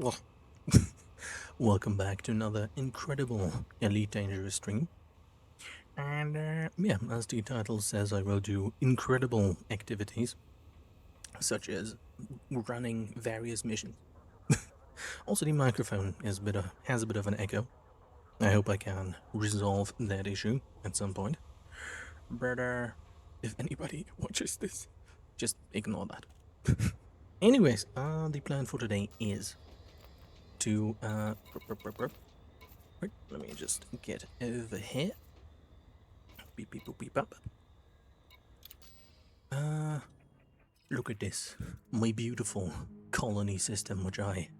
Well, welcome back to another incredible Elite Dangerous stream. And yeah, as the title says, I will do incredible activities, such as running various missions. Also, the microphone has a bit of an echo. I hope I can resolve that issue at some point. But if anybody watches this, just ignore that. Anyways, the plan for today is to Right, let me just get over here. Beep beep boop beep up. Look at this. My beautiful colony system, which I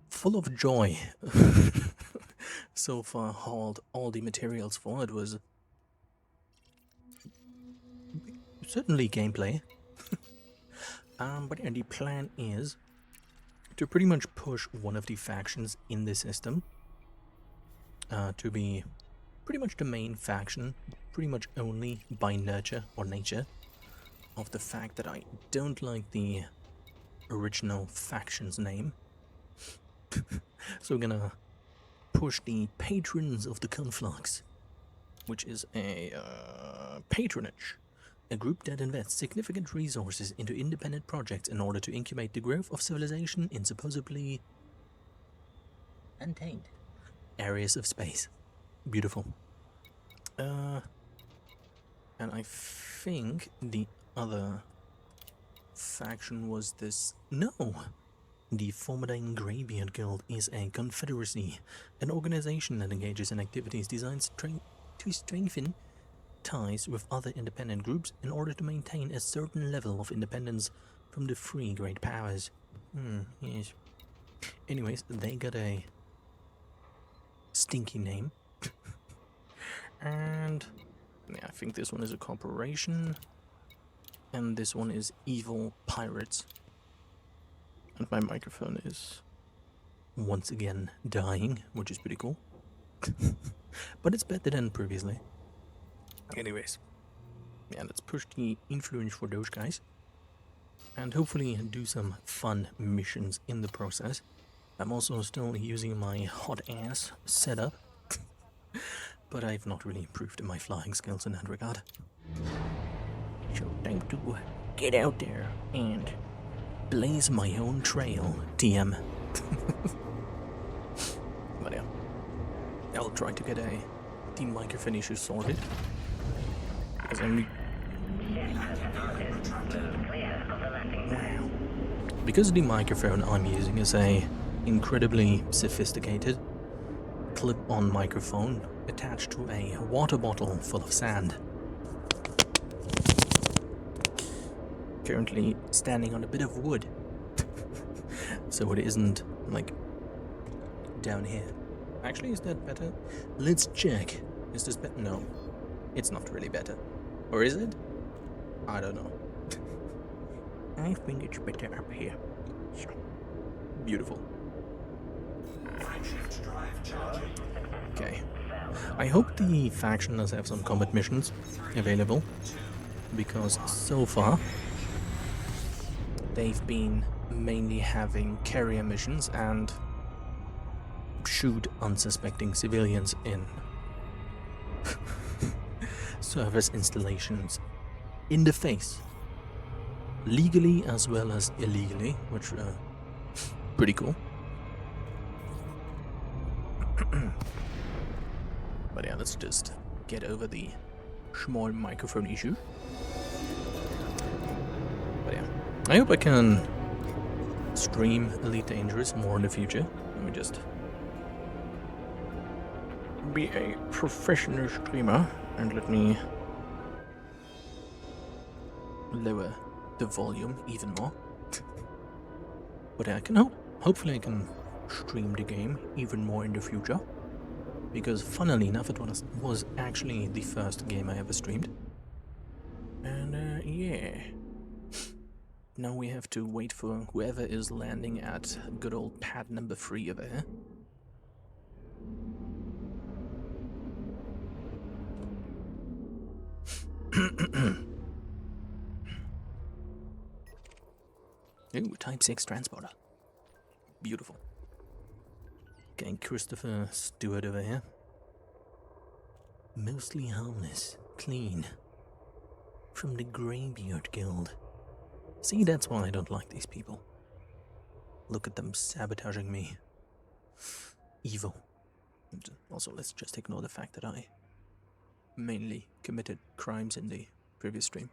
full of joy so far hauled all the materials for. It was certainly gameplay. But yeah, the plan is to pretty much push one of the factions in the system to be pretty much the main faction, pretty much only by nurture or nature of the fact that I don't like the original faction's name. So we're gonna push the Patrons of the Conflux, which is a patronage, a group that invests significant resources into independent projects in order to incubate the growth of civilization in supposedly untamed areas of space. Beautiful. And I think the other faction was this. No! The Formidine Greybeard Guild is a confederacy, an organization that engages in activities designed to strengthen ties with other independent groups in order to maintain a certain level of independence from the three great powers. Yes. Anyways, they got a stinky name. And yeah, I think this one is a corporation. And this one is Evil Pirates. And my microphone is once again dying, which is pretty cool. But it's better than previously. Anyways, yeah, let's push the influence for those guys. And hopefully do some fun missions in the process. I'm also still using my hot ass setup. But I've not really improved my flying skills in that regard. So time to get out there and blaze my own trail, TM. But yeah, I'll try to get the microphone issue sorted. Because Because the microphone I'm using is a incredibly sophisticated clip-on microphone attached to a water bottle full of sand. Currently standing on a bit of wood, so it isn't like down here. Actually, is that better? Let's check. Is this better? No, it's not really better. Or is it? I don't know. I think it's better up here. So, beautiful. Okay. I hope the faction does have some combat missions available, because so far they've been mainly having carrier missions and shoot unsuspecting civilians in service installations in the face, legally as well as illegally, which pretty cool. But yeah, let's just get over the small microphone issue. But yeah, I hope I can stream Elite Dangerous more in the future. Let me just be a professional streamer, and let me lower the volume even more. But I can hopefully I can stream the game even more in the future, because funnily enough it was actually the first game I ever streamed. And yeah, now we have to wait for whoever is landing at good old pad number 3 over here. Ooh, Type 6 transporter. Beautiful. Okay, Christopher Stewart over here. Mostly harmless, clean. From the Greybeard Guild. See, that's why I don't like these people. Look at them sabotaging me. Evil. And also, let's just ignore the fact that I mainly committed crimes in the previous stream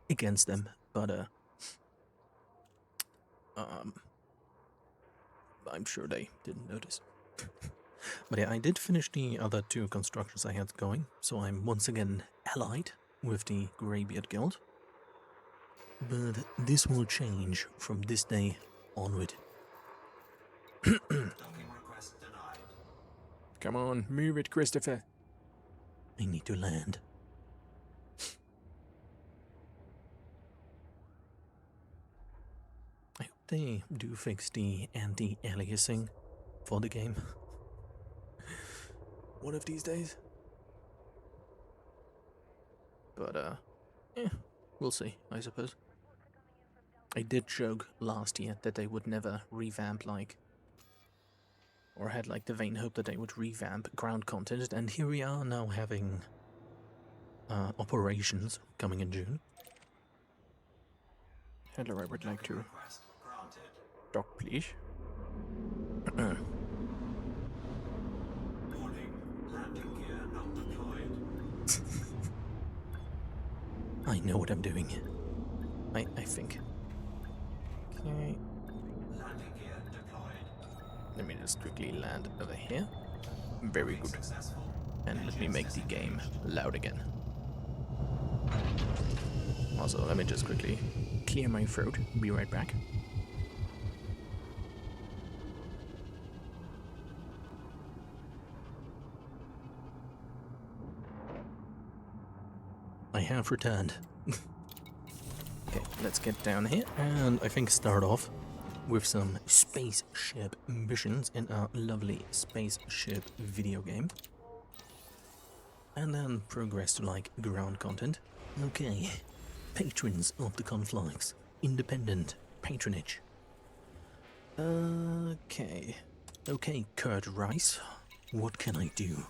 against them, but I'm sure they didn't notice. But yeah, I did finish the other 2 constructions I had going, so I'm once again allied with the Greybeard Guild. But this will change from this day onward. Come on, move it, Christopher. I need to land. I hope they do fix the anti-aliasing for the game. One of these days. But, we'll see, I suppose. I did joke last year that they would never revamp, like, or had, like, the vain hope that they would revamp ground content, and here we are now having operations coming in June. Hello, I would like to dock, please. I know what I'm doing. I think. Okay. Let me just quickly land over here. Very good. And let me make the game loud again. Also, let me just quickly clear my throat. Be right back. I have returned. Okay, let's get down here and I think start off with some spaceship missions in our lovely spaceship video game. And then progress to like ground content. Okay, patrons of the conflicts, independent patronage. Okay, Kurt Rice, what can I do?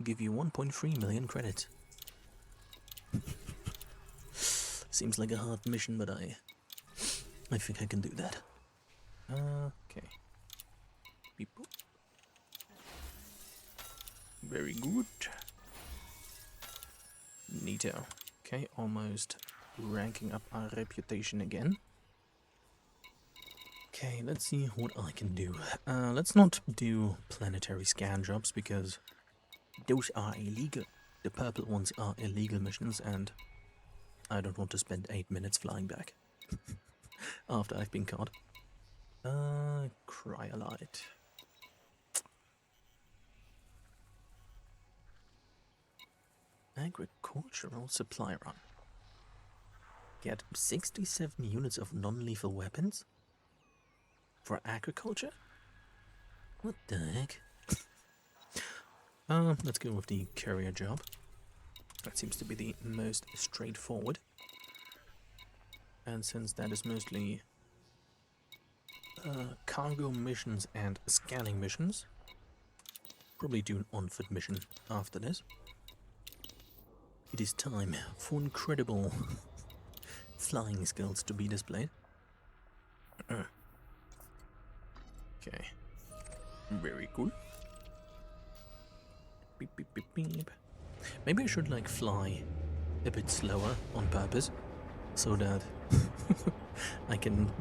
Give you 1.3 million credits. Seems like a hard mission, but I think I can do that. Okay. Beep boop. Very good. Neato. Okay, almost ranking up our reputation again. Okay, let's see what I can do. Let's not do planetary scan jobs because those are illegal. The purple ones are illegal missions and I don't want to spend 8 minutes flying back after I've been caught. Cryolite. Agricultural supply run. Get 67 units of non-lethal weapons? For agriculture? What the heck? Let's go with the courier job. That seems to be the most straightforward. And since that is mostly cargo missions and scanning missions, probably do an on-foot mission after this. It is time for incredible flying skills to be displayed. Okay. Very cool. Beep, beep, beep, beep. Maybe I should like fly a bit slower on purpose so that I can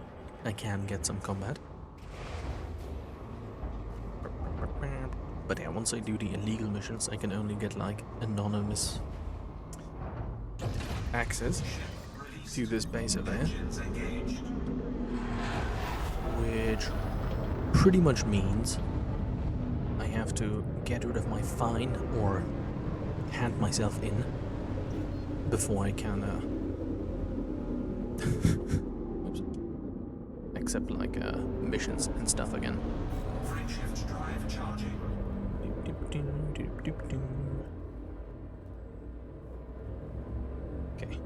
get some combat. But yeah, once I do the illegal missions, I can only get like anonymous access to this base over here, which pretty much means I have to get rid of my fine or hand myself in before I can oops, accept like missions and stuff again. Frameshift drive charging. Okay.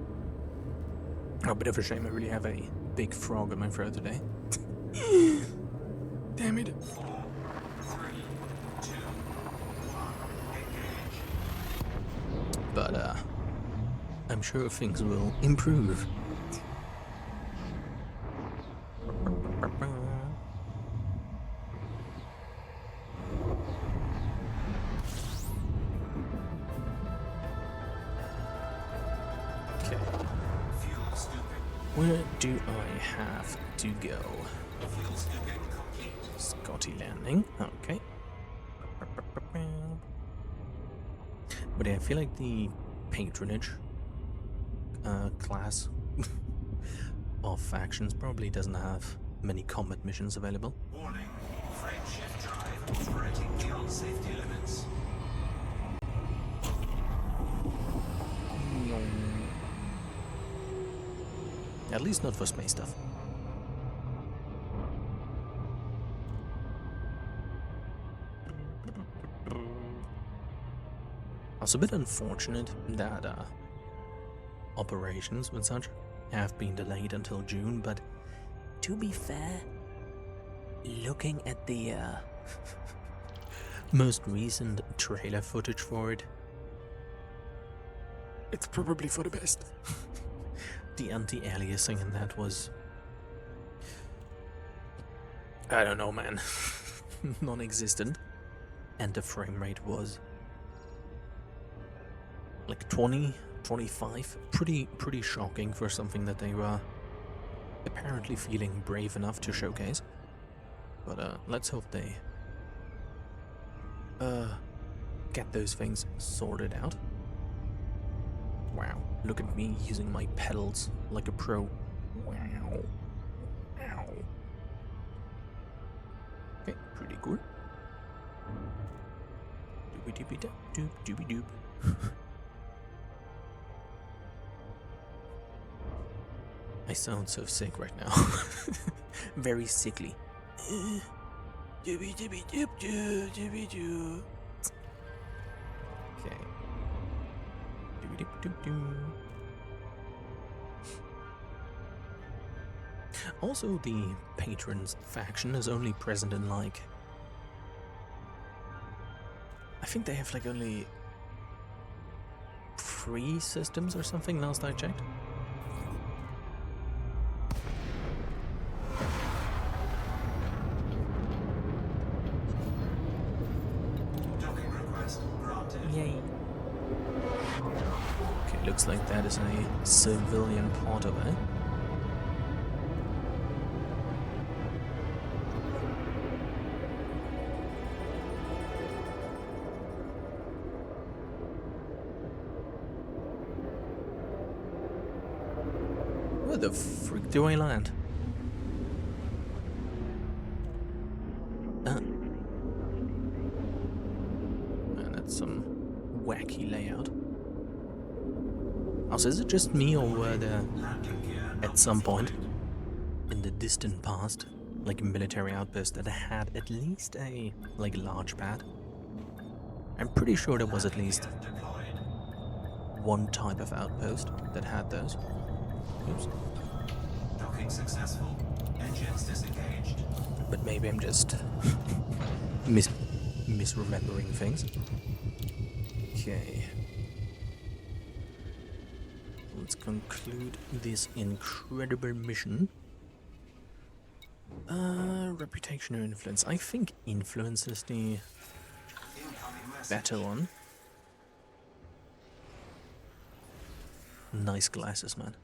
Oh, a bit of a shame. I really have a big frog in my throat today. Damn it. 4, 3, 2, 1, engage. But I'm sure things will improve. Okay. Fuel scooping. Where do I have to go? Fuel scooping complete. Scotty Landing. Okay. But yeah, I feel like the patronage class of factions probably doesn't have many combat missions available. Warning. Frame shift drive operating beyond safety limits. At least not for space stuff. It's a bit unfortunate that operations and such have been delayed until June, but to be fair, looking at the most recent trailer footage for it, it's probably for the best. The anti-aliasing in that was, I don't know, man, non-existent, and the frame rate was like 20, 25, pretty shocking for something that they were apparently feeling brave enough to showcase. But let's hope they get those things sorted out. Wow, look at me using my pedals like a pro. Wow. Ow. Okay, pretty cool. Doobie doobie doop doop doobie doop. I sound so sick right now. Very sickly. Doobie doobie doop doop doobie doop. Okay. Doobie doop doop doop. Also, the Patrons faction is only present in like, I think they have like only 3 systems or something last I checked. Docking request granted. Yay. Okay, looks like that is a civilian part of it. Where the frick do I land? Man, that's some wacky layout. Also, is it just me, or were there Landing gear not at some point deployed. in the distant past like a military outpost that had at least a like large pad? I'm pretty sure there was at least Gear deployed. one type of outpost that had those. Oops. Docking successful. Engines disengaged. But maybe I'm just misremembering things. Okay. Let's conclude this incredible mission. Reputation or influence? I think influence is the Incoming message. better one. Nice glasses, man.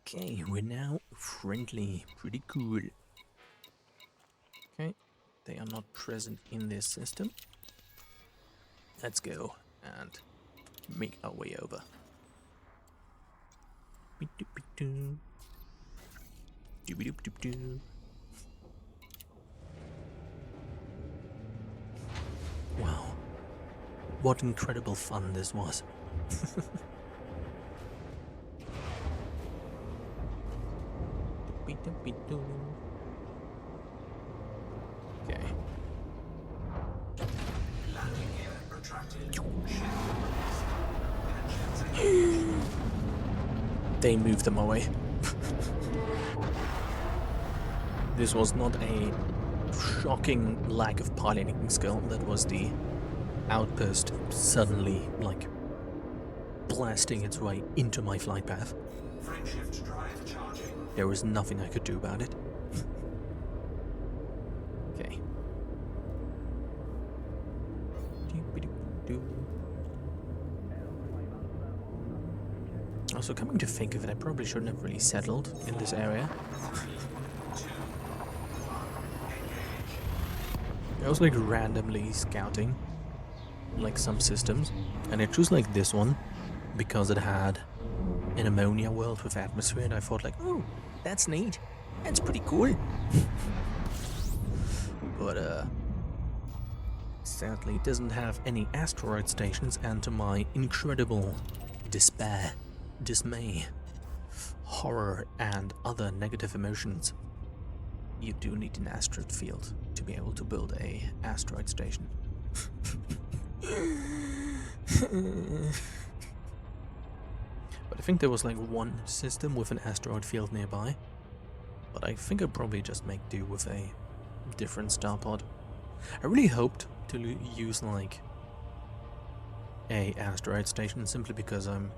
Okay, we're now friendly. Pretty cool. Okay, they are not present in this system. Let's go and make our way over. Be-doop-be-doo. Dooby-doop-doop-doo. Wow, what incredible fun this was. Dooby-doop-be-doo. Okay. Landing gear retracted. Ship engines engaged. they moved them away. This was not a shocking lack of piloting skill, that was the outpost suddenly, like, blasting its way into my flight path. Frameshift drive charging. There was nothing I could do about it. Okay. Also, coming to think of it, I probably shouldn't have really settled in this area. 3, 2, 1, engage. I was like randomly scouting, like some systems, and I chose like this one because it had an ammonia world with atmosphere, and I thought like, oh, that's neat, that's pretty cool. But sadly it doesn't have any asteroid stations, and to my incredible despair, dismay, horror, and other negative emotions, you do need an asteroid field to be able to build a asteroid station. But I think there was like one system with an asteroid field nearby, but I think I'd probably just make do with a different star pod. I really hoped to use like a asteroid station simply because I'm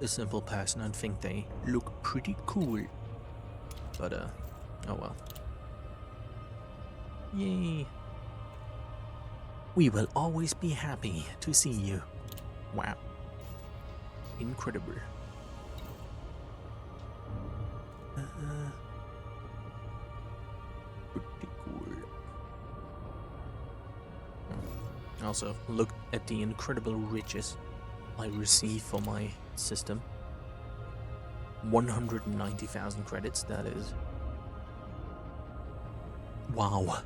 a simple person and think they look pretty cool. But oh well. Yay. We will always be happy to see you. Wow. Incredible. Pretty cool. Also, look at the incredible riches I receive for my system. 190,000 credits, that is... wow.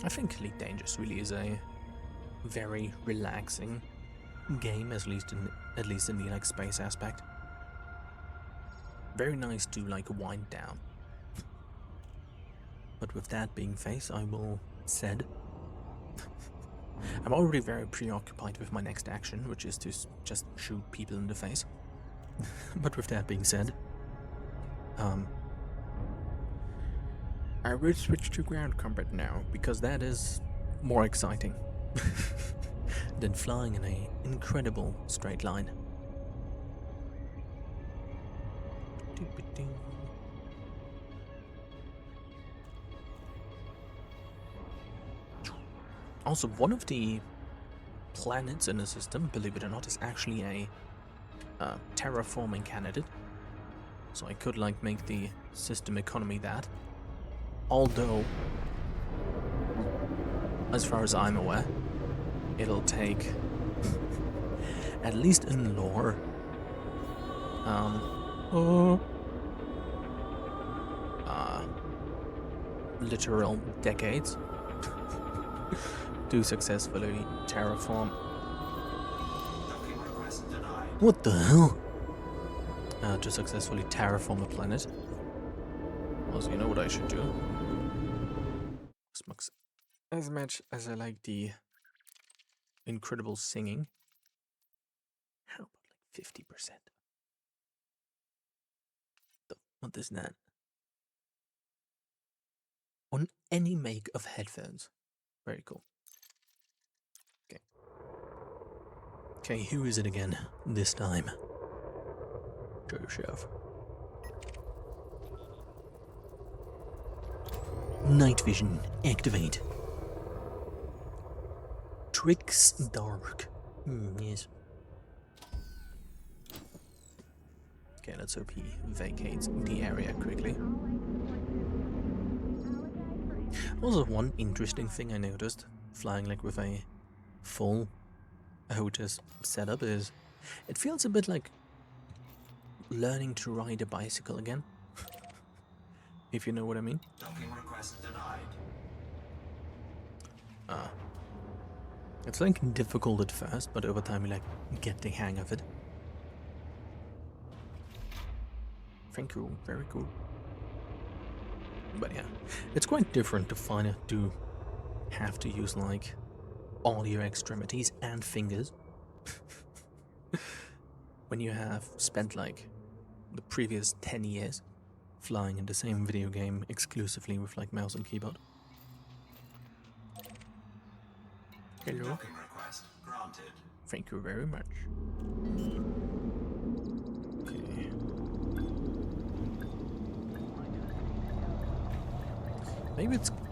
I think Elite Dangerous really is a very relaxing game, at least in the like space aspect. Very nice to like wind down. But with that being faced, I will said I'm already very preoccupied with my next action, which is to just shoot people in the face. But with that being said, I will switch to ground combat now, because that is more exciting than flying in an incredible straight line. Also, one of the planets in the system, believe it or not, is actually a terraforming candidate. So I could like make the system economy that. Although, as far as I'm aware, it'll take, at least in lore, literal decades to successfully terraform. Docking request denied. What the hell? To successfully terraform a planet. Also, you know what I should do? As much as I like the incredible singing, how about like 50%? What is that? On any make of headphones. Very cool. Okay. Okay, who is it again this time? Show yourself. Night vision activate. Tricks dark. Yes. Okay, let's hope he vacates the area quickly. Also, one interesting thing I noticed flying like with a full HOTAS setup is it feels a bit like learning to ride a bicycle again. If you know what I mean. Docking request denied. It's like difficult at first, but over time you like get the hang of it. Thank you. Very cool. But yeah, it's quite different to have to use like all your extremities and fingers when you have spent like the previous 10 years flying in the same video game exclusively with like mouse and keyboard. Hello. Docking request granted. Thank you very much. Okay.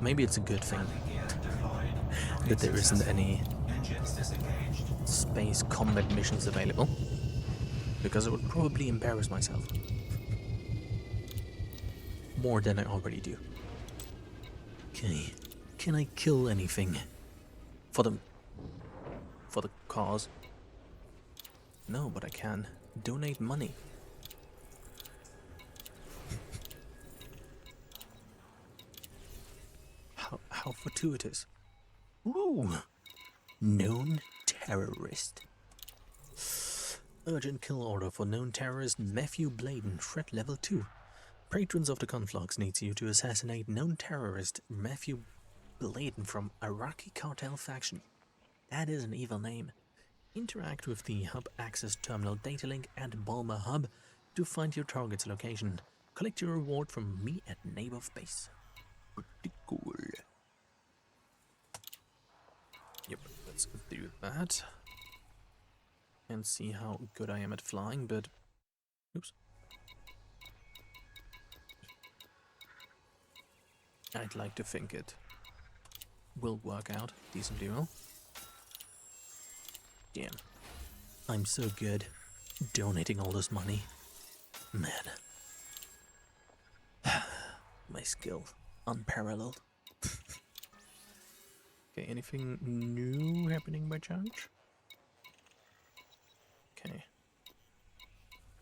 Maybe it's a good thing Gear deployed. that there isn't any Engines disengaged. space combat missions available, because I would probably embarrass myself more than I already do. Okay, can I kill anything for the cause? No, but I can donate money. How fortuitous. Ooh, known terrorist. Urgent kill order for known terrorist Matthew Bladen, threat level 2. Patrons of the Conflux needs you to assassinate known terrorist Matthew Bladen from Iraqi cartel faction. That is an evil name. Interact with the Hub Access Terminal data link at Balmer Hub to find your target's location. Collect your reward from me at Neighbor Base. Pretty cool. Yep, let's do that. And see how good I am at flying, but... Oops. I'd like to think it will work out decently well. Damn. I'm so good donating all this money. Man. My skill. Unparalleled. Okay, anything new happening by chance? Okay.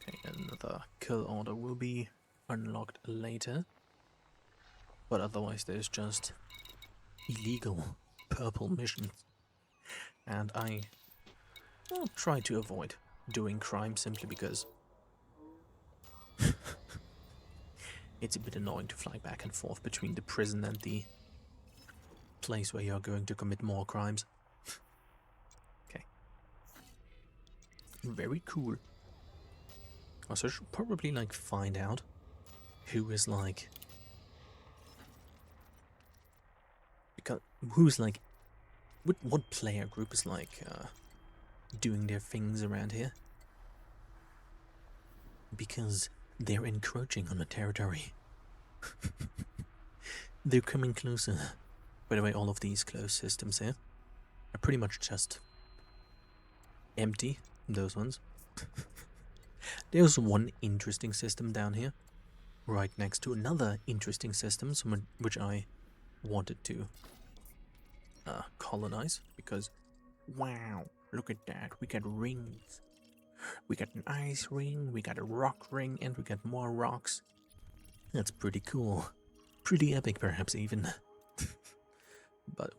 Okay, another kill order will be unlocked later. But otherwise there's just illegal purple missions. And I will try to avoid doing crime simply because it's a bit annoying to fly back and forth between the prison and the place where you're going to commit more crimes. Okay. Very cool. Also, I should probably like find out who is like... Because who's like... What player group is like doing their things around here? Because they're encroaching on the territory. They're coming closer. By the way, all of these closed systems here are pretty much just empty, those ones. There's one interesting system down here, right next to another interesting system, which I wanted to colonize, because, wow, look at that, we got rings. We got an ice ring, we got a rock ring, and we got more rocks. That's pretty cool. Pretty epic, perhaps, even. But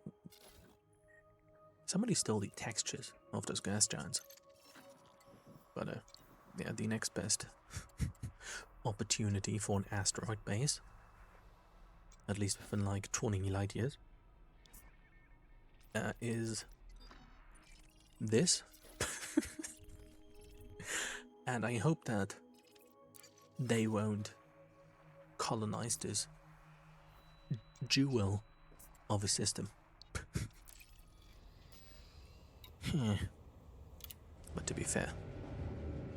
somebody stole the textures of those gas giants. But yeah, the next best opportunity for an asteroid base, at least within like 20 light years, is this. And I hope that they won't colonize this jewel of a system. But to be fair,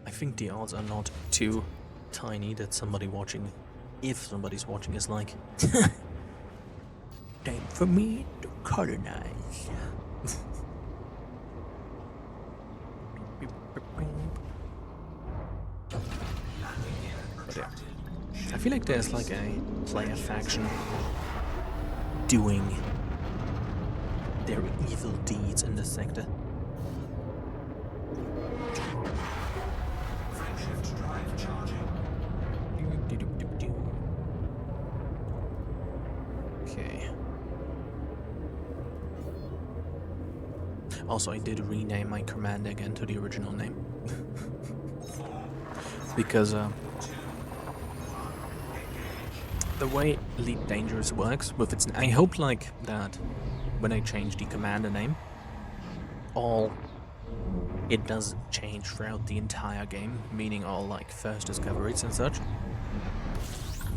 I think the odds are not too tiny that somebody watching, if somebody's watching, is like, time for me to colonize. But yeah, I feel like there's like a player faction doing their evil deeds in this sector. Frameshift drive charging. Okay. Also, I did rename my command again to the original name. Because, the way Elite Dangerous works with its, I hope like that when I change the commander name, it does change throughout the entire game, meaning all like first discoveries and such.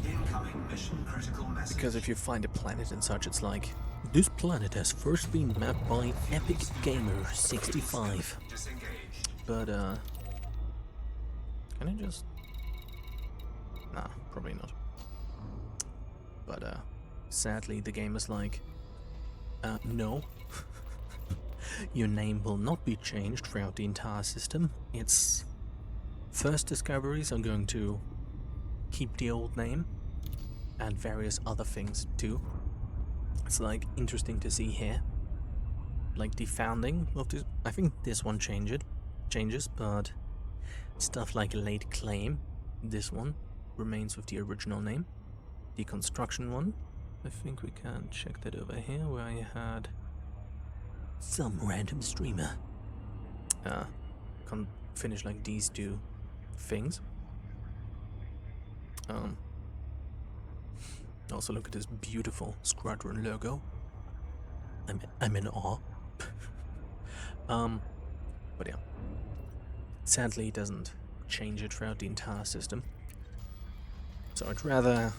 Incoming mission critical message. Because if you find a planet and such, it's like, this planet has first been mapped by Epic Gamer 65. Disengaged. But can I just? Nah, probably not. But sadly the game is like, no. Your name will not be changed throughout the entire system. Its first discoveries are going to keep the old name and various other things too. It's like interesting to see here. Like the founding of this, I think this one changes, but stuff like late claim, this one remains with the original name. The construction one, I think we can check that over here where I had some random streamer finish like these two things. Also look at this beautiful squadron logo. I'm in awe. But yeah, sadly it doesn't change it throughout the entire system. So I'd rather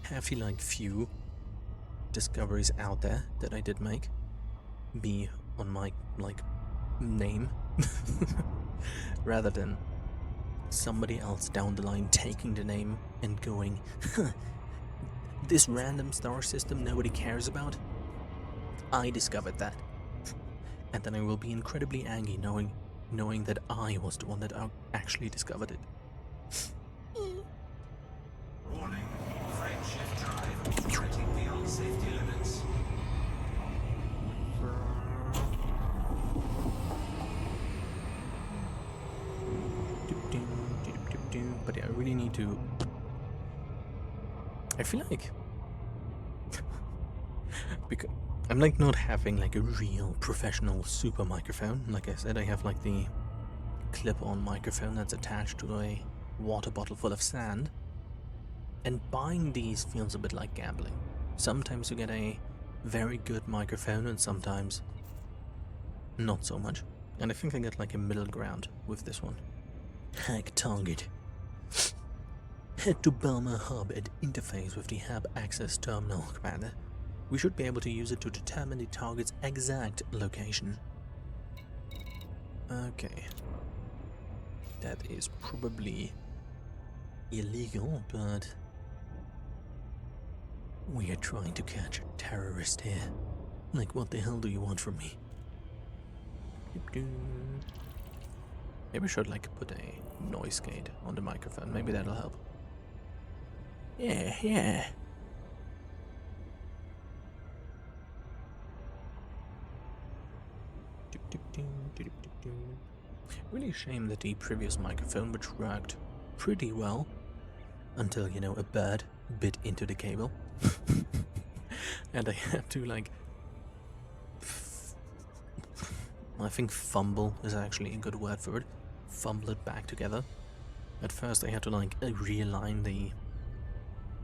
have the like few discoveries out there that I did make be on my like name rather than somebody else down the line taking the name and going, this random star system nobody cares about, I discovered that. And then I will be incredibly angry knowing that I was the one that actually discovered it. Warning. Frame shift drive operating beyond safety limits. But yeah, I really need to. I feel like because I'm like not having like a real professional super microphone. Like I said, I have like the clip-on microphone that's attached to a water bottle full of sand. And buying these feels a bit like gambling. Sometimes you get a very good microphone and sometimes not so much. And I think I get like a middle ground with this one. Hack target. Head to Belma Hub and interface with the Hub Access Terminal, Commander. We should be able to use it to determine the target's exact location. Okay. That is probably illegal, but we are trying to catch a terrorist here. Like, what the hell do you want from me? Maybe I should like put a noise gate on the microphone. Maybe that'll help. Yeah. Really a shame that the previous microphone, which worked pretty well until, you know, a bird bit into the cable. And I had to like I think fumble is actually a good word for it. Fumble it back together. At first I had to like realign the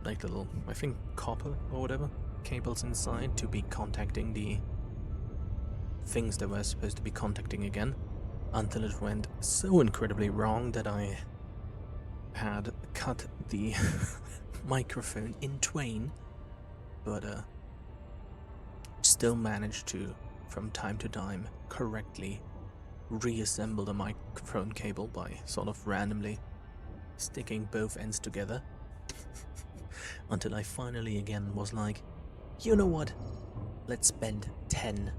like little, I think copper or whatever cables inside to be contacting the things that were supposed to be contacting again, until it went so incredibly wrong that I had cut the microphone in twain, but still managed to, from time to time, correctly reassemble the microphone cable by sort of randomly sticking both ends together. Until I finally again was like, you know what, let's spend $10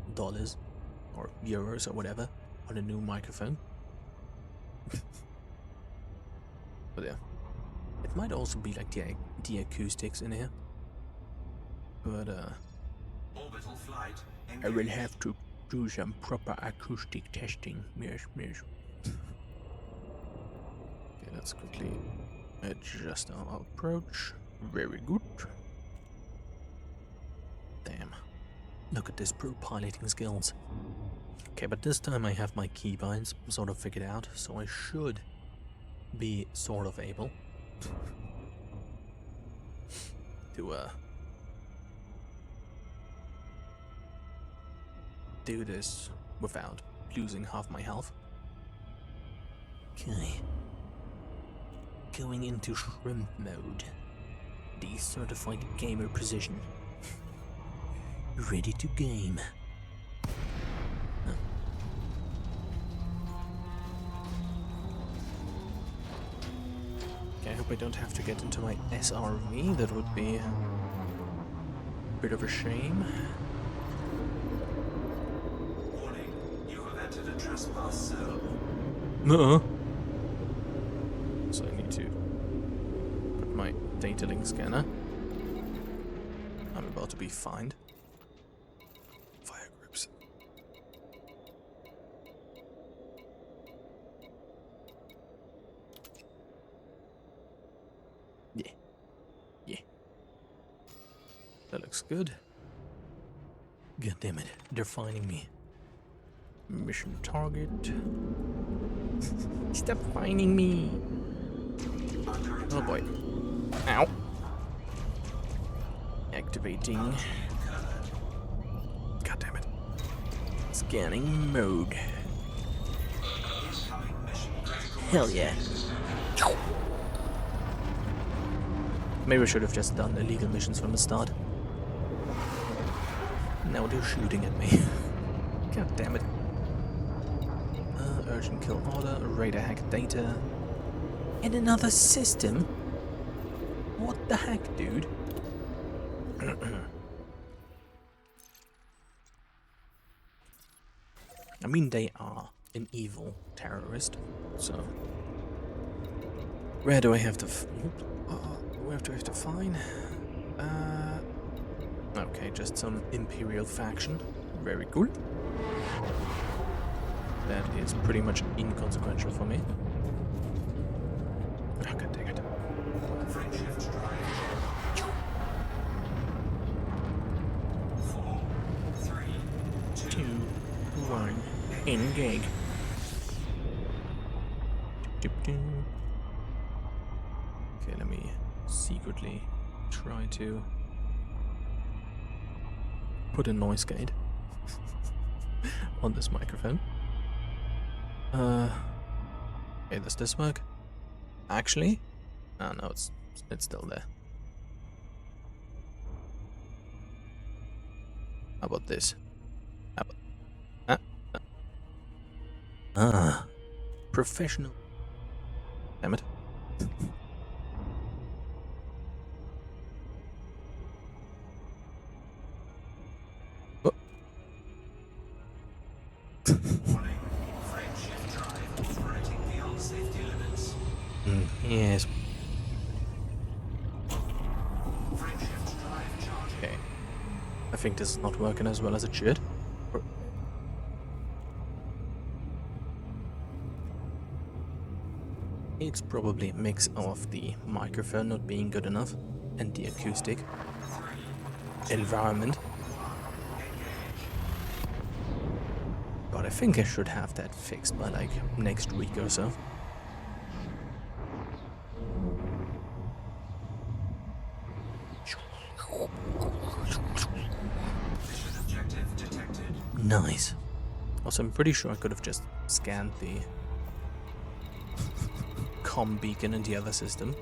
or euros or whatever on a new microphone. But yeah, it might also be like the acoustics in here, but Orbital flight I will have to do some proper acoustic testing. Yes. Okay, let's quickly adjust our approach. Very good. Damn. Look at this pro piloting skills. Okay, but this time I have my keybinds sort of figured out, so I should be sort of able. to do this without losing half my health. Okay. Going into shrimp mode. Decertified gamer position. Ready to game. Okay, I hope I don't have to get into my SRV. That would be a bit of a shame. Warning, you have entered a trespass zone. No. So I need to put my data link scanner. I'm about to be fined. Fire groups. Yeah. Yeah. That looks good. God damn it. They're finding me. Mission target. Stop finding me. Oh boy. Ow. Activating. God damn it. Scanning mode. Hell yeah. Maybe I should have just done illegal missions from the start. Now they're shooting at me. God damn it. Urgent kill order, radar hack data. In another system? What the heck, dude? I mean, they are an evil terrorist, so... Where do I have to... where do I have to find? Okay, just some Imperial faction. Very cool. That is pretty much inconsequential for me. Oh, god dang it. Frameshift drive. 4, 3, 2, 1, engage. Okay, let me secretly try to put a noise gate on this microphone. Okay, does this work? Actually? Oh no, it's still there. How about this? How about, professional. Damn it. Oh. warning. Frameshift drive operating beyond safety limits. Yes. Frameshift drive charging. Okay. I think this is not working as well as it should. It's probably a mix of the microphone not being good enough and the acoustic environment. But I think I should have that fixed by like next week or so. Mission objective detected. Nice. Also, I'm pretty sure I could have just scanned the comm beacon in the other system.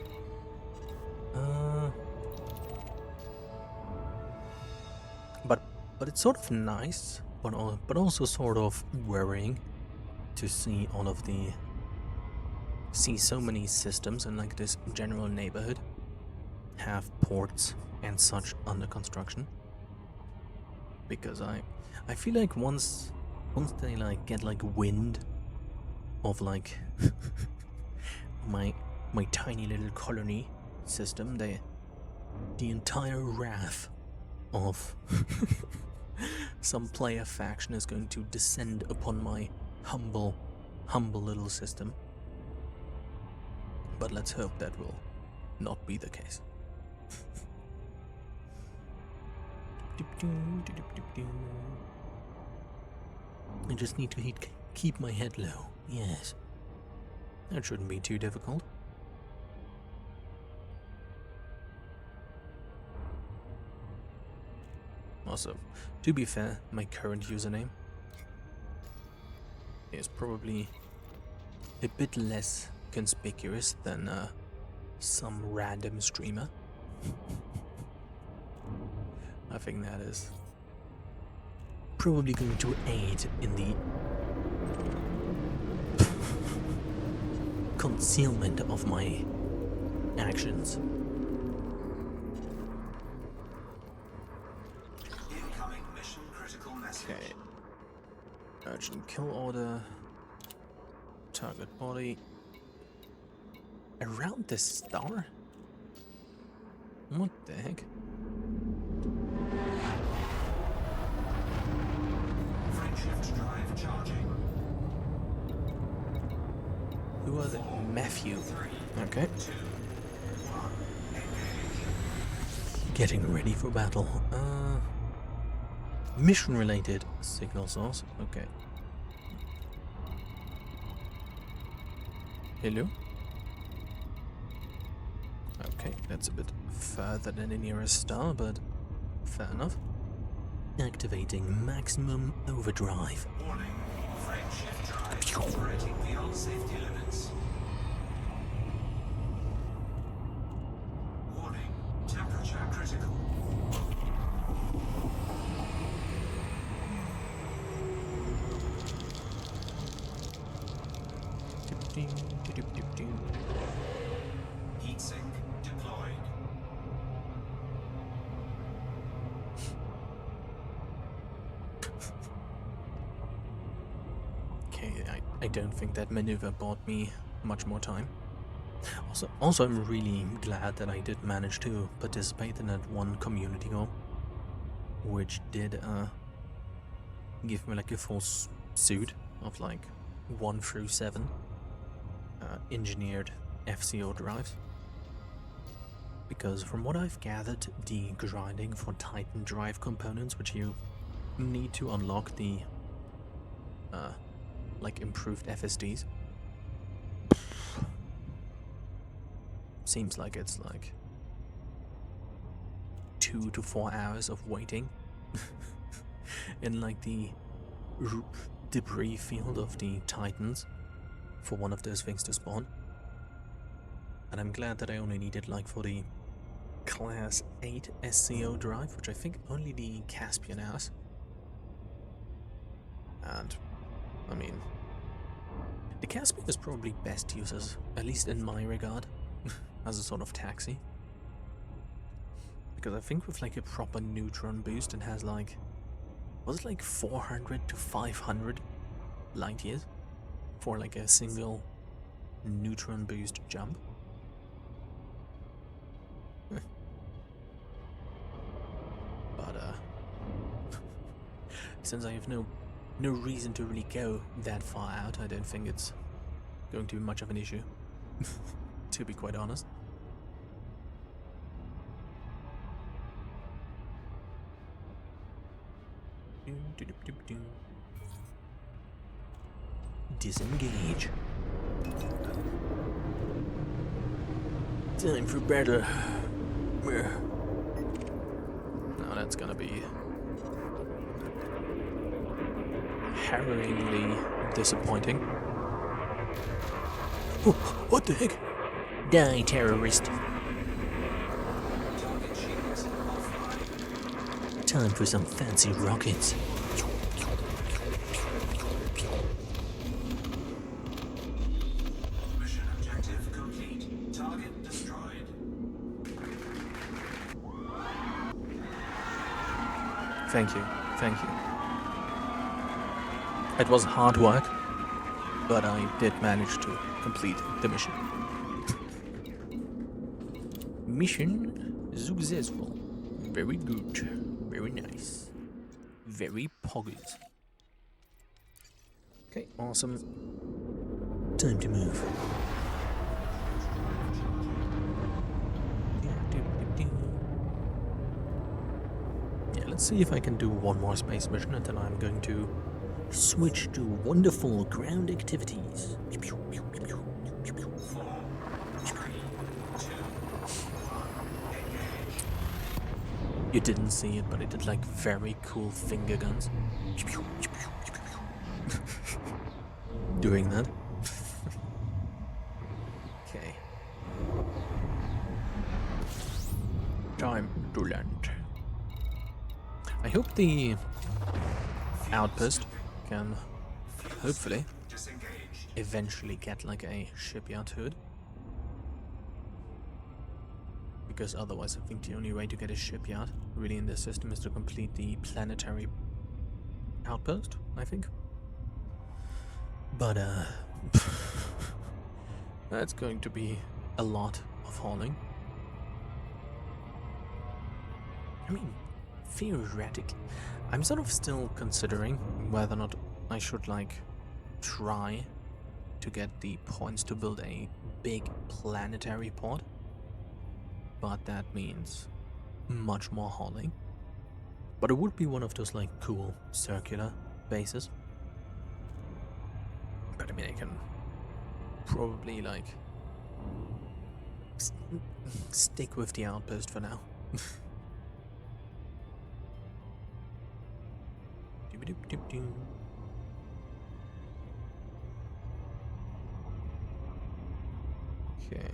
But it's sort of nice, but also sort of worrying to see see so many systems in like this general neighborhood have ports and such under construction. Because I feel like once they like get like wind of like my tiny little colony system, the entire wrath of some player faction is going to descend upon my humble little system. But let's hope that will not be the case. I just need to keep my head low. Yes. That shouldn't be too difficult. Also, to be fair, my current username is probably a bit less conspicuous than some random streamer. I think that is probably going to aid in the concealment of my actions. Incoming mission critical message. Okay. Urgent kill order. Target body. Around the star? What the heck? Frameshift drive charging. Who are they? Matthew. Okay. 2, 1, engage. Getting ready for battle. Mission related signal source. Okay. Hello? Okay, that's a bit further than the nearest star, but fair enough. Activating maximum overdrive. Warning. Frameshift drive operating beyond safety limits. Warning. Temperature critical. Heatsink deployed. Okay, I don't think that maneuver bought me much more time. Also, I'm really glad that I did manage to participate in that one community goal, which did give me like a full suit of like 1 through 7 engineered FCO drives. Because from what I've gathered, the grinding for Titan drive components, which you need to unlock the like improved FSDs, seems like it's like 2 to 4 hours of waiting in like the debris field of the Titans for one of those things to spawn. And I'm glad that I only needed like for the Class 8 SCO drive, which I think only the Caspian has. And I mean, the Caspian is probably best used as, at least in my regard, as a sort of taxi. Because I think with like a proper neutron boost, it has like, was it like 400 to 500 light years for like a single neutron boost jump? But since I have no reason to really go that far out, I don't think it's going to be much of an issue, to be quite honest. Disengage. Time for battle. Now that's gonna be harrowingly disappointing. Oh, what the heck? Die, terrorist. Target shields offline. Time for some fancy rockets. Mission objective complete. Target destroyed. Thank you, thank you. It was hard work, but I did manage to complete the mission. Mission successful. Very good. Very nice. Very poggers. Okay, awesome. Time to move. Yeah, let's see if I can do one more space mission, and then I'm going to switch to wonderful ground activities. 4, 3, 2, 1, engage. You didn't see it, but it did like very cool finger guns. Doing that. Okay. Time to land. I hope the outpost can hopefully Disengage. eventually get like a shipyard hood. Because otherwise I think the only way to get a shipyard really in this system is to complete the planetary outpost, I think. But that's going to be a lot of hauling. I mean, theoretically, I'm sort of still considering whether or not I should like try to get the points to build a big planetary pod. But that means much more hauling. But it would be one of those like cool circular bases. But I mean, I can probably like stick with the outpost for now. Okay.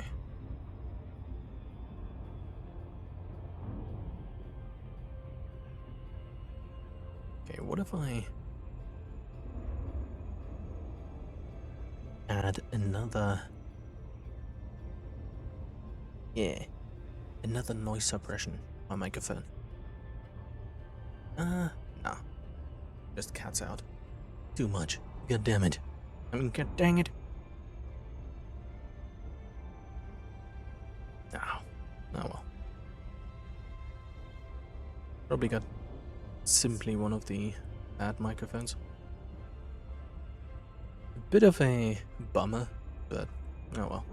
Okay, what if I add another... Yeah, another noise suppression on my microphone. Nah. Just cats out. Too much. God damn it. I mean, god dang it. Oh well. Probably got simply one of the bad microphones. A bit of a bummer, but oh well.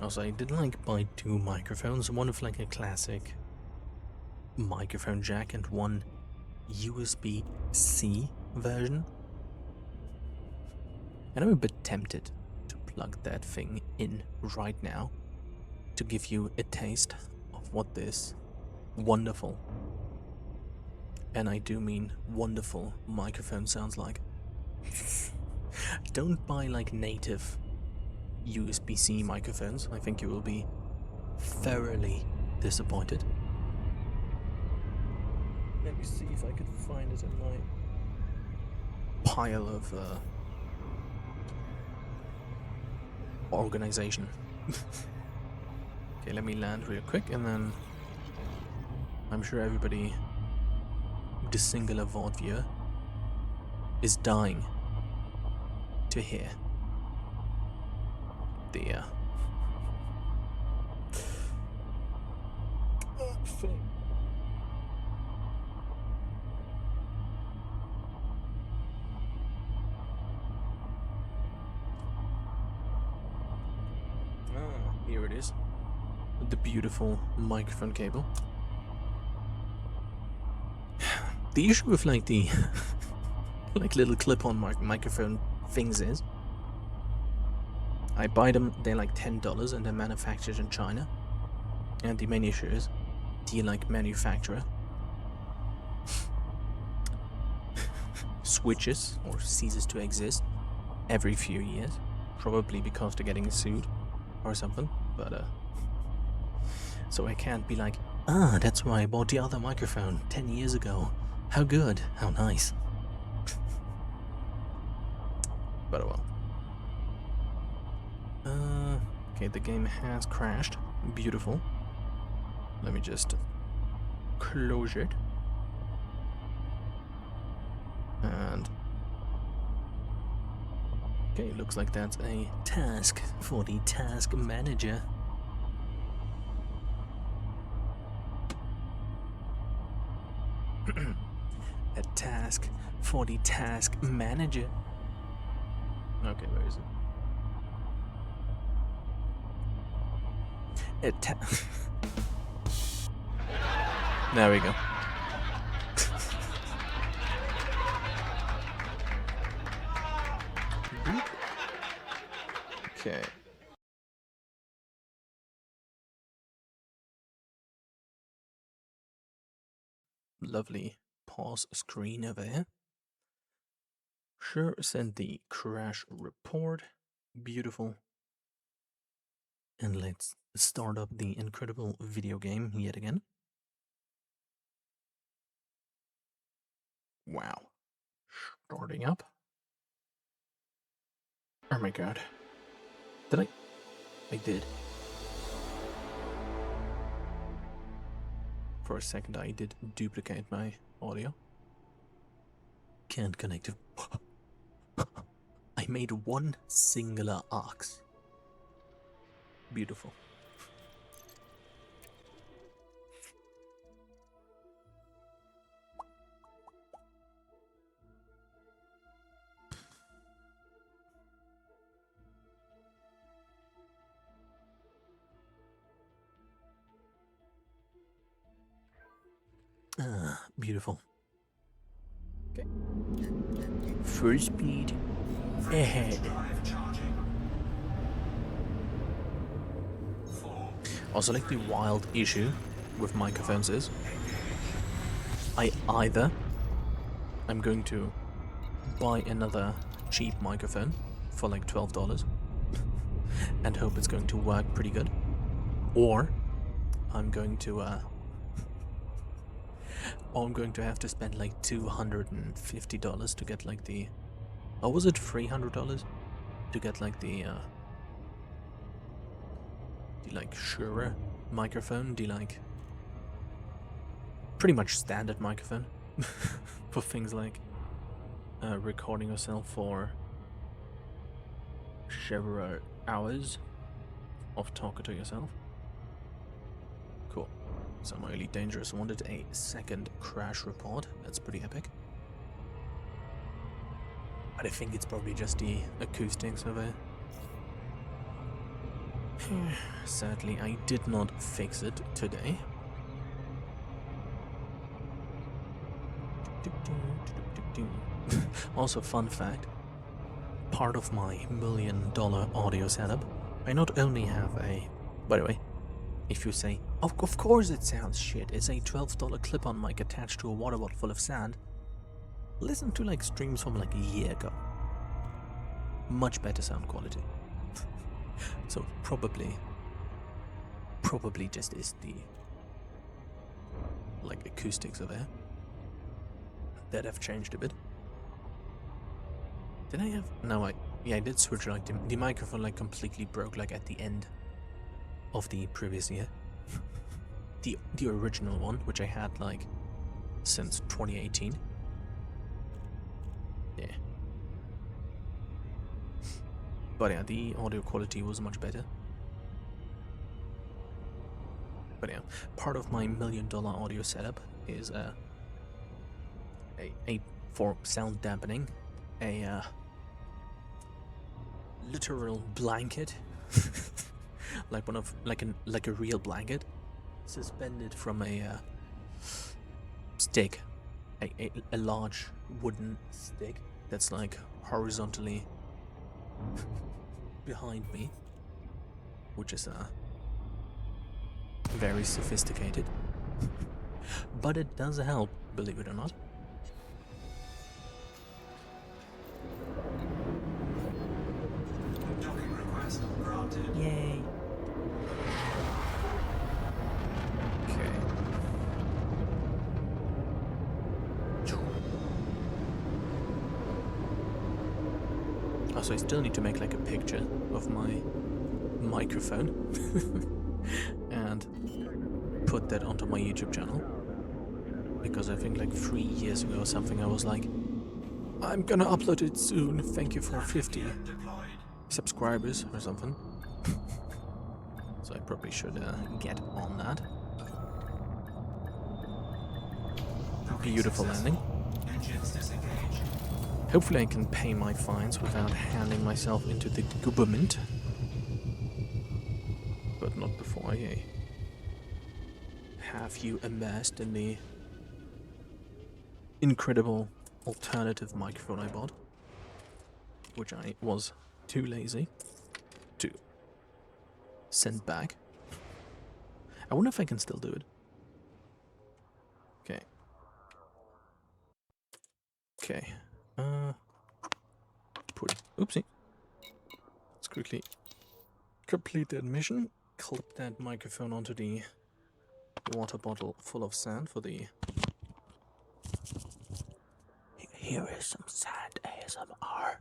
Also, I did like buy two microphones, one with like a classic microphone jack and one USB-C version. And I'm a bit tempted to plug that thing in right now to give you a taste of what this wonderful, and I do mean wonderful, microphone sounds like. Don't buy like native USB-C microphones. I think you will be thoroughly disappointed. Let me see if I can find it in my pile of organization. Okay, let me land real quick, and then I'm sure everybody, the singular VOD viewer, is dying to hear the thing. Here it is. The beautiful microphone cable. The issue with like the like little clip-on microphone things is I buy them, they're like $10 and they're manufactured in China. And the main issue is the like manufacturer switches or ceases to exist every few years, probably because they're getting sued or something. But so I can't be like, that's why I bought the other microphone 10 years ago. How good, how nice. But oh well. Okay, the game has crashed. Beautiful. Let me just close it. And okay, looks like that's a task for the task manager. A task for the task manager. Okay, where is it? There we go. Okay. lovely pause screen over here. Sure, send the crash report. Beautiful. And let's start up the incredible video game yet again. Wow. Starting up. Oh my god. Did I? I did. For a second, I did duplicate my audio. Can't connect it. I made one singular aux. Beautiful. Ah, beautiful. Okay. Full speed ahead. Also, like the wild issue with microphones is I'm going to buy another cheap microphone for like $12 and hope it's going to work pretty good, or I'm going to have to spend like $250 to get like the, or was it $300 to get like the like Shure microphone, the like pretty much standard microphone for things like recording yourself for several hours of talking to yourself. Cool. So my Elite Dangerous wanted a second crash report. That's pretty epic. But I think it's probably just the acoustics of it. Sadly, I did not fix it today. Also, fun fact, part of my $1 million audio setup, I not only have a, by the way, if you say, of course it sounds shit, it's a $12 clip-on mic attached to a water bottle full of sand, listen to like streams from like a year ago. Much better sound quality. So probably just is the like acoustics of it that have changed a bit. Did I have? No, I did switch. Like the microphone like completely broke like at the end of the previous year. the original one, which I had like since 2018. Yeah. But yeah, the audio quality was much better. But yeah, part of my $1 million audio setup is a for sound dampening, a literal blanket, like a real blanket, suspended from a stick, a large wooden stick that's like horizontally behind me, which is very sophisticated, but it does help, believe it or not. Docking request granted. Yay. Okay. Also, I still need to make like a picture of my microphone and put that onto my YouTube channel, because I think like 3 years ago or something I was like, I'm gonna upload it soon, thank you for 50 subscribers or something. So I probably should get on that. Beautiful landing. Engines disengaged. Hopefully I can pay my fines without handing myself into the government. But not before I have you immersed in the incredible alternative microphone I bought, which I was too lazy to send back. I wonder if I can still do it. Okay. Okay. Oopsie. Let's quickly complete that mission. Clip that microphone onto the water bottle full of sand for the... Here is some sand ASMR.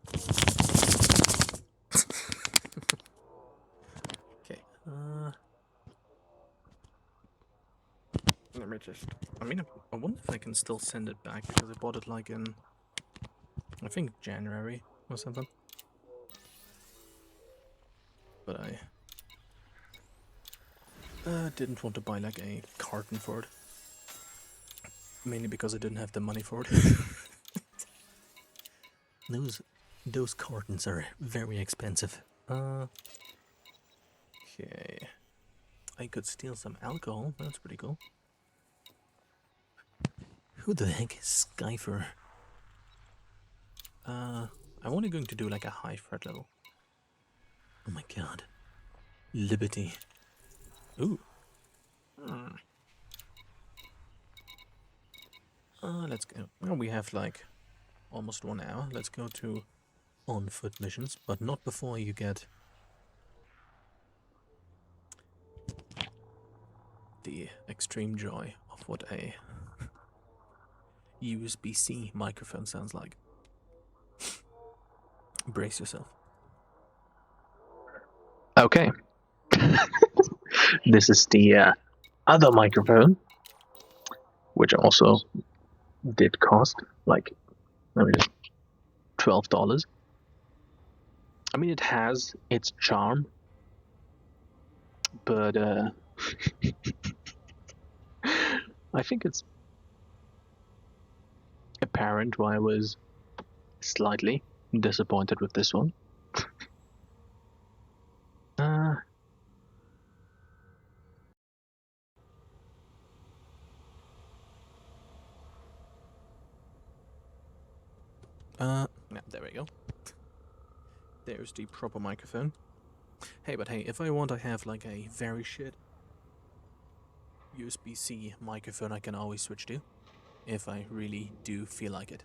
Okay. Let me just... I mean, I wonder if I can still send it back, because I bought it like in... I think January or something. But I... didn't want to buy like a carton for it. Mainly because I didn't have the money for it. Those cartons are very expensive. Okay. I could steal some alcohol. That's pretty cool. Who the heck is Skyfer? I'm only going to do like a high threat level. Oh my god. Liberty. Ooh. Let's go. Well, we have like almost 1 hour. Let's go to on-foot missions, but not before you get the extreme joy of what a USB-C microphone sounds like. Brace yourself. Okay. This is the other microphone, which also did cost like, let me just, $12. I mean, it has its charm, but I think it's apparent why I was slightly disappointed with this one. Yeah, there we go. There's the proper microphone. Hey, but hey, if I want to have like a very shit USB-C microphone, I can always switch to, if I really do feel like it.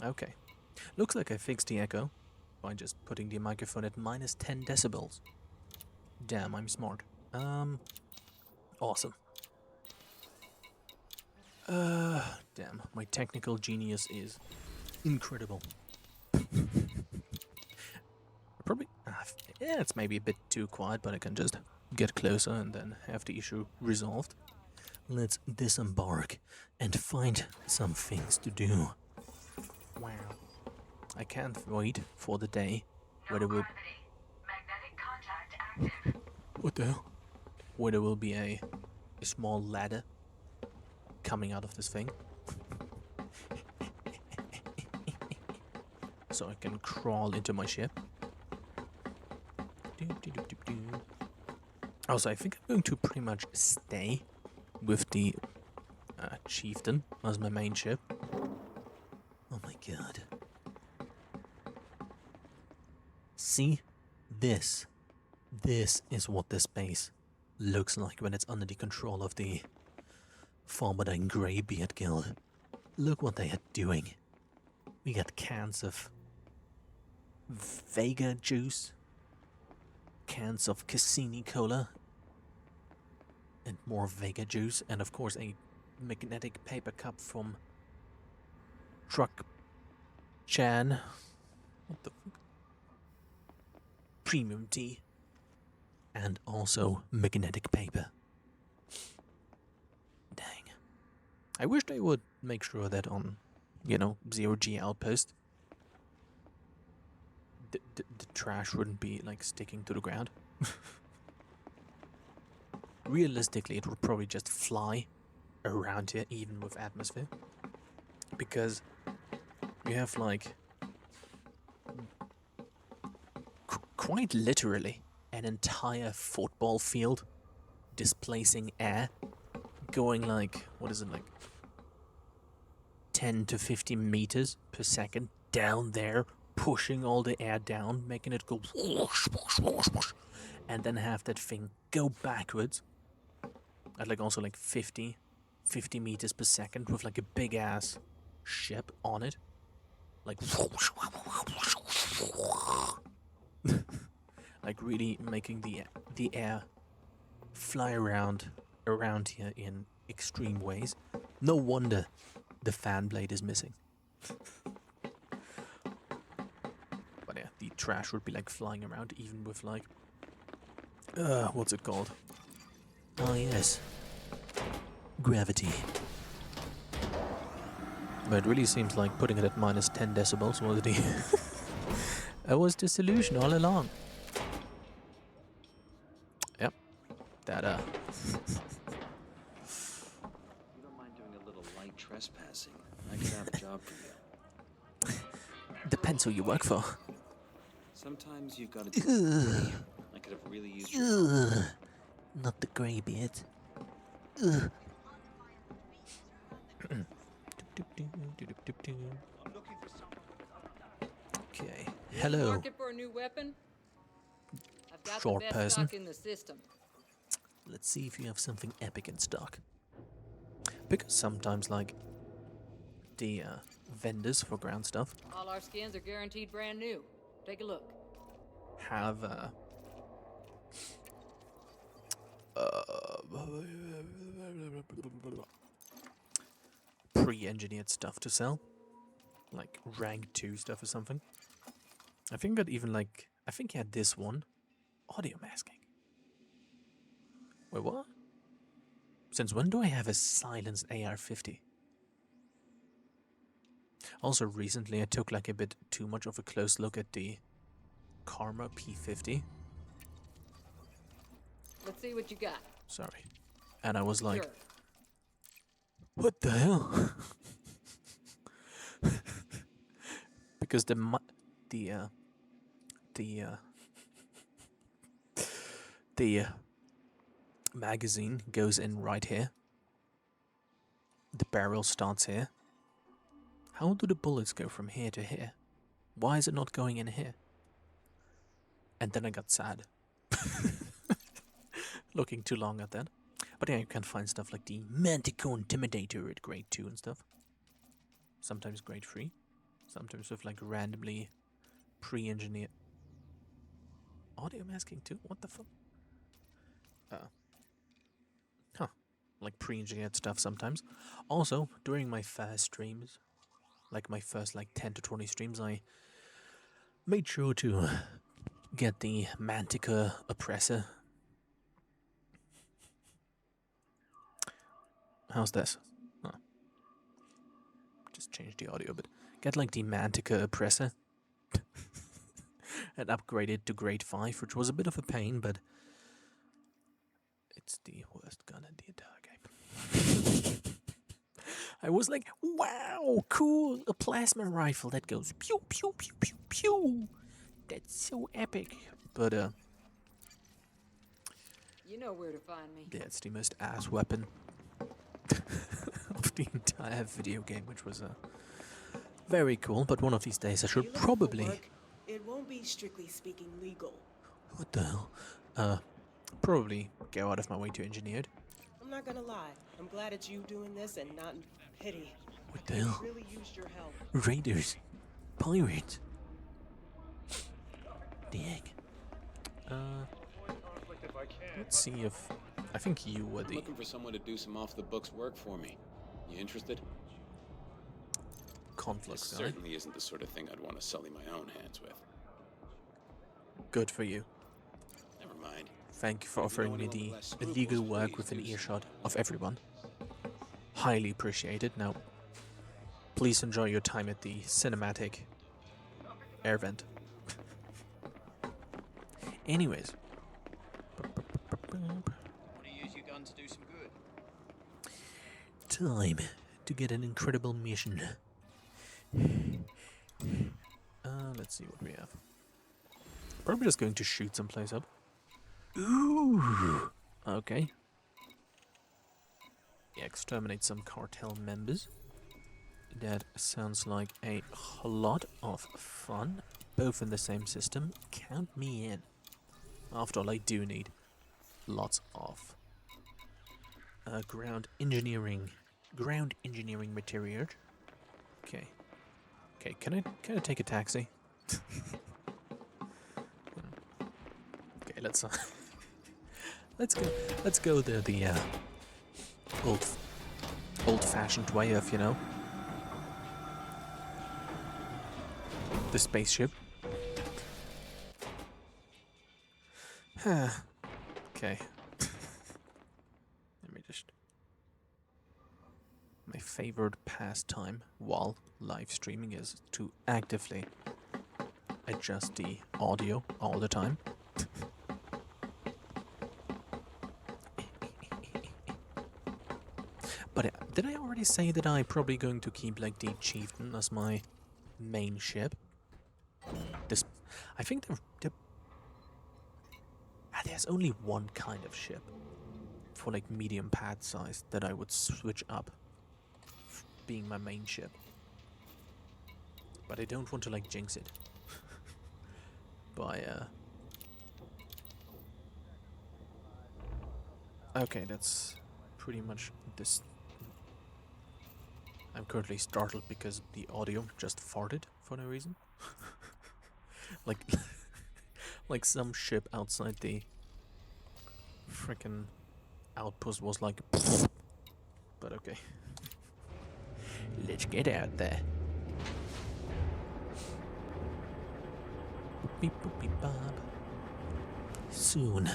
Okay. Looks like I fixed the echo by just putting the microphone at minus 10 decibels. Damn, I'm smart. Awesome. Damn, my technical genius is incredible. Probably, yeah, it's maybe a bit too quiet, but I can just get closer and then have the issue resolved. Let's disembark and find some things to do. Wow. I can't wait for the day where there will... Magnetic contact active. What the hell? Where there will be a small ladder coming out of this thing. So I can crawl into my ship. Also, I think I'm going to pretty much stay with the Chieftain as my main ship. Oh my god. See? This is what this base looks like when it's under the control of the Farmadine Greybeard Guild. Look what they are doing. We got cans of Vega juice, cans of Cassini Cola, and more Vega juice, and of course a magnetic paper cup from Truck Chan. What the fuck? Premium tea. And also magnetic paper. Dang. I wish they would make sure that on, you know, 0G Outpost, the trash wouldn't be, like, sticking to the ground. Realistically, it would probably just fly around here, even with atmosphere. Because you have, like, quite literally an entire football field displacing air, going like, what is it, like 10 to 50 meters per second down there, pushing all the air down, making it go whoosh, whoosh, whoosh, whoosh, and then have that thing go backwards at like also like 50 50 meters per second with like a big ass ship on it. Like, like really making the air fly around here in extreme ways. No wonder the fan blade is missing. But yeah, the trash would be like flying around even with like what's it called? Oh yes, gravity. But it really seems like putting it at minus 10 decibels was was the solution all along. Yep, that You don't mind doing a little light trespassing? I could have a job for you. depends who you work for. Sometimes you've got to do I could have really used your help. Not the grey beard. Okay. Hello, Market for a new weapon? I've got short the best person. stock in the system. Let's see if you have something epic in stock. Because sometimes, like, the vendors for ground stuff All our skins are guaranteed brand new. Take a look. have pre-engineered stuff to sell, like rank 2 stuff or something. I think that even like I think he had this one, audio masking. Wait, what? Since when do I have a silenced AR-50? Also, recently I took like a bit too much of a close look at the Karma P50. Let's see what you got. Sorry. And I was like, Sure. what the hell? Because the magazine goes in right here. The barrel starts here. How do the bullets go from here to here? Why is it not going in here? And then I got sad. Looking too long at that. But yeah, you can find stuff like the Manticore Intimidator at grade 2 and stuff. Sometimes grade 3. Sometimes with like randomly pre-engineered audio masking too? What the fuck? Huh. Like pre-engineered stuff sometimes. Also, during my first streams, like my first like 10 to 20 streams, I made sure to get the Manticore oppressor. How's this? Oh. Just change the audio a bit. Get like the Manticore oppressor and upgrade it to grade 5, which was a bit of a pain, but it's the worst gun in the entire game. I was like, wow, cool, a plasma rifle that goes pew pew pew pew pew. That's so epic. But You know where to find me. yeah, it's the most ass weapon of the entire video game, which was very cool. But one of these days I Are you should looking for probably. work? It won't be strictly speaking legal. What the hell? Probably go out of my way to engineer it. I'm not gonna lie. I'm glad it's you doing this and not in pity. What the I hell? really used your help. Raiders, pirates. The heck? Let's see if I think you were I'm the looking for someone to do some off-the-books work for me. You interested? conflict This guy. certainly isn't the sort of thing I'd want to sully my own hands with. Good for you. Never mind. Thank you for If you know offering me anyone the with less scruples, illegal work please within do so. earshot of everyone. Highly appreciated. Now, please enjoy your time at the cinematic air vent. Anyways. Want to use your gun to do some good? Time to get an incredible mission. Let's see what we have. Probably just going to shoot someplace up. Ooh. Okay. Exterminate some cartel members. That sounds like a lot of fun. Both in the same system. Count me in. After all, I do need lots of ground engineering material. Okay. Okay, can I take a taxi? Okay, let's go the old-fashioned way of, the spaceship. Okay. Let me just... My favorite pastime while live streaming is to actively adjust the audio all the time. But did I already say that I'm probably going to keep like the Chieftain as my main ship? I think there's only one kind of ship for like medium pad size that I would switch up being my main ship. But I don't want to like jinx it by okay, that's pretty much this. I'm currently startled because the audio just farted for no reason. like like some ship outside the frickin' outpost was like but okay. Let's get out there. Boop boop beep bob. Soon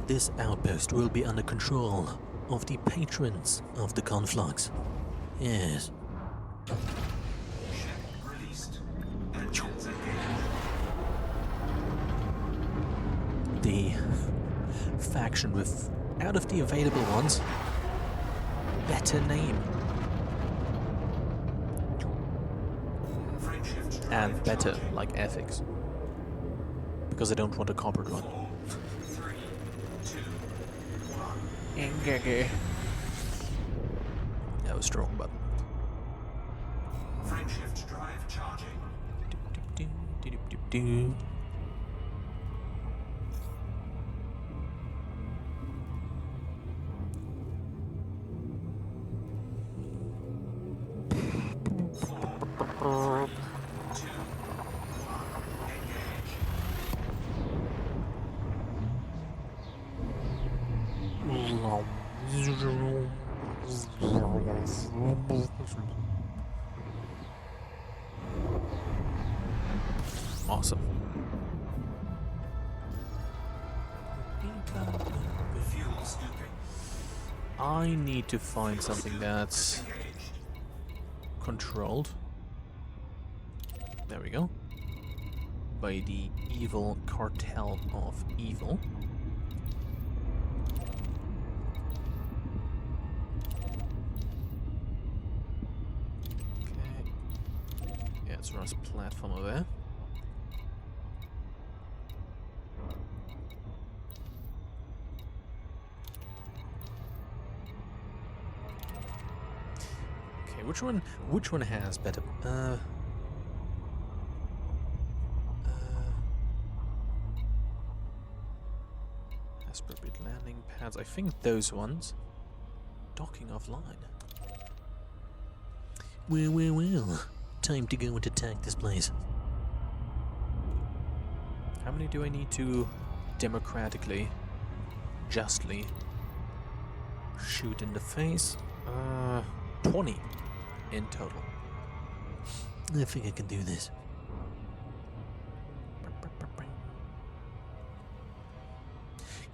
this outpost will be under control of the patrons of the conflux. Yes. Ship released. Engines engaged. The faction with, out of the available ones, better name. Frameshift And drive better, charging. like ethics. Because I don't want a corporate one. 4, 3, 2, 1. That was strong button. Frameshift drive charging. Awesome. Fuel scooping. I need to find something that's Engaged. controlled. There we go. By the evil cartel of evil. Okay. Yeah, it's Russ platform over there. Okay, which one has better appropriate landing pads? I think those ones. Docking offline. Well. Time to go and attack this place. How many do I need to democratically, justly shoot in the face? 20 in total. I think I can do this.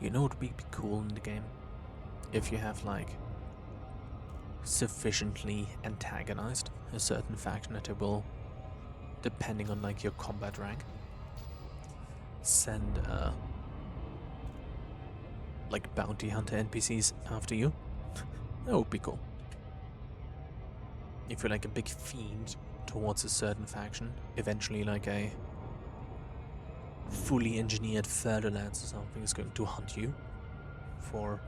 You know what would be cool in the game? If you have like sufficiently antagonized a certain faction that it will, depending on like your combat rank, send like bounty hunter NPCs after you. That would be cool. If you're like a big fiend towards a certain faction, eventually like a fully engineered Furtherlands or something is going to hunt you for,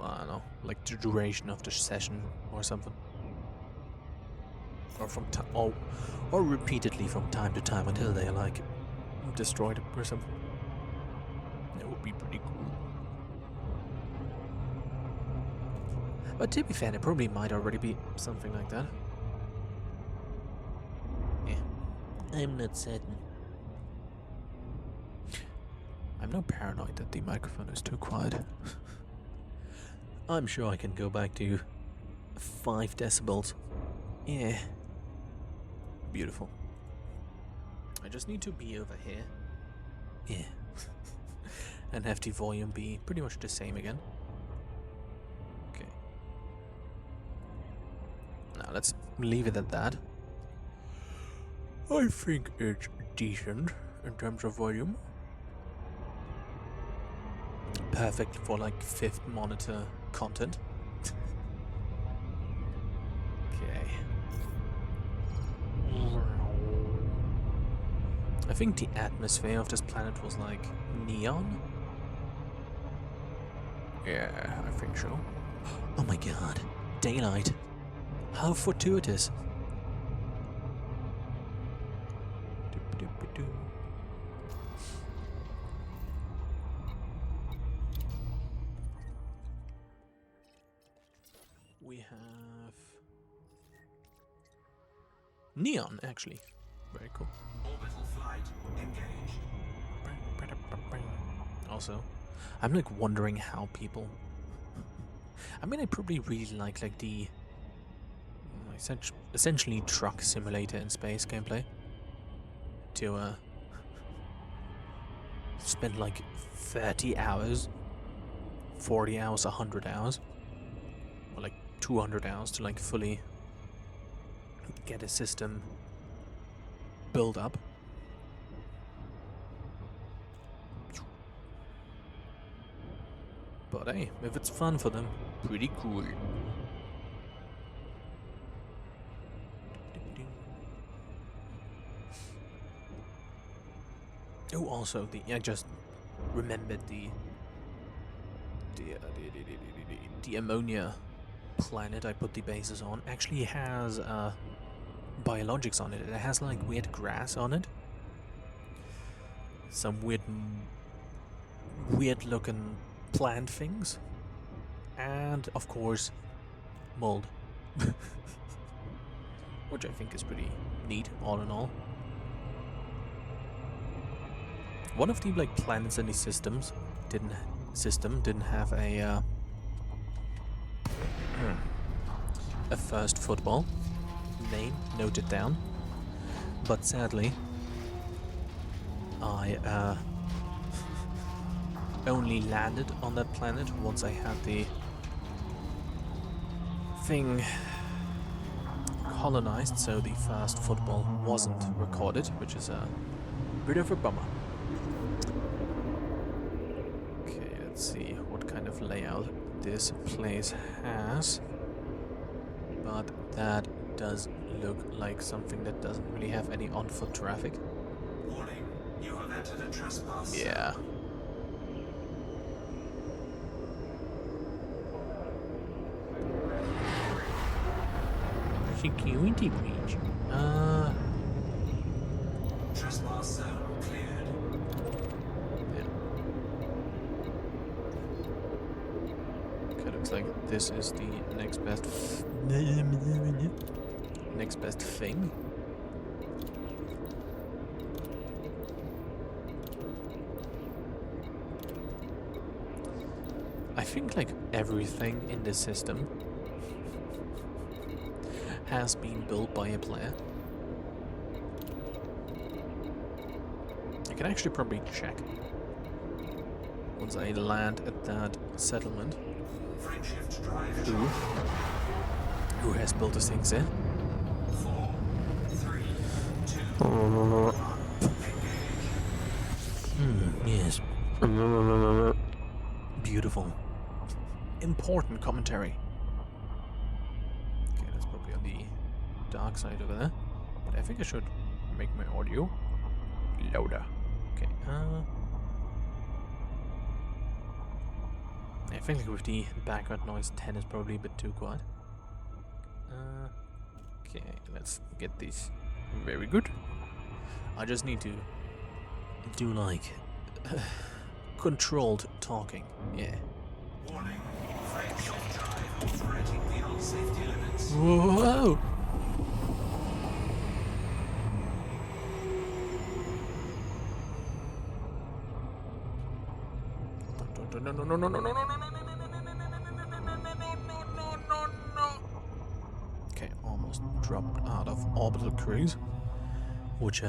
I don't know, like the duration of the session or something. Or from time, or repeatedly from time to time until they like destroyed it or something. That would be pretty cool. But to be fair, it probably might already be something like that. Yeah. I'm not certain. I'm not paranoid that the microphone is too quiet. I'm sure I can go back to 5 decibels. Yeah. Beautiful. I just need to be over here. Yeah. And have the volume be pretty much the same again. Okay. Now let's leave it at that. I think it's decent in terms of volume. Perfect for like 5th monitor content. Okay. I think the atmosphere of this planet was like neon. Yeah, I think so. Oh my god, daylight. How fortuitous. Doop-a-doop-a-doo. We have neon, actually. Very cool. Orbital flight engaged. Also, I'm like wondering how people. I mean, I probably really like the essentially truck simulator in space gameplay. To spend like 30 hours, 40 hours, 100 hours, or like 200 hours to like fully get a system built up. But hey, if it's fun for them, pretty cool. Oh, also I just remembered the ammonia planet I put the bases on actually has biologics on it. It has like weird grass on it, some weird looking plant things, and of course mold. Which I think is pretty neat all in all. One of the like planets in the system didn't have a first football name noted down, but sadly I only landed on that planet once I had the thing colonized, so the first football wasn't recorded, which is a bit of a bummer. Okay, let's see what kind of layout this place has. But that does look like something that doesn't really have any on-foot traffic. Warning, you have entered a trespass. Yeah. Security breach. Trespass zone cleared. Yeah. Okay, looks like this is the next best thing. I think like everything in this system has been built by a player. I can actually probably check once I land at that settlement Frameshift drive. who has built these things in. 4, 3, 2. Yes. Beautiful. Important commentary. Okay, that's probably on the dark side over there. But I think I should make my audio louder. Okay, I think like with the background noise, 10 is probably a bit too quiet. Okay, let's get this very good. I just need to do like controlled talking. Yeah. Warning, frameshift drive operating beyond safety limits. Whoa! No, no, no, no, no, no, no, no, no, no, no. Okay, almost dropped out of orbital cruise, which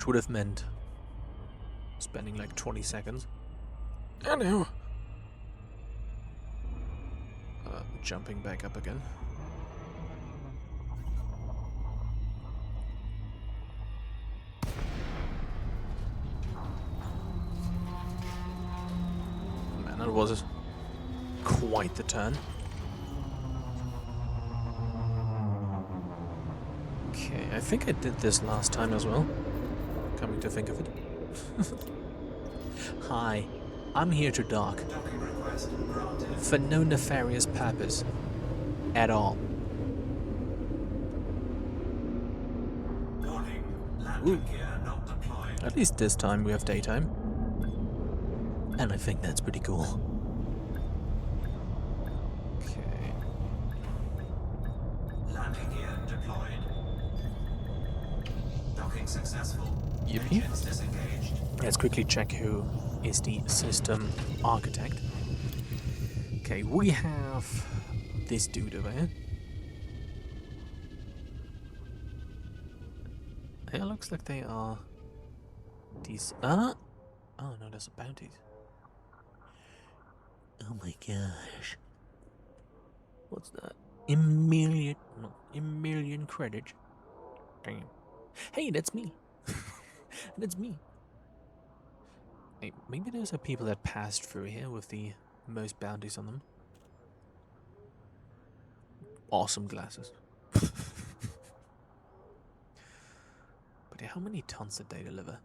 would have meant spending like 20 seconds. Oh no! Jumping back up again. Man, that was quite the turn. Okay, I think I did this last time as well, coming to think of it. Hi, I'm here to dock, Docking request granted. for no nefarious purpose. At all. Warning. Landing gear not deployed. At least this time we have daytime. And I think that's pretty cool. Okay. Landing gear deployed. Docking successful. Yippee. Engines disengaged. Let's quickly check who is the system architect. Okay, we have this dude over here. It looks like they are these. Oh no, there's bounties. Oh my gosh. What's that? A million credits. Damn. Hey, that's me. That's me. Hey, maybe those are people that passed through here with the most bounties on them. Awesome glasses. But yeah, how many tons did they deliver?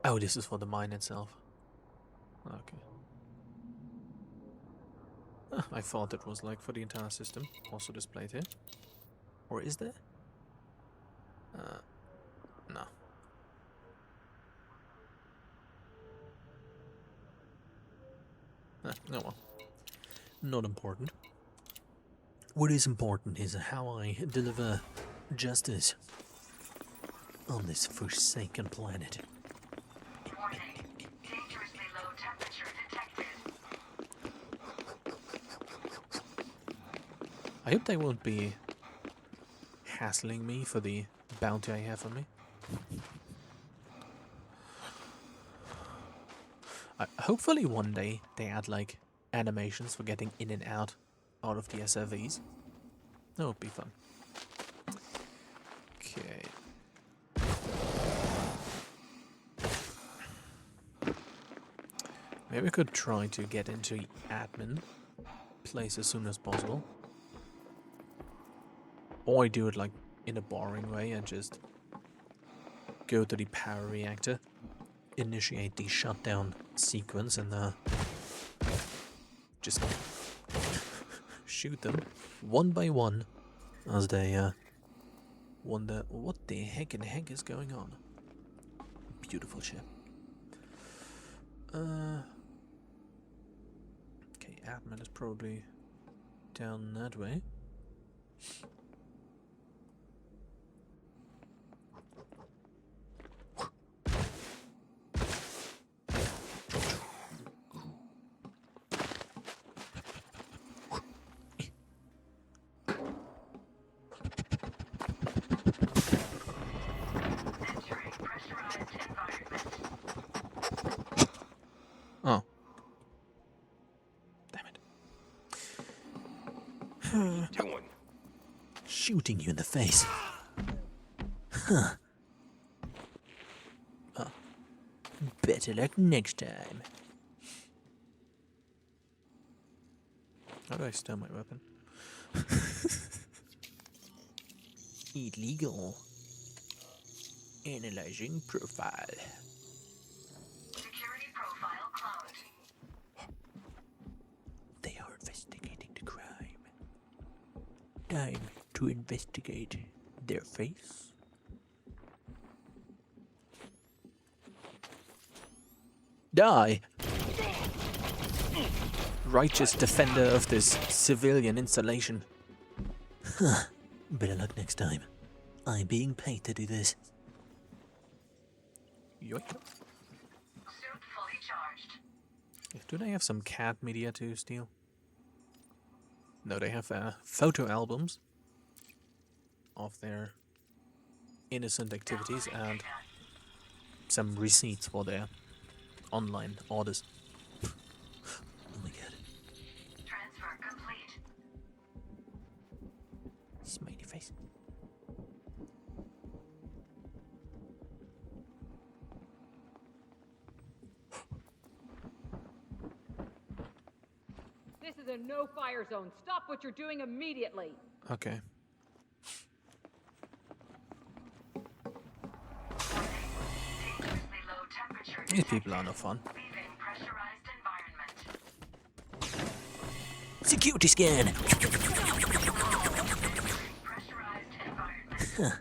Oh, this is for the mine itself. Okay. I thought it was like for the entire system, also displayed here. Or is there? No. No, well. Not important. What is important is how I deliver justice on this forsaken planet. Warning. Dangerously low temperature detected. I hope they won't be hassling me for the bounty I have on me. Hopefully one day they add like animations for getting in and out of the SRVs. That would be fun. Okay. Maybe I could try to get into admin place as soon as possible. Or I do it like in a boring way and just go to the power reactor, initiate the shutdown sequence, and just shoot them one by one as they wonder what the heck is going on. Beautiful ship. Okay, admin is probably down that way. Entering pressurized environment. Oh. Damn it. Doing. Shooting you in the face. Huh. Oh. Better luck next time. How do I stow my weapon? Illegal. Analyzing profile. Security profile cloned. They are investigating the crime. Time to investigate their face. Die. righteous defender of this civilian installation. Huh. Better luck next time. I'm being paid to do this. Yoink. Suit fully charged. Do they have some cat media to steal? No, they have photo albums of their innocent activities and some receipts for their online orders. Oh my god. Transfer complete. Smiley face. This is a no-fire zone. Stop what you're doing immediately. Okay. Dangerously low temperature These people are no fun. leaving pressurized environment. Security scan! Pressurized environment.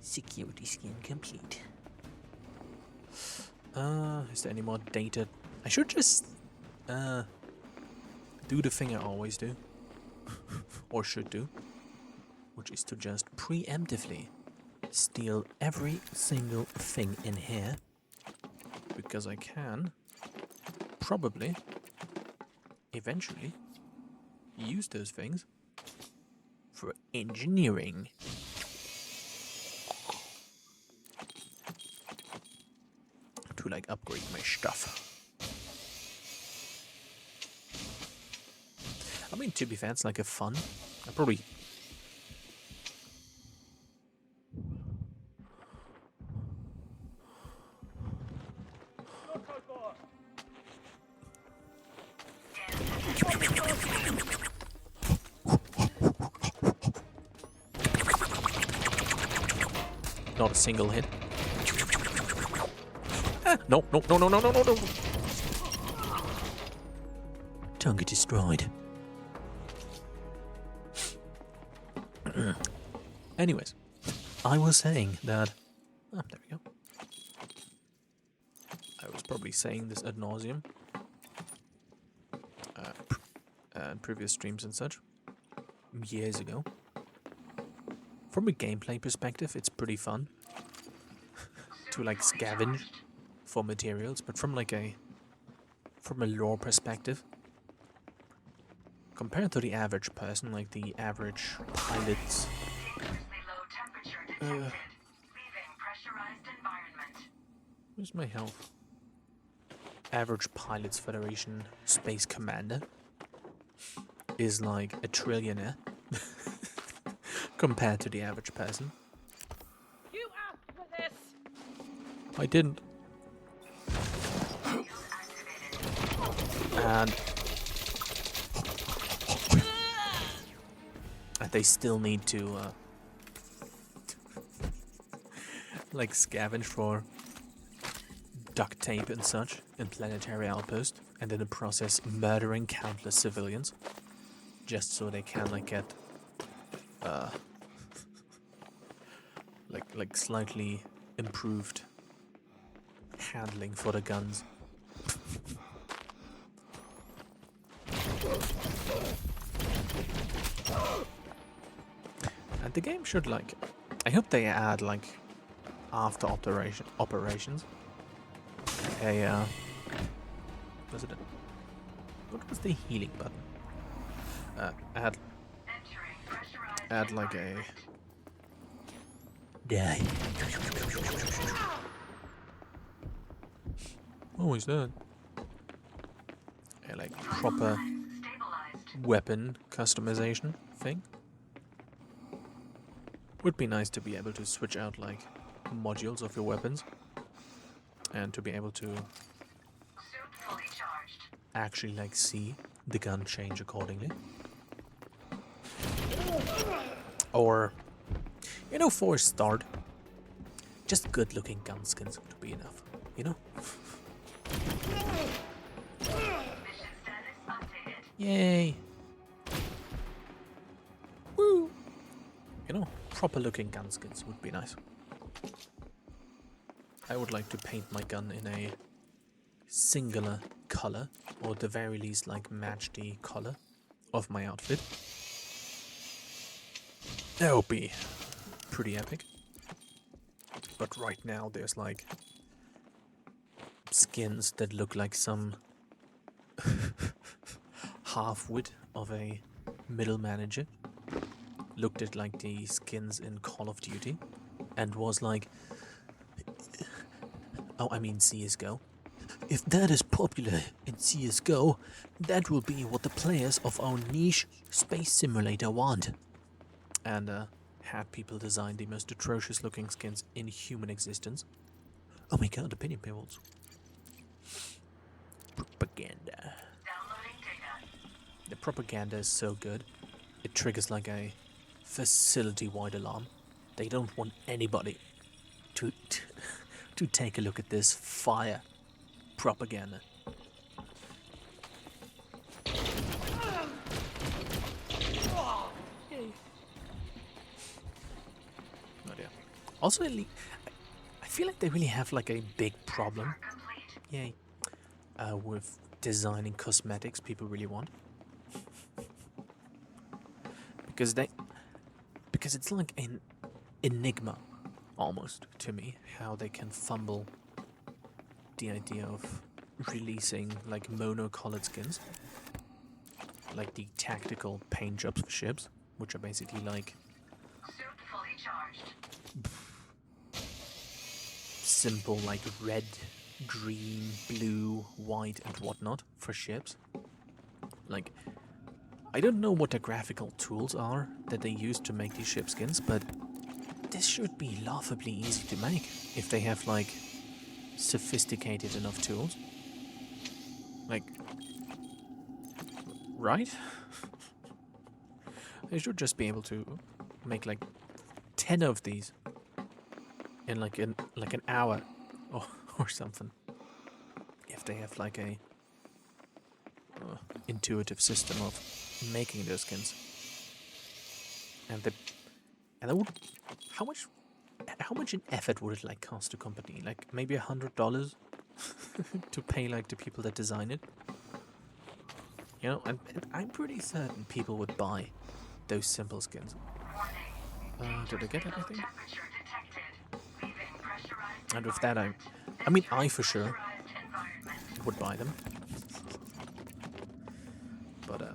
Security scan complete. Is there any more data? I should just, do the thing I always do. Or should do. Which is to just preemptively steal every single thing in here. Because I can probably eventually use those things for engineering. To like upgrade my stuff. I mean, to be fair, it's like a fun. I probably. Not a single hit. No, no, no, no, no, no, no, no. Target destroyed. Anyways, I was saying that. Oh, there we go. I was probably saying this ad nauseum. In previous streams and such. Years ago. From a gameplay perspective, it's pretty fun. To like scavenge for materials, but from a lore perspective, compared to the average person, like the average pilots, Dangerously low temperature detected. Leaving pressurized environment. where's my health? Average Pilots Federation Space Commander is like a trillionaire compared to the average person. You asked for this. I didn't. And they still need to like scavenge for duct tape and such in Planetary Outpost, and in the process murdering countless civilians just so they can like get like slightly improved handling for the guns. And the game should like, I hope they add like after operations a was it what was the healing button? Add like a die. What was that? A like proper weapon customization thing. Would be nice to be able to switch out like modules of your weapons and to be able to actually like see the gun change accordingly. Or, you know, for a start, just good looking gun skins would be enough, you know? Yay! Woo! You know, proper looking gun skins would be nice. I would like to paint my gun in a singular color, or at the very least like match the color of my outfit. That would be pretty epic. But right now there's like skins that look like some half-wit of a middle manager looked at like the skins in Call of Duty and was like, oh, I mean CSGO. If that is popular in CSGO, that will be what the players of our niche space simulator want. And had people design the most atrocious looking skins in human existence. Oh my god, opinion paywalls. Propaganda. Downloading data. The propaganda is so good, it triggers like a facility-wide alarm. They don't want anybody to take a look at this fire propaganda. Oh dear. Also, I feel like they really have like a big problem. Yay. With designing cosmetics people really want. Because it's like an enigma almost to me how they can fumble the idea of releasing like monocolored skins, like the tactical paint jobs for ships, which are basically like Suit fully charged. simple like red, green, blue, white and whatnot for ships. Like, I don't know what the graphical tools are that they use to make these ship skins, but this should be laughably easy to make if they have like sophisticated enough tools. Like, right? They should just be able to make like 10 of these in like an hour or something. If they have like a intuitive system of making those skins. And that would, how much in effort would it like cost a company? Like maybe $100 to pay like the people that design it. You know, and I'm pretty certain people would buy those simple skins. Did I get everything? And with that, I mean, I for sure would buy them. But I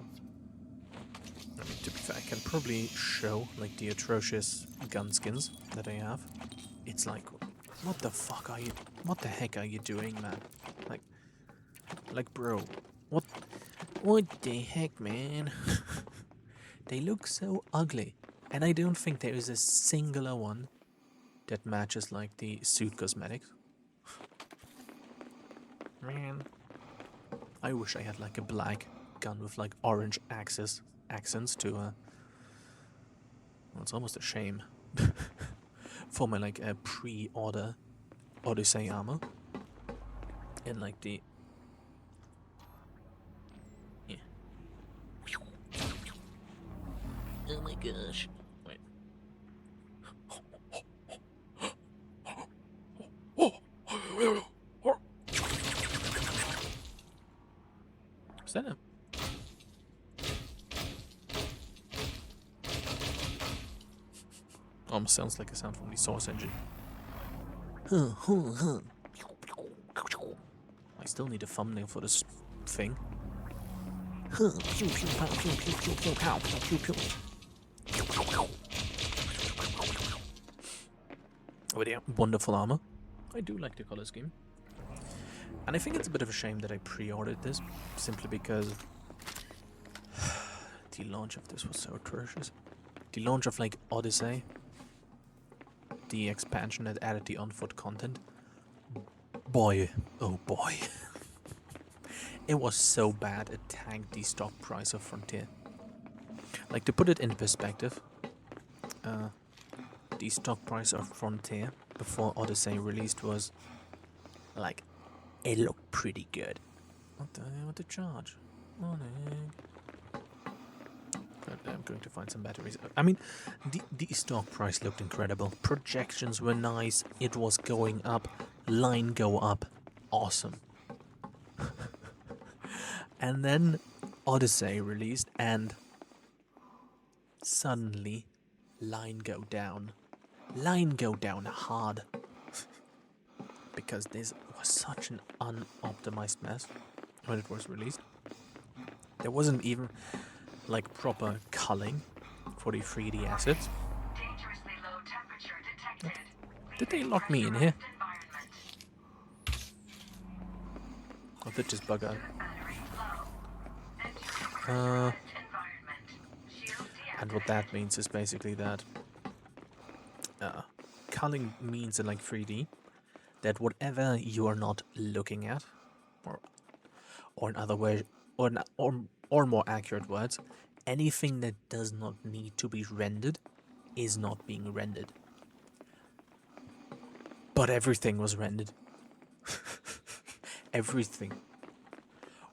mean, to be fair, I can probably show like the atrocious gun skins that I have. It's like, what the fuck are you? What the heck are you doing, man? Like, bro, what the heck, man? They look so ugly, and I don't think there is a singular one that matches like the suit cosmetics. Man, I wish I had like a black gun with like orange accents to well, it's almost a shame for my like a pre-order Odyssey armor and like the oh my gosh, wait. Is that a almost sounds like a sound from the Source engine. I still need a thumbnail for this thing. Oh yeah, wonderful armor. I do like the color scheme. And I think it's a bit of a shame that I pre-ordered this, simply because the launch of this was so atrocious. The launch of like Odyssey, the expansion that added the on-foot content, boy, oh boy. It was so bad it tanked the stock price of Frontier. Like, to put it into perspective, the stock price of Frontier before Odyssey released was like, it looked pretty good. What the charge? Morning. But I'm going to find some batteries. I mean, the stock price looked incredible. Projections were nice. It was going up. Line go up. Awesome. And then Odyssey released, and suddenly line go down. Line go down hard. Because this was such an unoptimized mess when it was released. There wasn't even like proper culling for the 3D assets. Dangerously low temperature detected. Did they lock me in here? Environment. Or did just bug out? Battery low. Entering Uh, pressurized environment. Shield and what that means is basically that culling means in like 3D that whatever you are not looking at, or in other way, or more accurate words, anything that does not need to be rendered is not being rendered. But everything was rendered. Everything.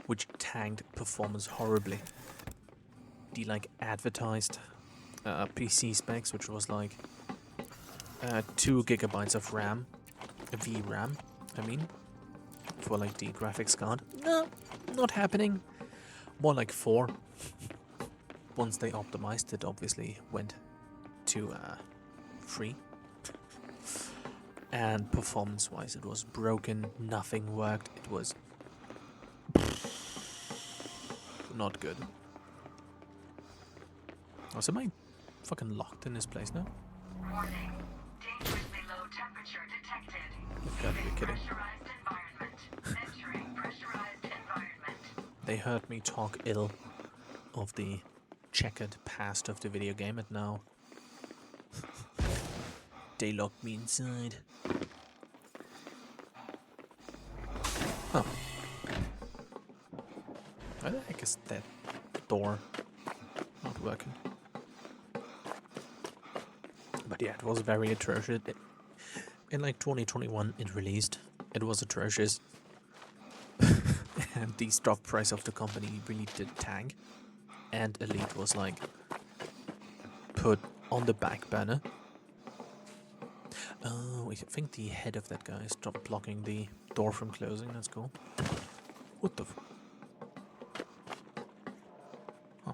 Which tanked performance horribly. The like advertised PC specs, which was like 2 gigabytes of RAM, VRAM, I mean, for like the graphics card. No, not happening. More like 4. Once they optimized it, obviously went to 3. And performance-wise, it was broken. Nothing worked. It was not good. Oh, so am I fucking locked in this place now? Warning. Dangerously low temperature detected. You've got to be kidding. Pressurized environment. Entering pressurized environment. They heard me talk ill of the checkered past of the video game, and now they locked me inside. Huh. Why the heck is that door not working? But yeah, it was very atrocious. In like 2021 it released. It was atrocious. And the stock price of the company really did tank. And Elite was like put on the back burner. Oh, I think the head of that guy stopped blocking the door from closing. That's cool. What the huh.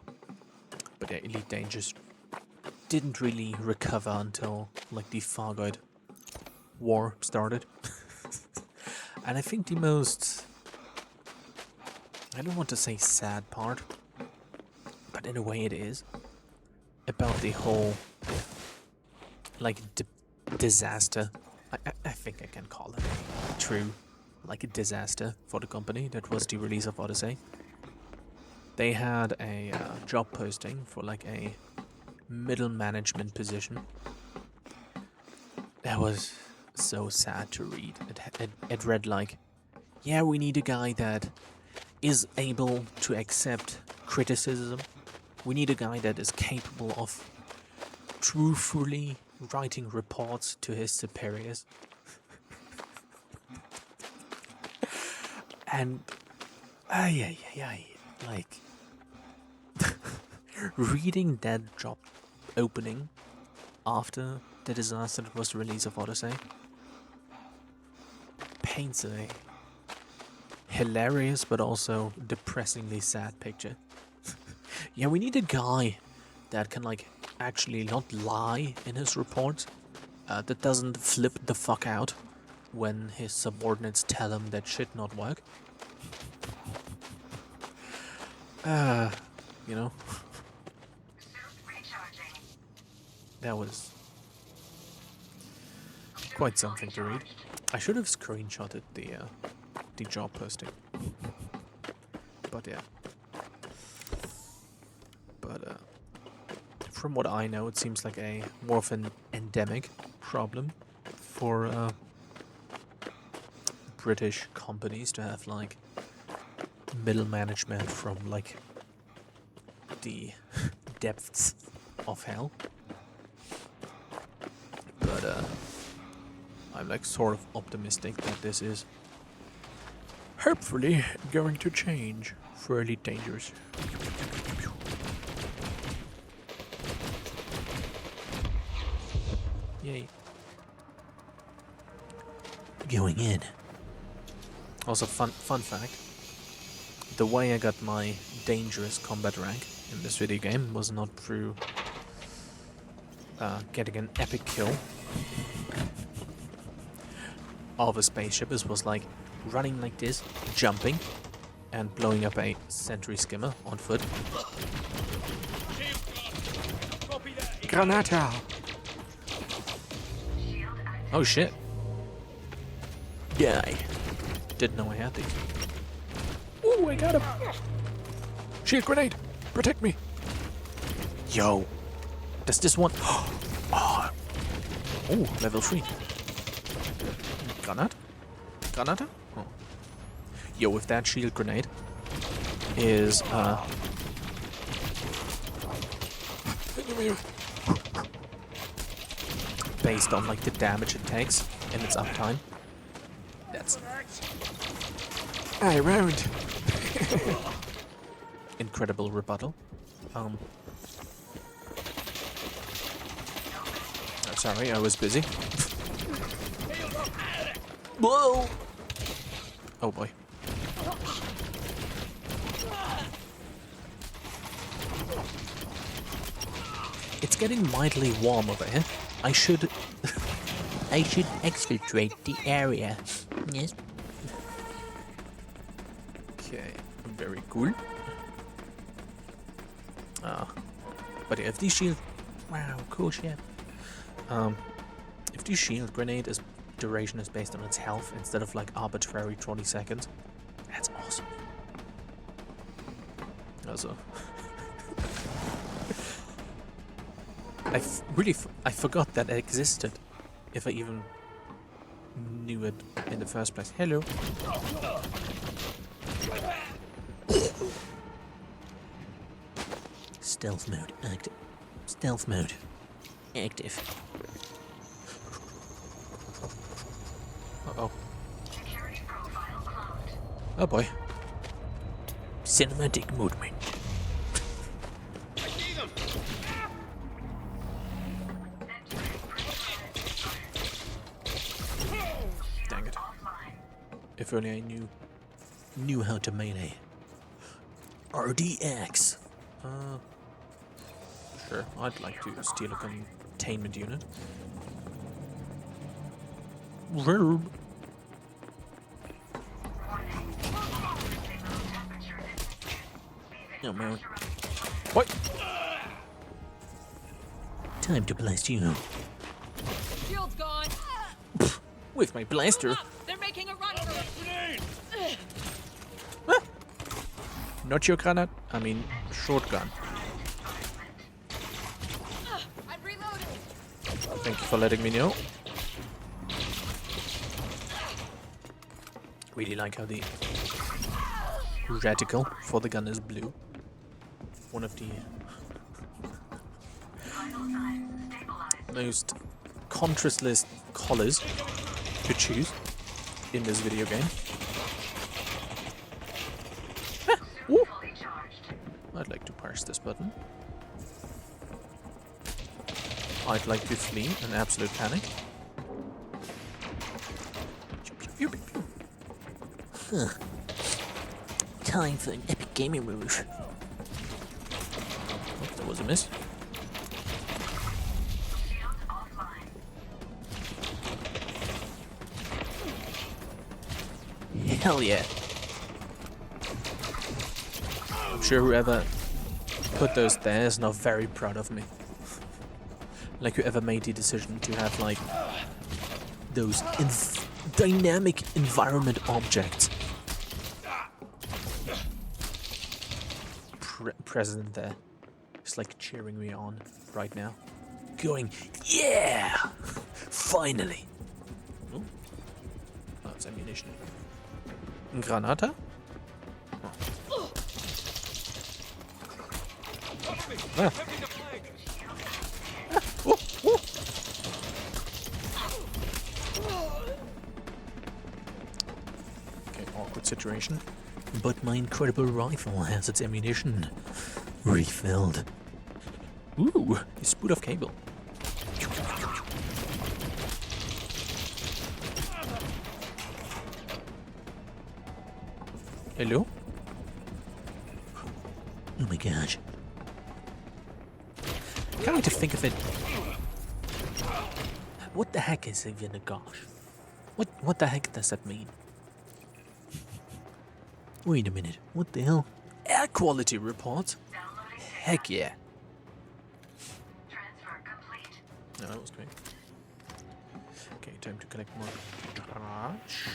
But yeah, Elite Dangerous didn't really recover until like the Fargoid war started. And I think the most, I don't want to say sad part, but in a way it is, about the whole like disaster. I think I can call it a true like a disaster for the company. That was the release of Odyssey. They had a job posting for like a middle management position. That was so sad to read. It read like, yeah, we need a guy that is able to accept criticism. We need a guy that is capable of truthfully writing reports to his superiors. And like reading that job opening after the disaster that was the release of Odyssey paints a hilarious but also depressingly sad picture. Yeah, we need a guy that can like actually not lie in his reports, that doesn't flip the fuck out when his subordinates tell him that shit not work. You know, that was quite something to read. I should have screenshotted the job posting, but yeah. But from what I know, it seems like a more of an endemic problem for British companies to have like middle management from like the depths of hell. But I'm like sort of optimistic that this is hopefully going to change for Elite Dangerous. Yay. Going in. Also, fun fact. the way I got my dangerous combat rank in this video game was not through getting an epic kill of a spaceship. It was like running like this, jumping, and blowing up a sentry skimmer on foot. Granata! Oh shit. Yeah, I didn't know I had these. Ooh, I got him! Shield grenade! Protect me! Yo! Does this one... Oh! Oh, level 3. Granat? Granata? Oh. Yo, if that shield grenade is, based on, like, the damage it takes and its uptime, that's... Aye, round! Incredible rebuttal. Sorry, I was busy. Whoa! Oh boy. It's getting mildly warm over here. I should exfiltrate the area. Yes. Okay, very cool. But if the shield, wow, cool shit. If the shield grenade is duration is based on its health instead of like arbitrary 20 seconds, that's awesome. Also, I forgot that it existed. If I even knew it in the first place. Hello. Stealth mode active. Stealth mode active. Uh-oh. Oh boy. Cinematic movement. Dang it. If only I knew how to melee. RDX. Sure, I'd like to steal a containment unit. Verb. Oh man. What? Time to blast you. Shield's gone. With my blaster. Up! They're making a run for it. Not your granite. I mean, shotgun. I'm reloading. Thank you for letting me know. Really like how the reticle for the gun is blue. One of the most contrastless colors to choose in this video game. Woo. I'd like to parse this button. I'd like to flee in absolute panic. Huh. Time for an epic gaming move. Oh, that was a miss. Hell yeah. I'm sure whoever put those there is now very proud of me. Like whoever made the decision to have like those dynamic environment objects present there. It's like cheering me on right now. Going, yeah! Finally! Oh, that's ammunition. Granata? Oh. Ah. Oh, oh. Okay, awkward situation. But my incredible rifle has its ammunition refilled. Ooh, a spool of cable. Hello? my gosh. I can't wait to think of it. What the heck is even a gosh? What the heck does that mean? Wait a minute. What the hell? Air quality report? Downloading data. Heck yeah. Transfer complete. No, that was great. Okay, time to collect more garage.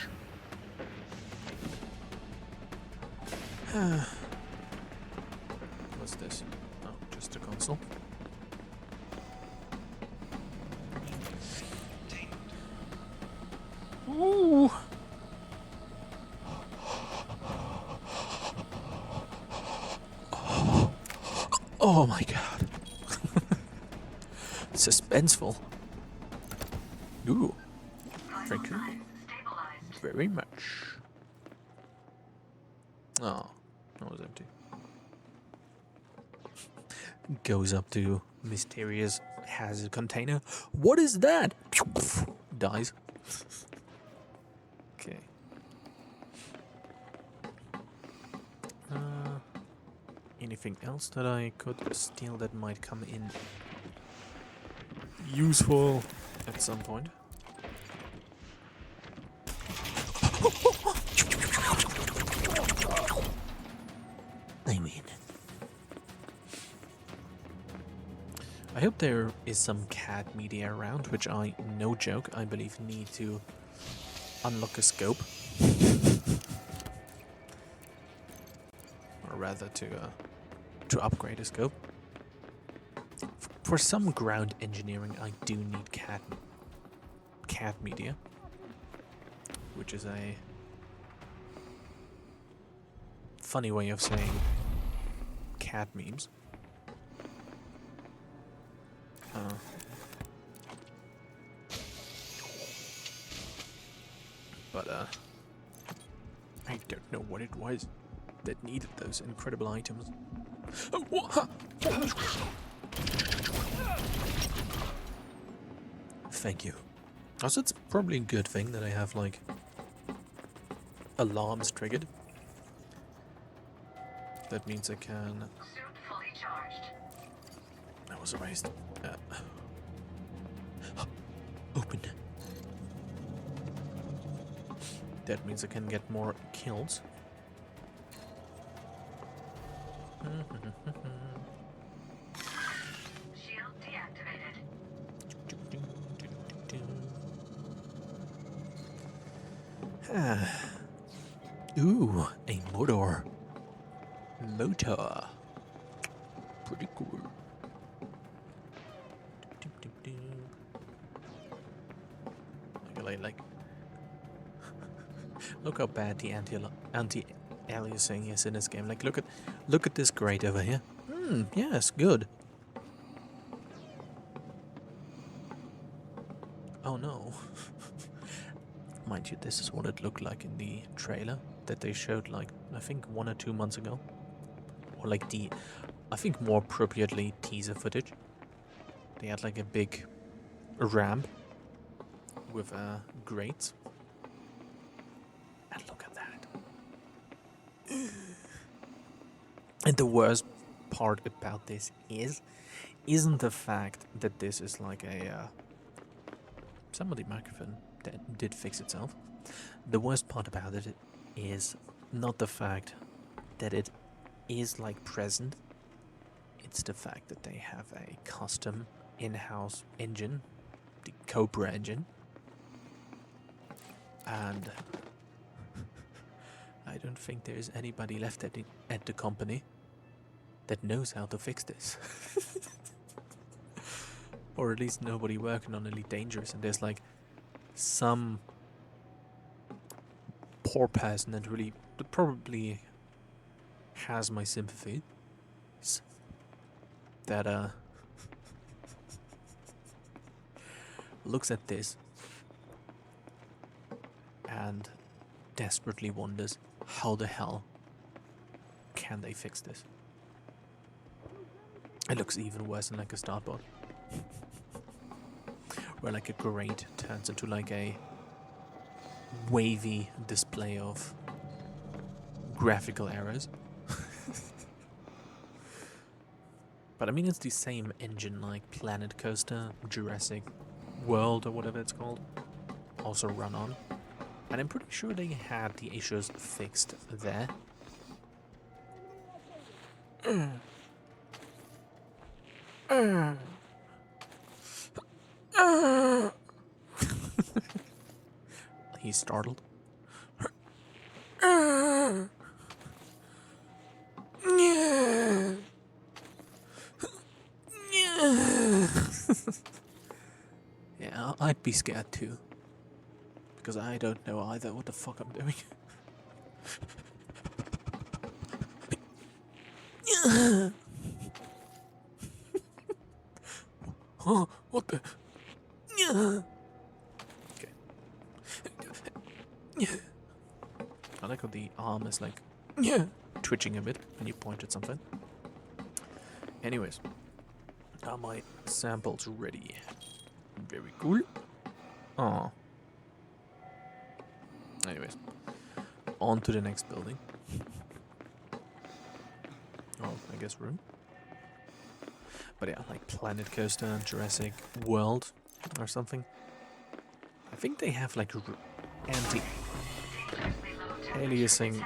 What's this? Oh, just a console. Ooh. Oh my god. Suspenseful. Ooh. Very cool. Stabilized. Very much. Oh, that was empty. Goes up to mysterious hazard container. What is that? Dies. Okay. Anything else that I could steal that might come in useful at some point? I mean, I hope there is some cat media around, which I, no joke, I believe need to unlock a scope. Or rather to upgrade a scope. For some ground engineering, I do need cat media, which is a funny way of saying cat memes. But I don't know what it was that needed those incredible items. Thank you. Also, it's probably a good thing that I have, like, alarms triggered. That means I can... Suit fully charged. That was a waste. Open. That means I can get more kills. Shield deactivated. Ooh, a motor. Motor. Pretty cool. Like, look how bad the anti-aliasing is in this game. Like, look at this grate over here. Yes, good. Oh no. Mind you, this is what it looked like in the trailer that they showed, like, I think 1 or 2 months ago. Or like I think more appropriately, teaser footage. They had like a big ramp with grates. And look at that. And the worst part about this isn't the fact that this is like a some of the microphone that did fix itself. The worst part about it is not the fact that it is like present. It's the fact that they have a custom in-house engine, the Cobra engine, and I don't think there's anybody left at the company that knows how to fix this. Or at least nobody working on Elite Dangerous, and there's like some poor person that probably has my sympathy, that looks at this and desperately wonders how the hell can they fix this. It looks even worse than like a startbot, where like a grate turns into like a wavy display of graphical errors. But I mean, it's the same engine like Planet Coaster, Jurassic World, or whatever it's called, also run on. And I'm pretty sure they had the issues fixed there. He's startled. Yeah, I'd be scared too. Because I don't know either what the fuck I'm doing. Oh, what the? Okay. I like how the arm is like twitching a bit when you point at something. Anyways, are my samples ready? Very cool. Oh. Anyways, on to the next building. Oh, I guess room. But yeah, like Planet Coaster, Jurassic World, or something. I think they have like anti-aliasing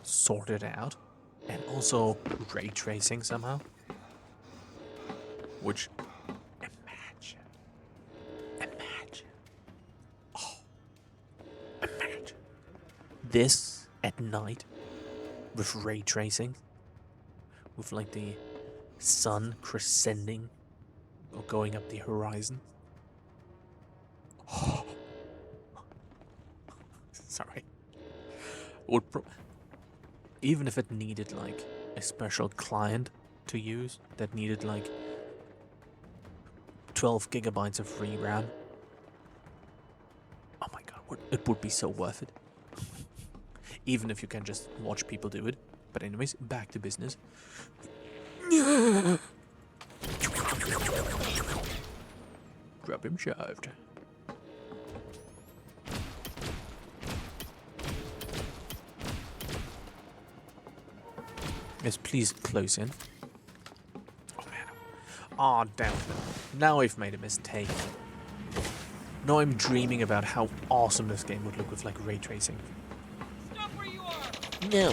sorted out, and also ray tracing somehow. Which, imagine, imagine this at night with ray tracing, with like the sun crescending or going up the horizon. Sorry. Would even if it needed like a special client to use that needed like 12 gigabytes of free RAM. Oh my god, it would be so worth it. Even if you can just watch people do it. But anyways, back to business. Grab him shoved. Yes, please close in. Oh man. Aw, damn it. Now I've made a mistake. Now I'm dreaming about how awesome this game would look with like ray tracing. Stop where you are! No.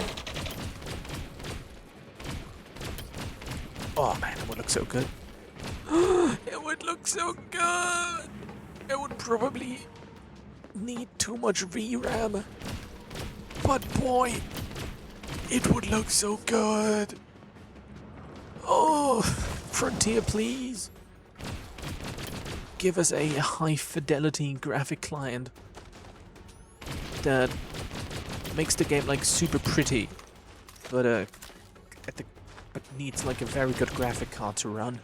Oh man, it would look so good. It would look so good. It would probably need too much VRAM. But boy, it would look so good. Oh, Frontier, please. Give us a high fidelity graphic client that makes the game like super pretty, but but needs like a very good graphic card to run.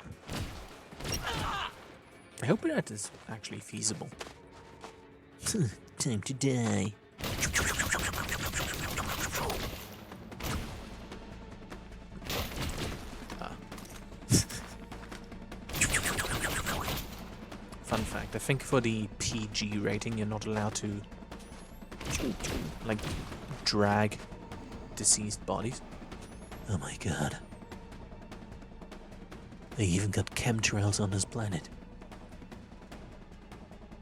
I hope that is actually feasible. Time to die. Fun fact, I think for the PG rating you're not allowed to like drag deceased bodies. Oh my god. They even got chemtrails on this planet.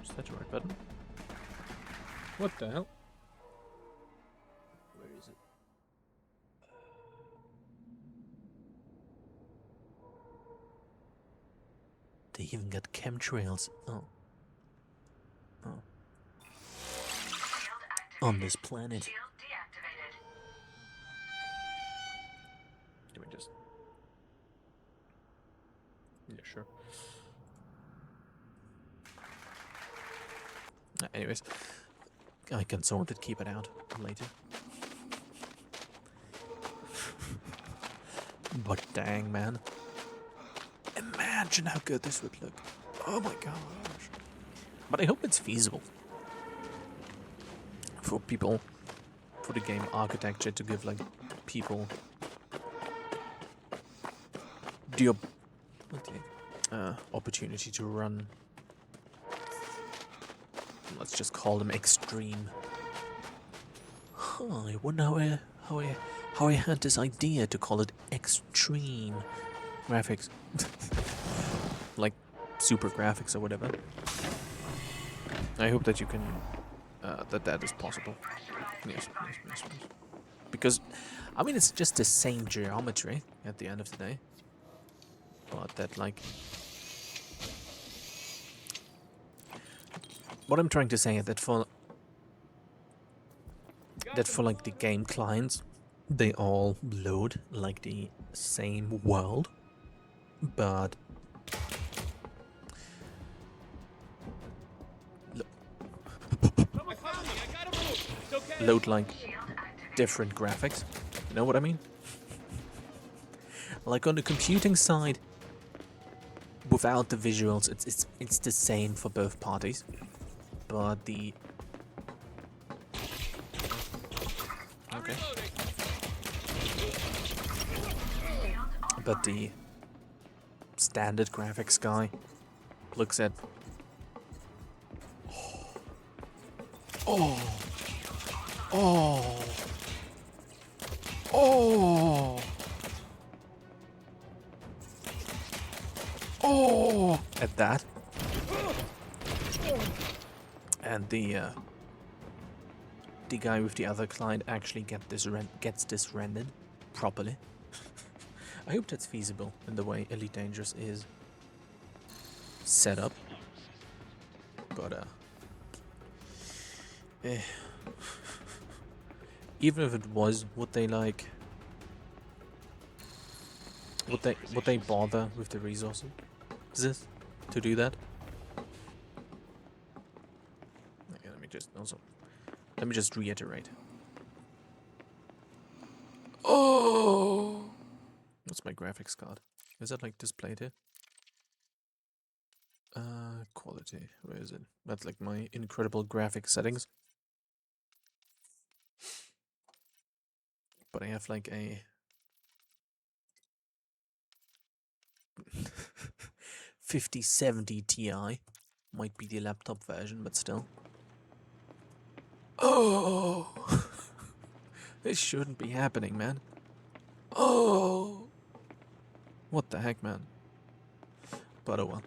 Is that the right button? What the hell? Where is it? They even got chemtrails. Oh. Oh. On this planet. Shield deactivated. Can we just... Yeah, sure. Anyways, I can sort it, keep it out later. But dang, man. Imagine how good this would look. Oh my gosh. But I hope it's feasible. For people, for the game architecture to give like people the opportunity to run, let's just call them extreme. Huh, I wonder how I had this idea to call it extreme graphics. Like super graphics or whatever. I hope that you can, that is possible. Yes. Because, I mean, it's just the same geometry at the end of the day. But that, like... What I'm trying to say is that for like the game clients, they all load like the same world, but load like different graphics. You know what I mean? Like on the computing side, without the visuals, it's the same for both parties, but the okay. But the standard graphics guy looks at oh at that, and the guy with the other client actually gets this rendered properly. I hope that's feasible in the way Elite Dangerous is set up. But even if it was, would they bother with the resources to do that? Okay, let me just reiterate. Oh, what's my graphics card? Is that like displayed here? Quality. Where is it? That's like my incredible graphic settings. But I have like a 5070 Ti. Might be the laptop version, but still. Oh, this shouldn't be happening, man. Oh, what the heck, man? But oh well.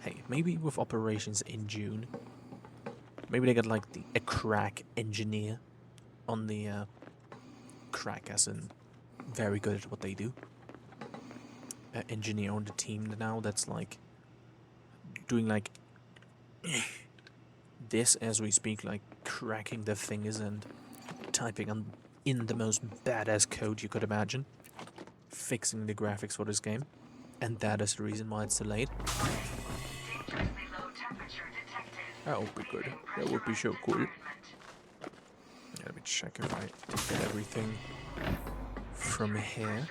Hey, maybe with operations in June, maybe they got like a crack engineer on the crack as in very good at what they do. Engineer on the team now that's like doing like this as we speak, like cracking the fingers and typing in the most badass code you could imagine, fixing the graphics for this game, and that is the reason why it's delayed. That would be good. That would be so cool. Let me check if I did get everything from here.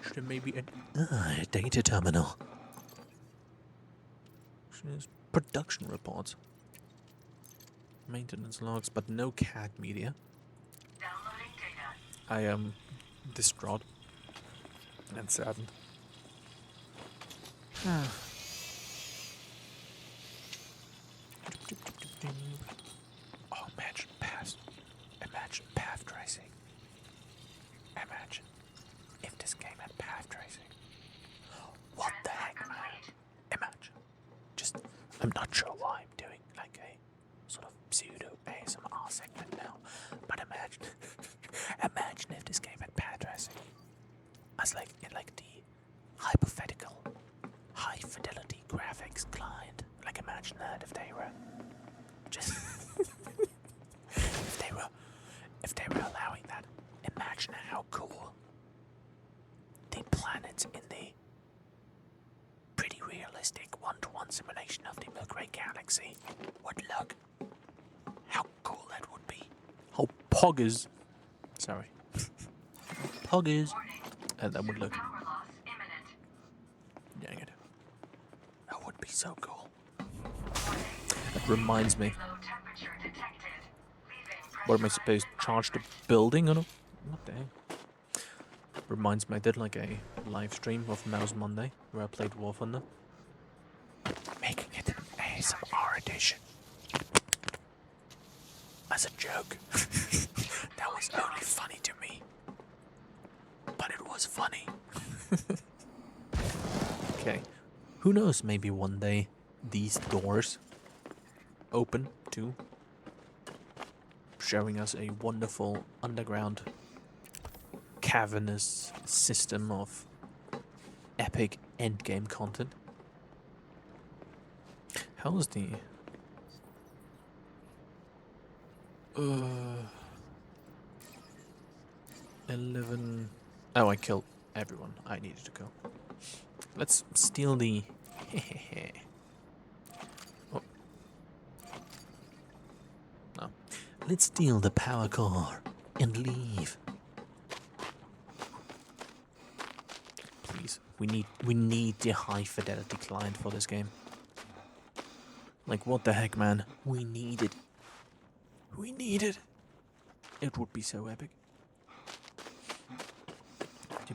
Should there maybe a data terminal? Production reports. Maintenance logs, but no CAD media. I am distraught and saddened. Oh, imagine path tracing. Imagine if this game had path tracing. What the heck, man? Imagine. I'm not sure why I'm doing like a sort of pseudo ASMR segment now, but imagine if this game had path tracing. As like in like the hypothetical high fidelity graphics client. Like imagine that if they were just if they were allowing that. Imagine how cool the planets in the pretty realistic one-to-one simulation of the Milky Way galaxy would look. How cool that would be. How poggers. Sorry. Poggers. And that would look. Dang it. That would be so cool. That reminds me. What am I supposed to charge the building or no? What the heck? Reminds me, I did like a live stream of Mouse Monday where I played War Thunder. Making it an ASMR edition. as a joke. That was only funny to me. But it was funny. Okay. Who knows, maybe one day these doors open too, showing us a wonderful underground cavernous system of epic endgame content. How's the 11? Oh, I killed everyone I needed to kill. Let's steal the oh. No. Let's steal the power car and leave. Please, we need the high fidelity client for this game. Like, what the heck, man? We need it. We need it. It would be so epic. I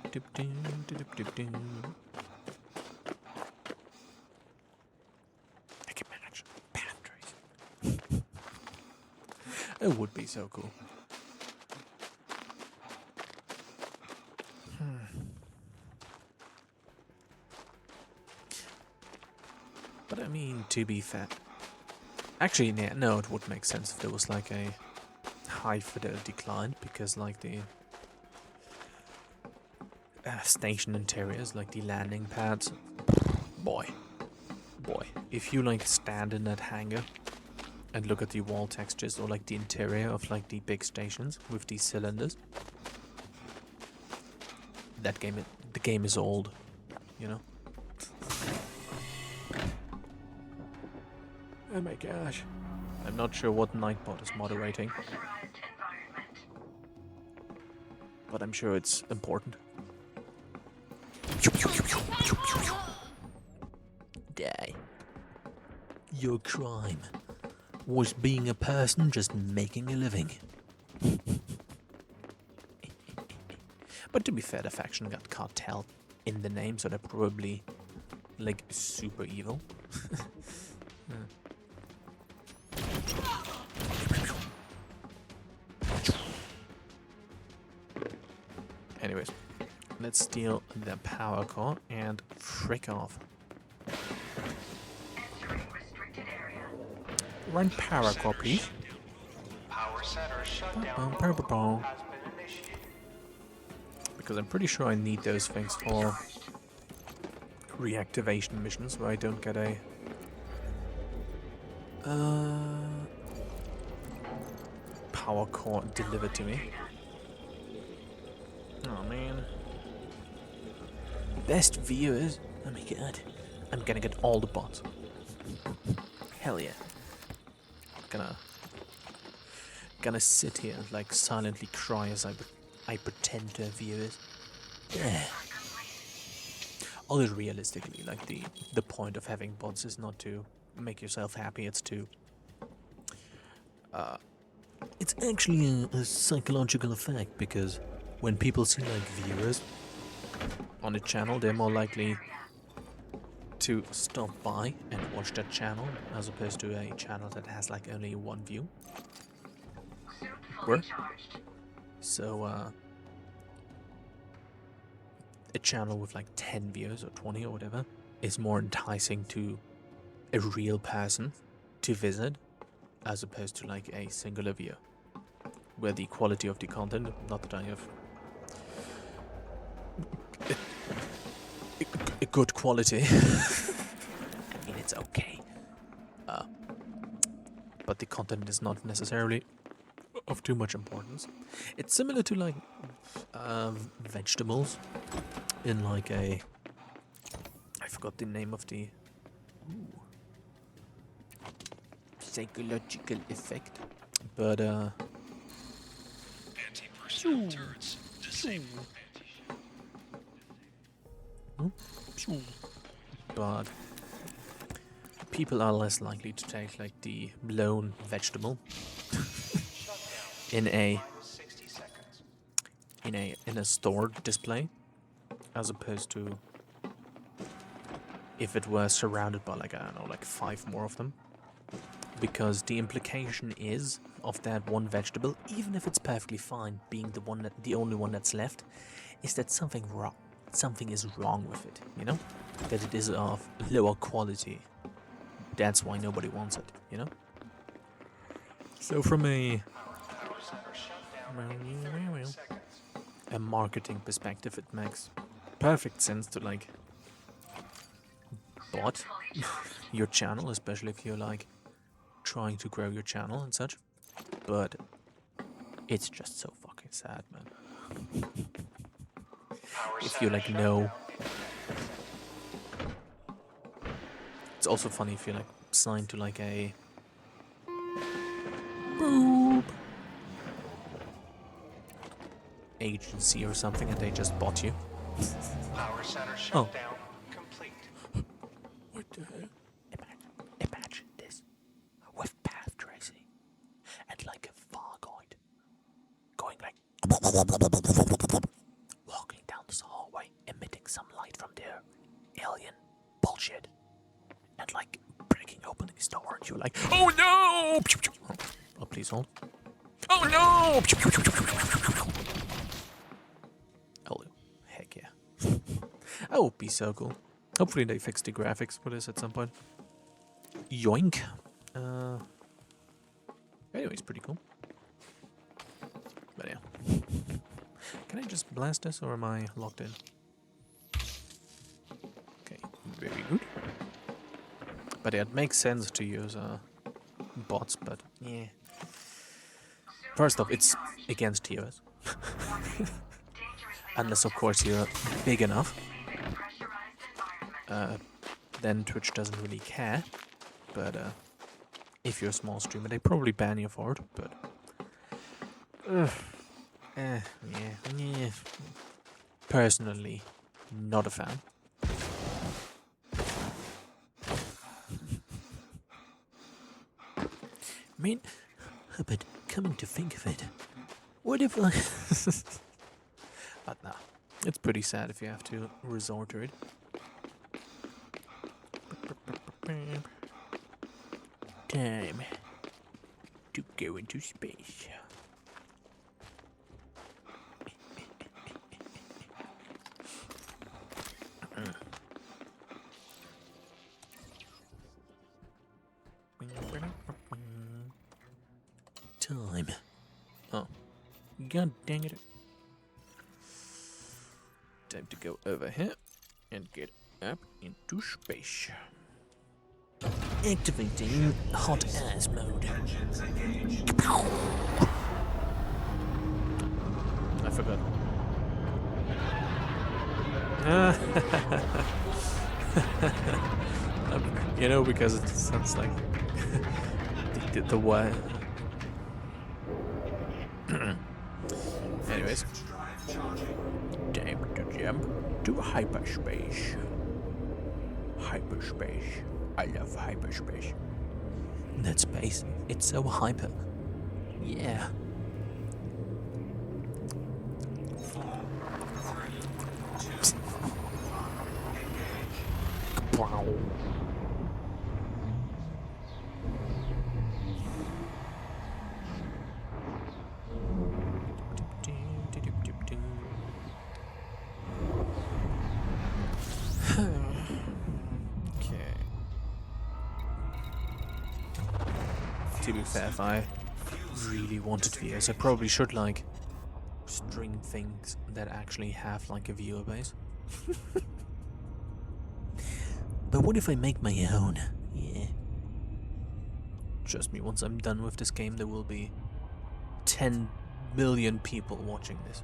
can manage boundaries. It would be so cool. But I mean, to be fair, actually, yeah, no, it would make sense if there was like a high fidelity client, because like the station interiors, like the landing pads, boy, if you like stand in that hangar and look at the wall textures, or like the interior of like the big stations with these cylinders, the game is old, you know. Oh my gosh. I'm not sure what Nightbot is moderating, Pressurized environment. but I'm sure it's important. Die. Your crime was being a person just making a living. But to be fair, the faction got cartel in the name, so they're probably like super evil. Anyways, let's steal the power core and frick off. Entering restricted area. Run power core, please. Power center shutdown Bum, bum, protocol bum. has been initiated. Because I'm pretty sure I need those things for reactivation missions where I don't get a power core delivered to me. Oh man. Best viewers. Oh my god. I'm gonna get all the bots. Hell yeah. Gonna sit here and like silently cry as I pretend to have viewers. Yeah. Although realistically, like the point of having bots is not to make yourself happy, it's to it's actually a psychological effect, because when people see like viewers on a channel, they're more likely to stop by and watch that channel as opposed to a channel that has like only one view. Suit fully Where? charged. So a channel with like 10 views or 20 or whatever is more enticing to a real person to visit as opposed to like a singular view, where the quality of the content, not that I have a good quality. I mean, it's okay. But the content is not necessarily of too much importance. It's similar to like vegetables in like a... I forgot the name of the... psychological effect. But Anti-personnel turrets disabled. but people are less likely to take like the blown vegetable in a 60 seconds. in a store display, as opposed to if it were surrounded by like, I don't know, like 5 more of them. because the implication is of that one vegetable, even if it's perfectly fine, being the only one that's left, is that something is wrong with it, you know? That it is of lower quality. That's why nobody wants it, you know? So from a marketing perspective, it makes perfect sense to like bot your channel, especially if you're like trying to grow your channel and such. But it's just so fucking sad, man. If you like know, it's also funny if you're like signed to like a boop agency or something and they just bought you. Power center shutdown complete. What the hell? Imagine this with path tracing and like a Fargoid going like walking down this hallway, emitting some light from their alien bullshit, and like breaking open his door, and you're like, oh no! Oh, please hold. Oh no! Oh, heck yeah. That would be so cool. Hopefully they fix the graphics for this at some point. Yoink. Anyway, it's pretty cool. But yeah. Can I just blast this or am I locked in? Okay, very good. But yeah, it makes sense to use bots, but yeah. First off, it's against TOS. Unless of course you're big enough. Then Twitch doesn't really care. But if you're a small streamer, they probably ban you for it. But yeah. Personally, not a fan. I mean, but coming to think of it, what if I... But nah, it's pretty sad if you have to resort to it. Time to go into space. Time. Oh, god dang it. Time to go over here and get up into space. Activating hot ass mode. I forgot. You know, because it sounds like the way. Anyways, time to jump to hyperspace. Hyperspace. I love hyperspace. That space, it's so hyper. Yeah. Wow. To be fair, if I really wanted viewers, I probably should like string things that actually have like a viewer base. But what if I make my own? Yeah. Trust me, once I'm done with this game, there will be 10 million people watching this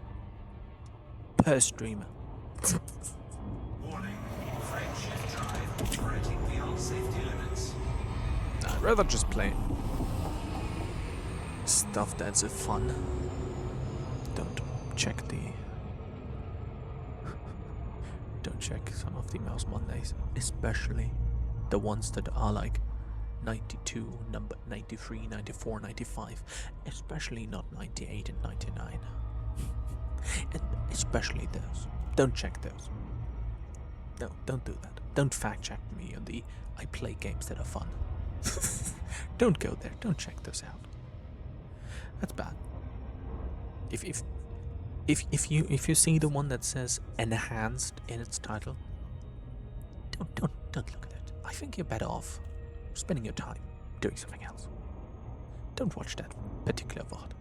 per streamer. Warning. Frameshift drive operating beyond safety limits. I'd rather just play stuff that's fun. Don't check some of the Mouse Mondays, especially the ones that are like 92, number 93, 94, 95, especially not 98 and 99. And especially those. Don't check those. No, don't do that. Don't fact check me on the I play games that are fun. Don't go there. Don't check those out. That's bad. If you see the one that says enhanced in its title, don't look at it. I think you're better off spending your time doing something else. Don't watch that particular VOD.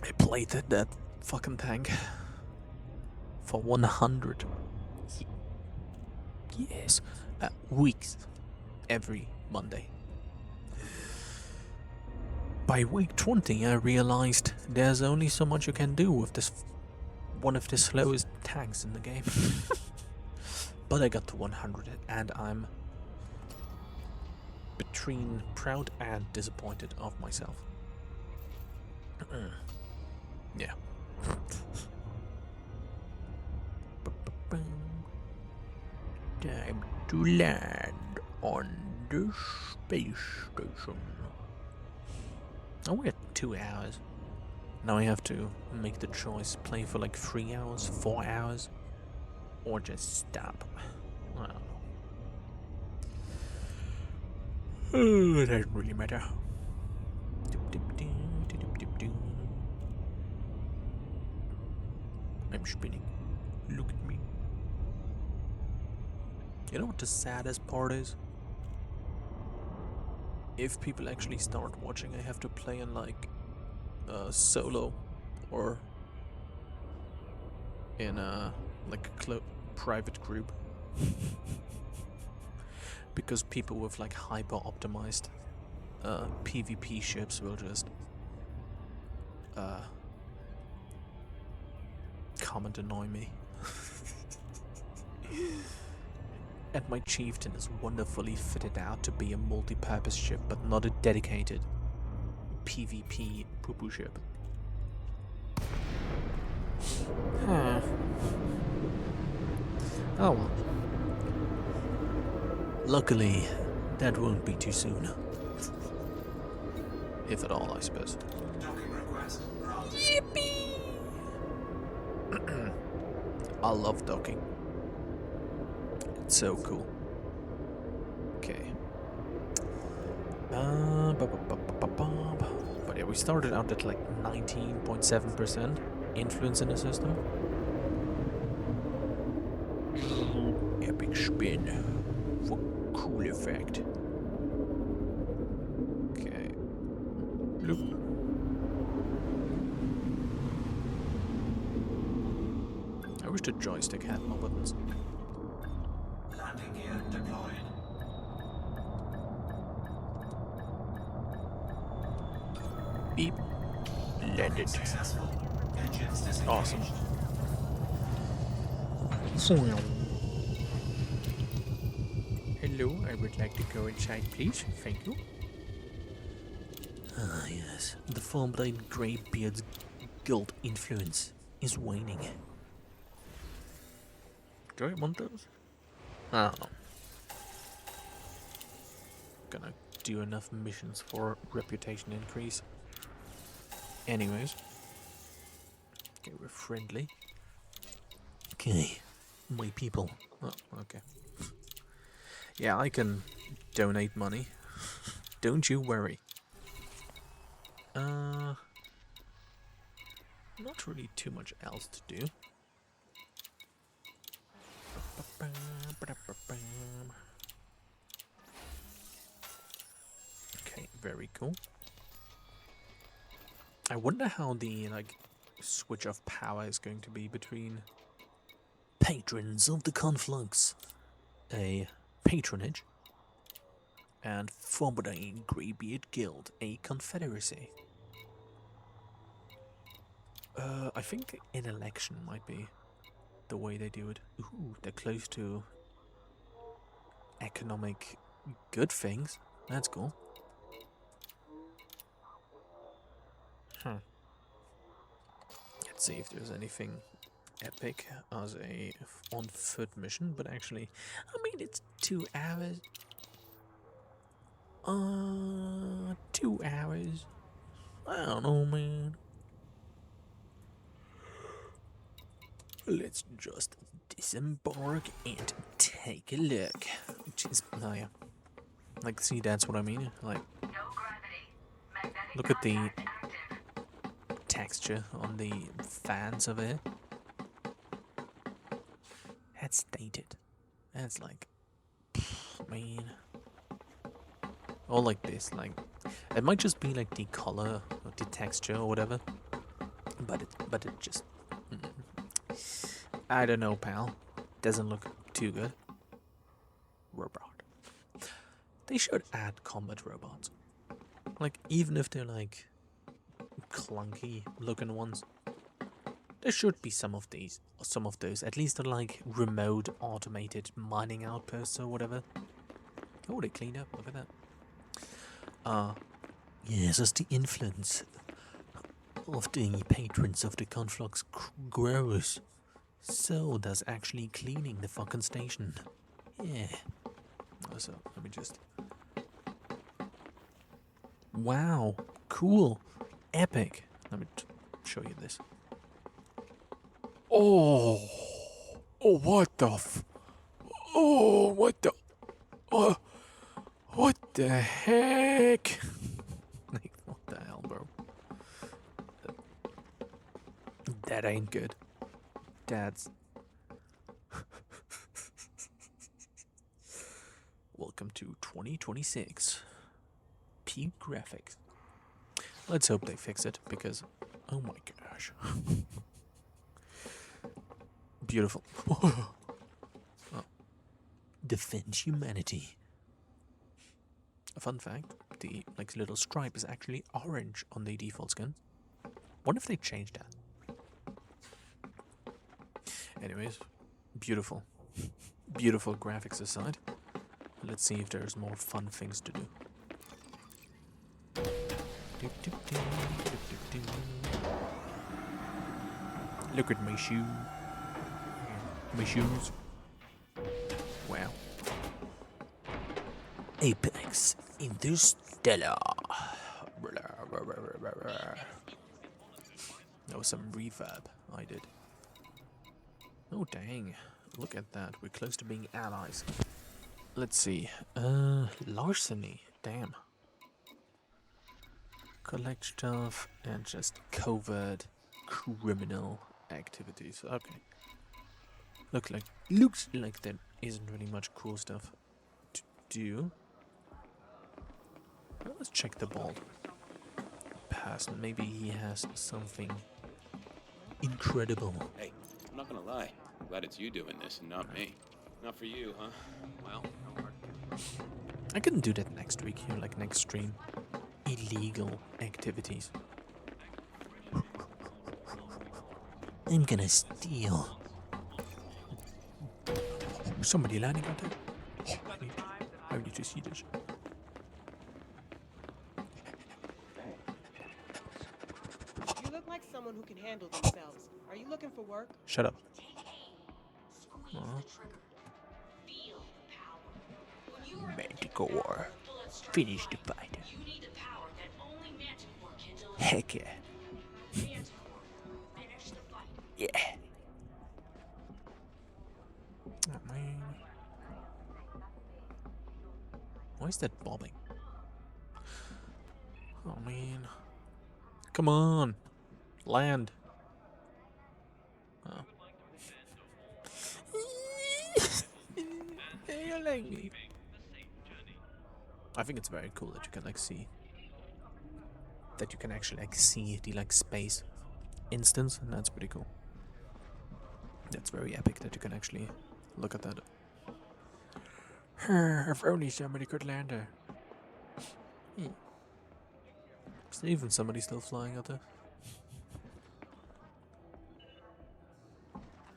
I played that fucking tank for 100 years, weeks, every Monday. By week 20, I realized there's only so much you can do with this one of the slowest tanks in the game. But I got to 100, and I'm between proud and disappointed of myself. Yeah. Time to land on the space station. Oh, we're at 2 hours. Now I have to make the choice, play for like 3 hours, 4 hours, or just stop. I don't know. It doesn't really matter. I'm spinning. Look at me. You know what the saddest part is? If people actually start watching, I have to play in like solo or in like a private group. Because people with like hyper optimized PvP ships will just come and annoy me. And my chieftain is wonderfully fitted out to be a multi-purpose ship, but not a dedicated PvP poo-poo ship. Huh. Oh well. Luckily, that won't be too soon. If at all, I suppose. Docking request. Yippee! I love docking. It's so cool. Okay. But yeah, we started out at like 19.7% influence in the system. Epic spin for cool effect. Okay. Bloop. I wish the joystick had more buttons. Landing gear deployed. Beep. Landed. Successful. Engines disengaged. Awesome. Hello, I would like to go inside, please. Thank you. Ah, yes. The full-blooded Greybeard's guild influence is waning. Do I want those? I don't know. Gonna do enough missions for reputation increase. Anyways. Okay, we're friendly. Okay, my people. Oh, okay. Yeah, I can donate money. Don't you worry. Not really too much else to do. Okay, very cool. I wonder how the like switch of power is going to be between patrons of the conflux, a patronage, and Forbidden Greybeard Guild, a confederacy. I think an election might be the way they do it. Ooh, they're close to economic good things. That's cool. Huh. Let's see if there's anything epic as a on foot mission, but actually, I mean, it's 2 hours. 2 hours. I don't know, man. Let's just disembark and take a look. Jeez, no, yeah. Like, see, that's what I mean. Like, No gravity. Magnetic look at the contact active. texture on the fans of it. That's dated. That's like, I mean, or like this. Like, it might just be like the color or the texture or whatever. But it just, I don't know, pal. Doesn't look too good. Robot. They should add combat robots. Like, even if they're like clunky looking ones, there should be some of those. At least they're like remote automated mining outposts or whatever. Oh, they cleaned up. Look at that. Yes, as the influence of the patrons of the Conflux grows, so does actually cleaning the fucking station. Yeah. So, let me just... Wow. Cool. Epic. Let me show you this. Oh. Oh, what the Oh, what the... Oh. What the heck? Like, what the hell, bro? That ain't good. That's... Welcome to 2026. Peak graphics. Let's hope they fix it, because... Oh my gosh. Beautiful. Oh. Defend humanity. A fun fact, the like little stripe is actually orange on the default skin. What if they changed that? Anyways, beautiful. Beautiful graphics aside. Let's see if there's more fun things to do. Look at my shoe. My shoes. Wow. Apex Interstellar. That was some reverb I did. Oh dang. Look at that. We're close to being allies. Let's see. Larceny. Damn. Collect stuff and just covert criminal activities. Okay. Looks like there isn't really much cool stuff to do. Well, let's check the bald past. Maybe he has something incredible. Hey, I'm not gonna lie. Glad it's you doing this and not me. Not for you, huh? Well, no hard. I couldn't do that next week, you know, like next stream. Illegal activities. I'm gonna steal. Somebody landing out there? I need to see this. You look like someone who can handle themselves. Are you looking for work? Shut up. Manticore. Finish the fight. Heck yeah. Yeah. Oh, man. Why is that bobbing? Oh man. Come on. Land. Oh. You like me. I think it's very cool that you can like see that you can actually like see the like space instance, and that's pretty cool. That's very epic that you can actually look at that. If only somebody could land there. Is there even somebody still flying out there?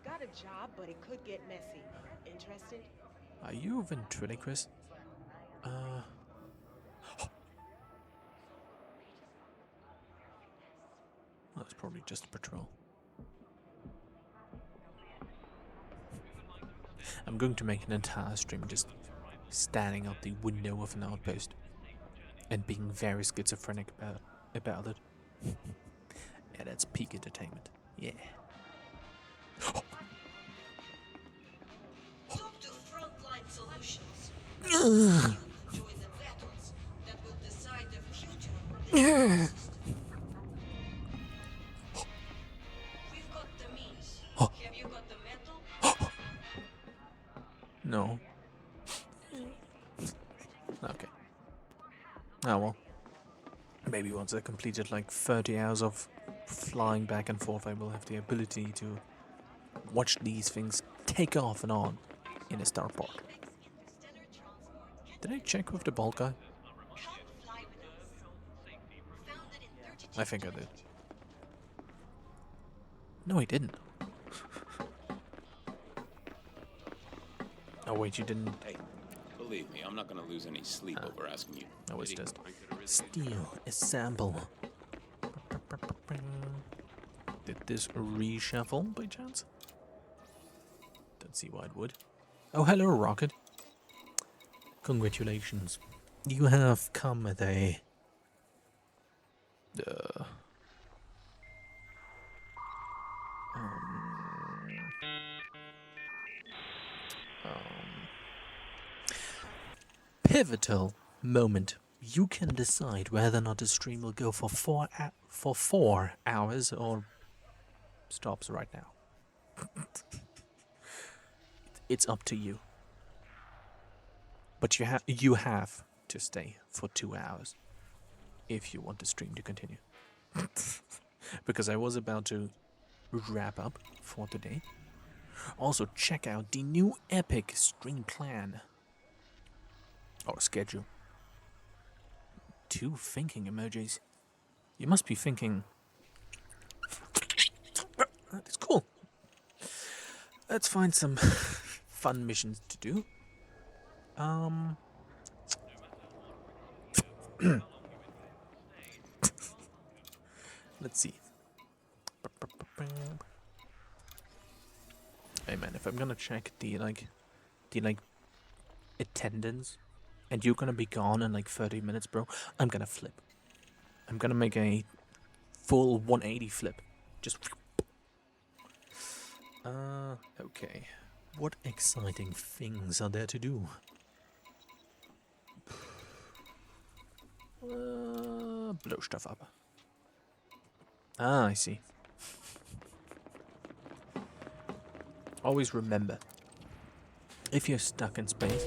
Got a job, but it could get messy. Interested? Are you ventriloquist? That's probably just a patrol. I'm going to make an entire stream just standing out the window of an outpost and being very schizophrenic about it. Yeah, that's peak entertainment. Yeah. Talk to Frontline Solutions. Join the battles that will decide the future of this system. We've got the means. Have you got the metal? No. Okay. Oh well. Maybe once I completed like 30 hours of flying back and forth, I will have the ability to watch these things take off and on in a star park. Did I check with the bald guy? I think I did. No, I didn't. Oh wait, you didn't. Hey, believe me, I'm not gonna lose any sleep over asking you. I was Did he- just steal a sample. Did this reshuffle by chance? Don't see why it would. Oh, hello, Rocket. Congratulations. You have come at a... pivotal moment. You can decide whether or not the stream will go for 4 hours or stops right now. It's up to you. But you have to stay for 2 hours if you want the stream to continue. Because I was about to wrap up for today. Also, check out the new epic stream plan or schedule. 2 thinking emojis. You must be thinking. That's cool. Let's find some fun missions to do. Let's see. Hey man, if I'm gonna check the attendance and you're gonna be gone in like 30 minutes, bro, I'm gonna flip. I'm gonna make a full 180 flip. Just okay. What exciting things are there to do? Blow stuff up. Ah, I see. Always remember, if you're stuck in space,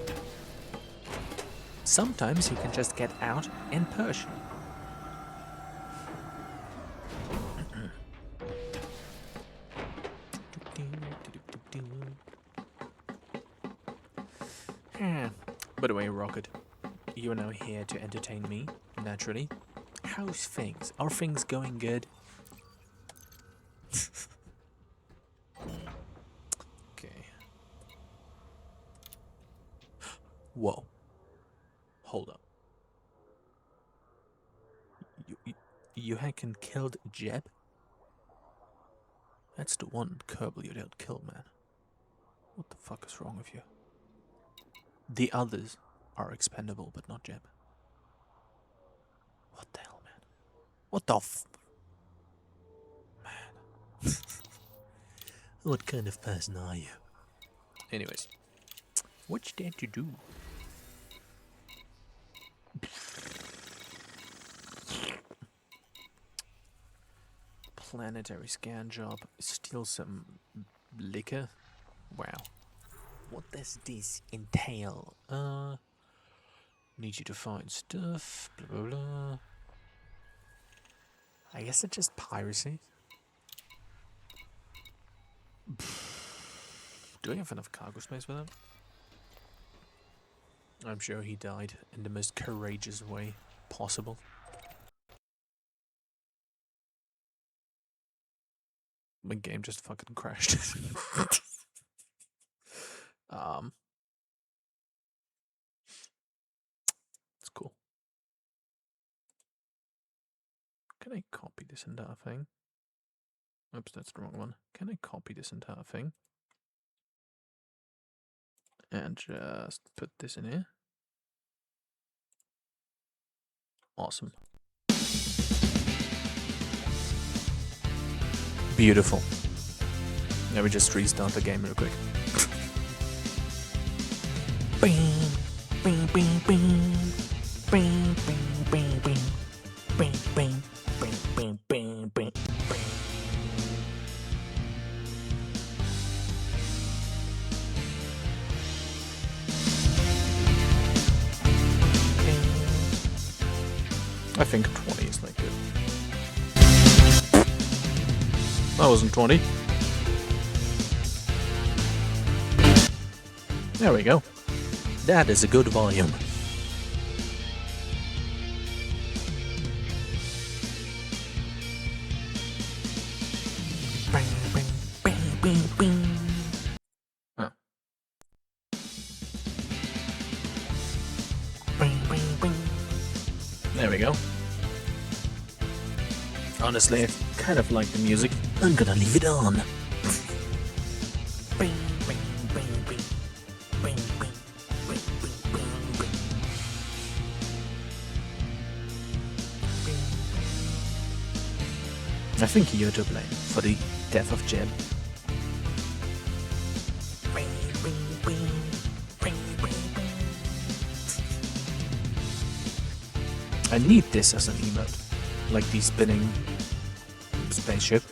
sometimes you can just get out and push. By the way, Rocket, you are now here to entertain me, naturally. How's things? Are things going good? Okay. Whoa. Hold up. You hacking killed Jeb? That's the one Kerbal you didn't kill, man. What the fuck is wrong with you? The others are expendable, but not Jeb. What the hell, man? What the Man. What kind of person are you? Anyways. What's there to do? Planetary scan job. Steal some liquor? Wow. What does this entail? Need you to find stuff. Blah blah blah. I guess it's just piracy. Do we have enough cargo space for that? I'm sure he died in the most courageous way possible. My game just fucking crashed. It's cool. Can I copy this entire thing? Oops, that's the wrong one. Can I copy this entire thing? And just put this in here. Awesome. Beautiful. Let me just restart the game real quick. Bing, Bing, bing, bing. Bing, bing, bing, bing. Bing, bing, bing, bing, bing, bing, bing. I think 20 is like good. That wasn't 20. There we go. That is a good volume. Bing, bing, bing, bing, bing. Oh. Bing, bing, bing. There we go. Honestly, I kind of like the music. I'm gonna leave it on. Bing, bing, bing, bing. Bing, bing, bing, bing, bing, bing. Bing. I think you're to blame for the death of Jeb. Bing, bing, bing. Bing, bing, bing. I need this as an emote. Like the spinning spaceship.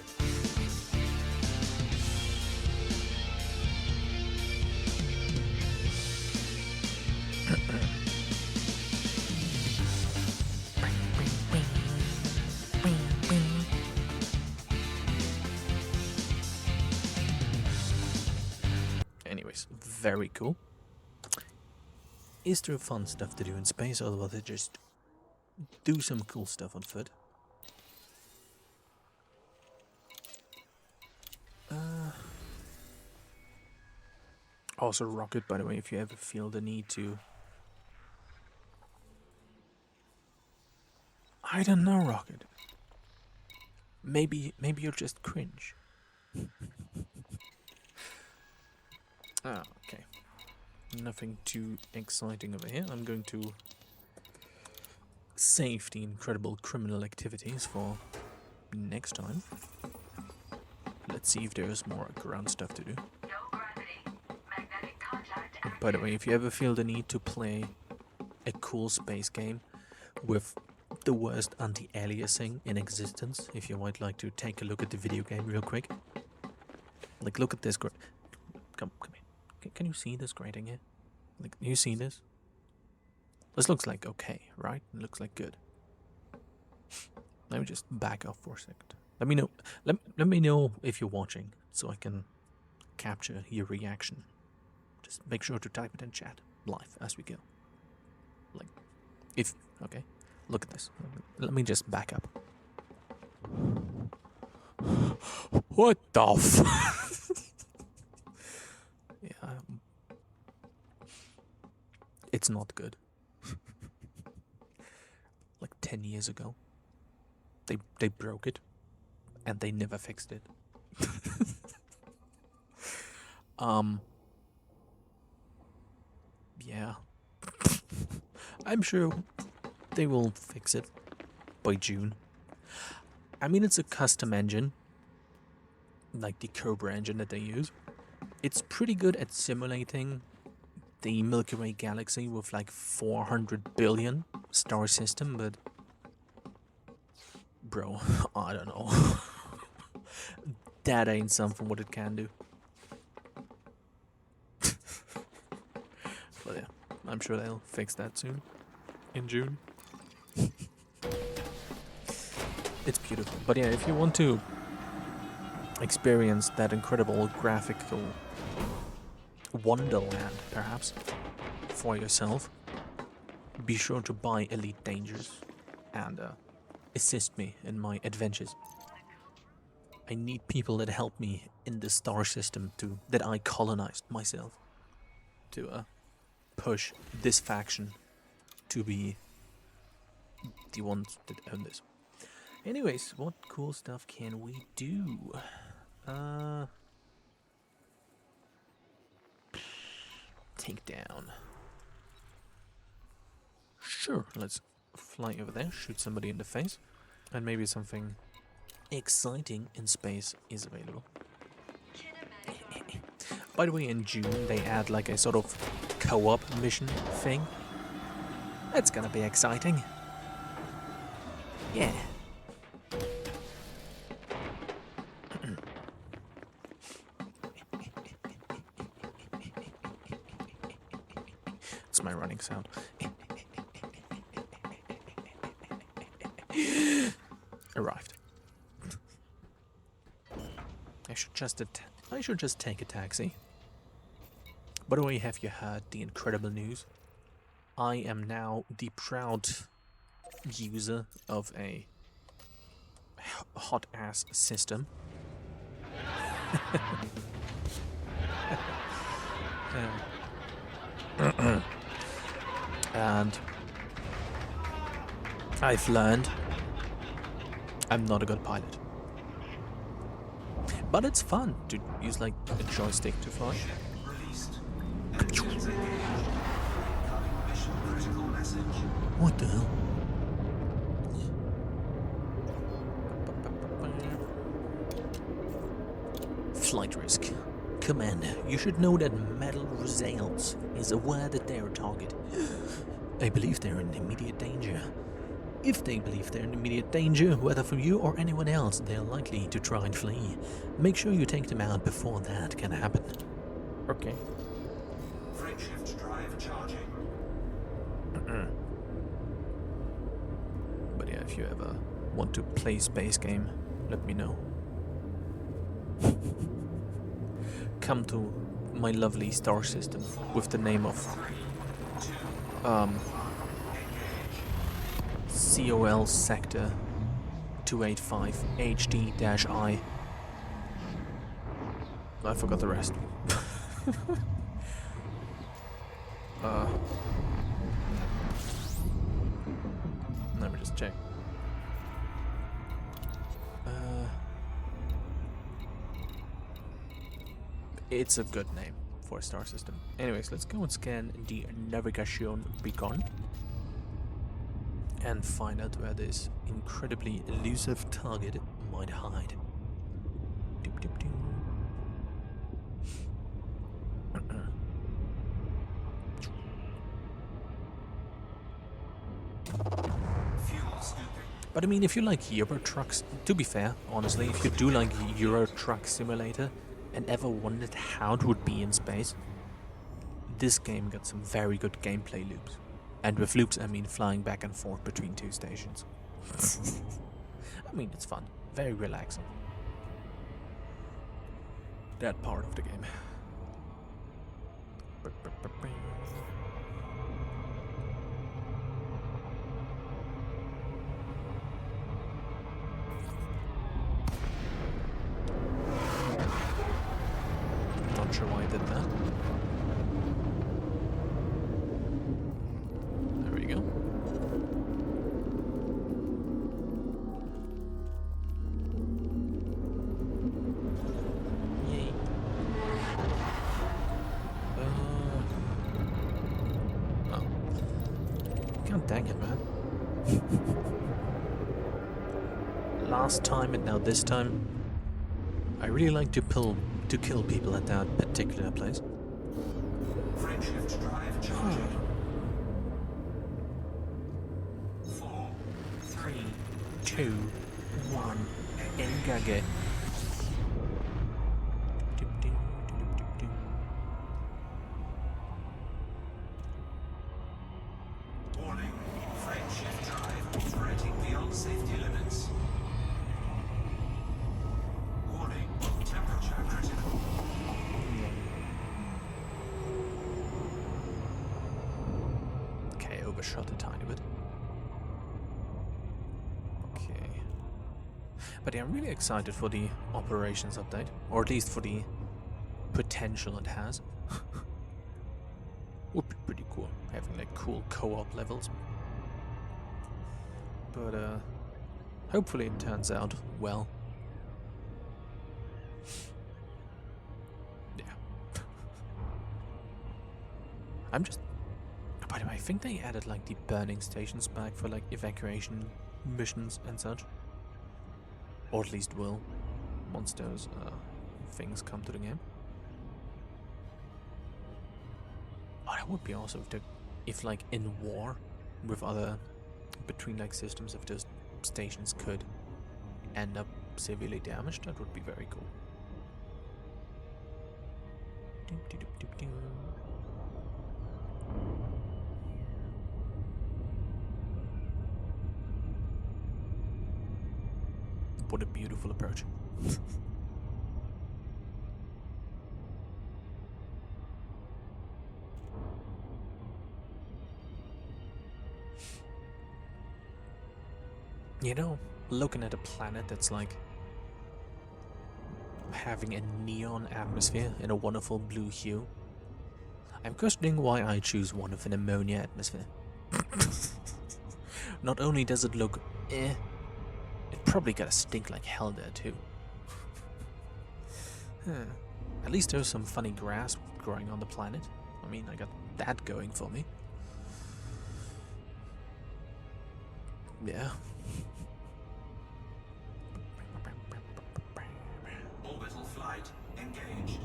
Anyways, very cool. Is there fun stuff to do in space, or will they just do some cool stuff on foot? Also rocket, by the way, if you ever feel the need to... I don't know, Rocket. Maybe you're just cringe. Okay. Nothing too exciting over here. I'm going to save the incredible criminal activities for next time. Let's see if there's more ground stuff to do. No gravity. Magnetic contact. By the way, if you ever feel the need to play a cool space game with the worst anti-aliasing in existence, if you might like to take a look at the video game real quick. Like, look at this. Come here. Can you see this grating here? Like, you see this? This looks like okay, right? It looks like good. Let me just back off for a second. Let me know. Let me know if you're watching, so I can capture your reaction. Just make sure to type it in chat live as we go. Like, if okay, look at this. Let me just back up. What the f? Yeah, it's not good. Like 10 years ago, they broke it, and they never fixed it. Yeah. I'm sure they will fix it by June. I mean, it's a custom engine, like the Cobra engine that they use. It's pretty good at simulating the Milky Way galaxy with like 400 billion star system, but bro, I don't know. That ain't something what it can do. But yeah, I'm sure they'll fix that soon. In June. It's beautiful. But yeah, if you want to experience that incredible graphical wonderland, perhaps, for yourself, be sure to buy Elite Dangerous and assist me in my adventures. I need people that help me in the star system that I colonized myself to push this faction to be the ones that own this. Anyways, what cool stuff can we do? Take down. Sure, let's fly over there, shoot somebody in the face, and maybe something exciting in space is available. By the way, in June they add like a sort of co-op mission thing That's gonna be exciting. Yeah. It's my running sound. Arrived. I should just take a taxi. By the way, have you heard the incredible news? I am now the proud user of a hot ass system. And I've learned I'm not a good pilot. But it's fun to use like a joystick to fly. Released. Engines engaged. Incoming mission critical message. What the hell? Flight risk. Commander, you should know that Metal Rosales is aware that they're a target. I believe they're in immediate danger. If they believe they're in immediate danger, whether from you or anyone else, they're likely to try and flee. Make sure you take them out before that can happen. Okay. Frameshift drive charging. But yeah, if you ever want to play space game, let me know. Come to my lovely star system with the name of COL Sector 285 HD-I. I forgot the rest. Let me just check. It's a good name for a star system. Anyways, let's go and scan the navigation beacon and find out where this incredibly elusive target might hide. Doop, doop, doop. Fuel scooping. But I mean, if you like Euro Trucks, to be fair, honestly, if you do like Euro Truck Simulator and ever wondered how it would be in space, this game got some very good gameplay loops. And with loops, I mean flying back and forth between two stations. I mean, it's fun. Very relaxing. That part of the game. Not sure why I did that. There we go. Yay. Oh. God dang it, man. Last time and now this time, I really like to kill people at that particular place. Frameshift drive charging. 4, 3, 2, 1, engage. warning. Frameshift drive operating beyond safety limits. Warning. Temperature critical. Okay, overshot a tiny bit. Okay. But yeah, I'm really excited for the operations update, or at least for the potential it has. Would be pretty cool, having like cool co-op levels. But hopefully it turns out well. Yeah. I'm just... By the way, I think they added like the burning stations back for like evacuation missions and such. Or at least will, once those things come to the game. Oh, that would be awesome if like in war, with other between like systems, if those stations could end up severely damaged, that would be very cool. What a beautiful approach. You know, looking at a planet that's like having a neon atmosphere in a wonderful blue hue, I'm questioning why I choose one with an ammonia atmosphere. Not only does it look it probably gotta stink like hell there too. At least there's some funny grass growing on the planet. I mean, I got that going for me. Yeah. Orbital flight engaged.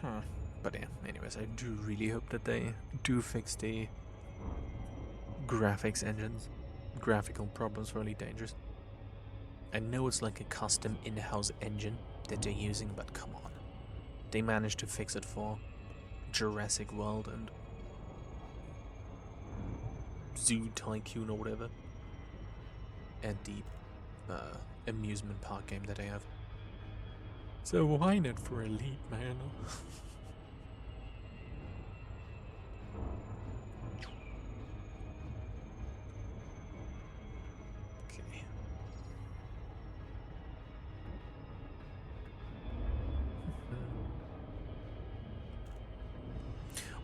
Huh. But yeah, anyways, I do really hope that they do fix the graphics engines. Graphical problems really dangerous. I know it's like a custom in-house engine that they're using, but come on. They managed to fix it for Jurassic World and Zoo Tycoon or whatever. And the amusement park game that I have. So why not for Elite, man? Okay.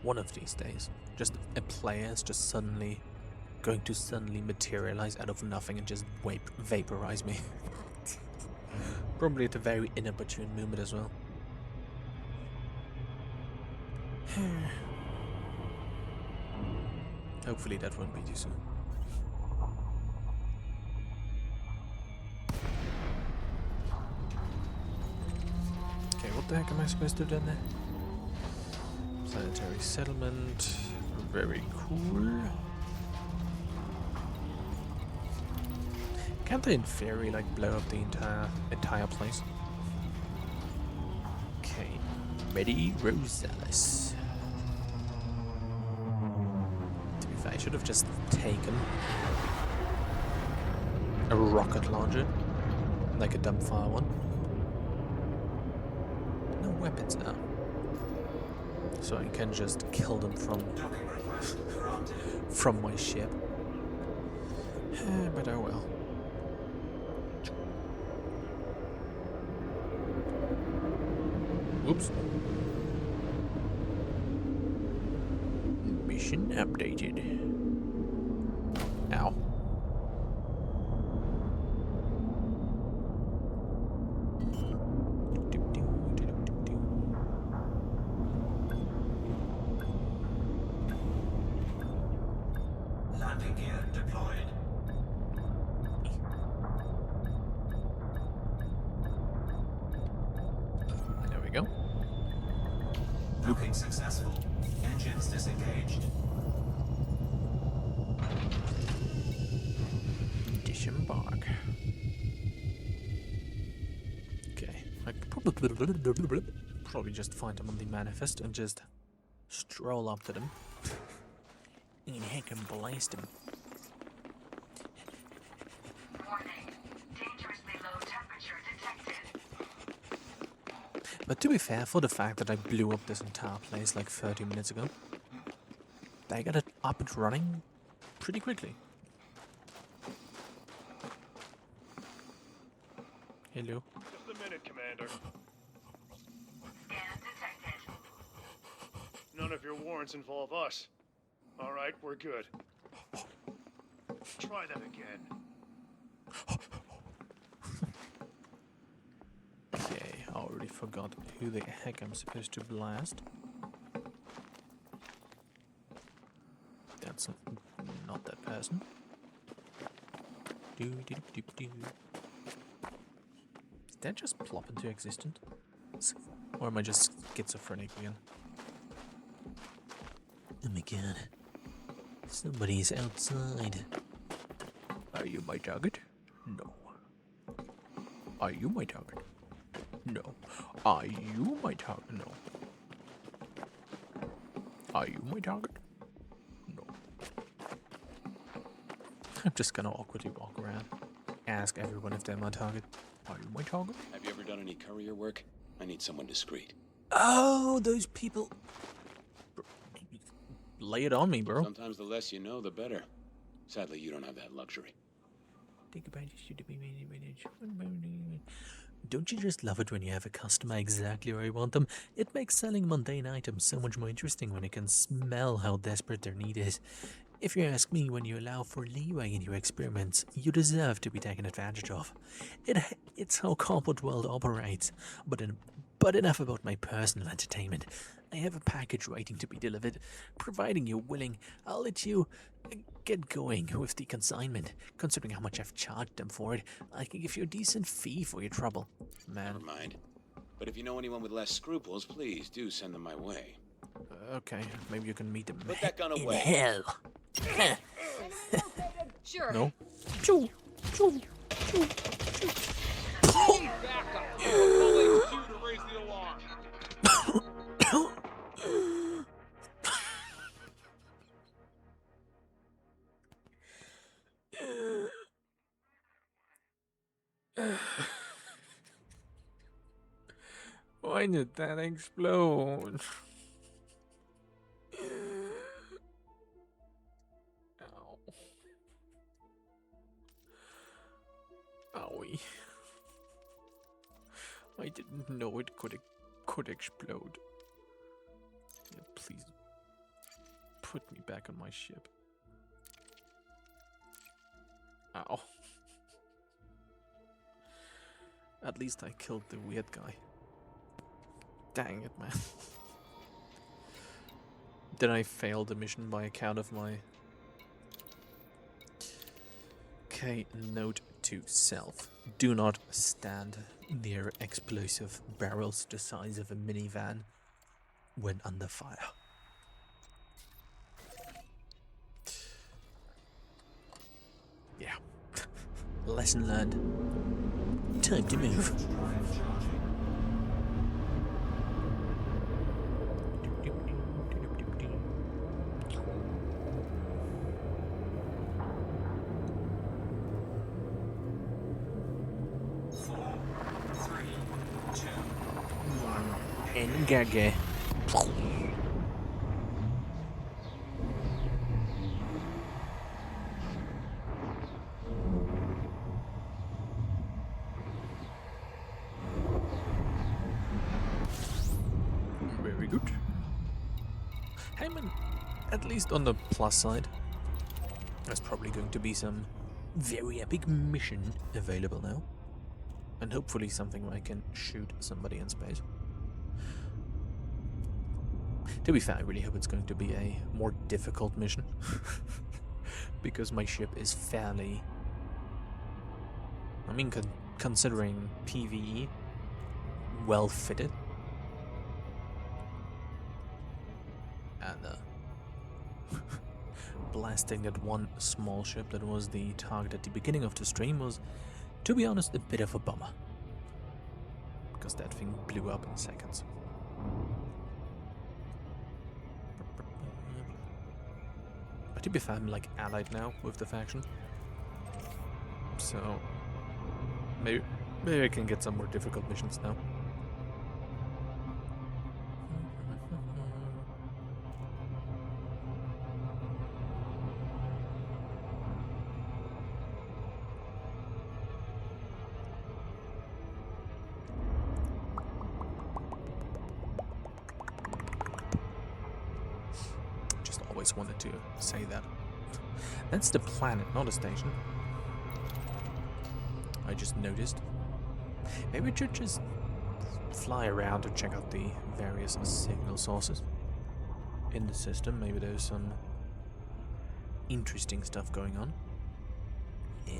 One of these days, just a player is just suddenly going to suddenly materialize out of nothing and just vaporize me. Probably at a very inopportune moment as well. Hopefully that won't be too soon. Okay, what the heck am I supposed to do down there? Planetary settlement. Very cool. Can't they in theory like blow up the entire place? Okay. Ready, Rosales. To be fair, I should have just taken a rocket launcher. Like a dumbfire one. No weapons now. So I can just kill them from my ship. But oh well. Oops. Mission updated. Ow. Landing gear deployed. There we go. Looking successful. Engines disengaged. Disembark. Okay. I could probably just find them on the manifest and just stroll up to them. And heck and blast them. Warning. Dangerously low temperature detected. But to be fair, for the fact that I blew up this entire place like 30 minutes ago, they got it up and running pretty quickly. Hello. Just a minute, Commander. Scan detected. None of your warrants involve us. All right, we're good. Try that again. Okay, I already forgot who the heck I'm supposed to blast. That's that's not that person. Did that just plop into existence? Or am I just schizophrenic again? Oh my god. Somebody's outside. Are you my target? No. Are you my target? No. Are you my target? No. Are you my target? No. I'm just gonna awkwardly walk around. Ask everyone if they're my target. Are you my target? Have you ever done any courier work? I need someone discreet. Oh, those people. Lay it on me, bro. Sometimes the less you know, the better. Sadly, you don't have that luxury. Don't you just love it when you have a customer exactly where you want them? It makes selling mundane items so much more interesting when you can smell how desperate their need is. If you ask me, when you allow for leeway in your experiments, you deserve to be taken advantage of. It's how corporate world operates. But enough about my personal entertainment. I have a package waiting to be delivered. Providing you're willing, I'll let you get going with the consignment. Considering how much I've charged them for it, I can give you a decent fee for your trouble. Man. Never mind. But if you know anyone with less scruples, please do send them my way. Okay, maybe you can meet them Put that gun in away. hell. Sure. No? Choo, choo, choo, choo. Back up. Call HQ to raise the alarm. Why did that explode? Ow. Owie. I didn't know it could explode. Yeah, please put me back on my ship. Ow. At least I killed the weird guy. Dang it, man. Did I fail the mission by account of my... Okay, note to self. Do not stand near explosive barrels the size of a minivan when under fire. Yeah. Lesson learned. Time to move. Engage. Very good. Hey man, at least on the plus side, there's probably going to be some very epic mission available now. And hopefully something where I can shoot somebody in space. To be fair, I really hope it's going to be a more difficult mission. Because my ship is fairly... I mean, considering PvE, well fitted. And blasting that one small ship that was the target at the beginning of the stream was, to be honest, a bit of a bummer. Because that thing blew up in seconds. But to be fair, I'm like allied now with the faction. So maybe I can get some more difficult missions now. Always wanted to say that. That's the planet, not a station. I just noticed. Maybe we should just fly around to check out the various signal sources in the system. Maybe there's some interesting stuff going on. Yeah.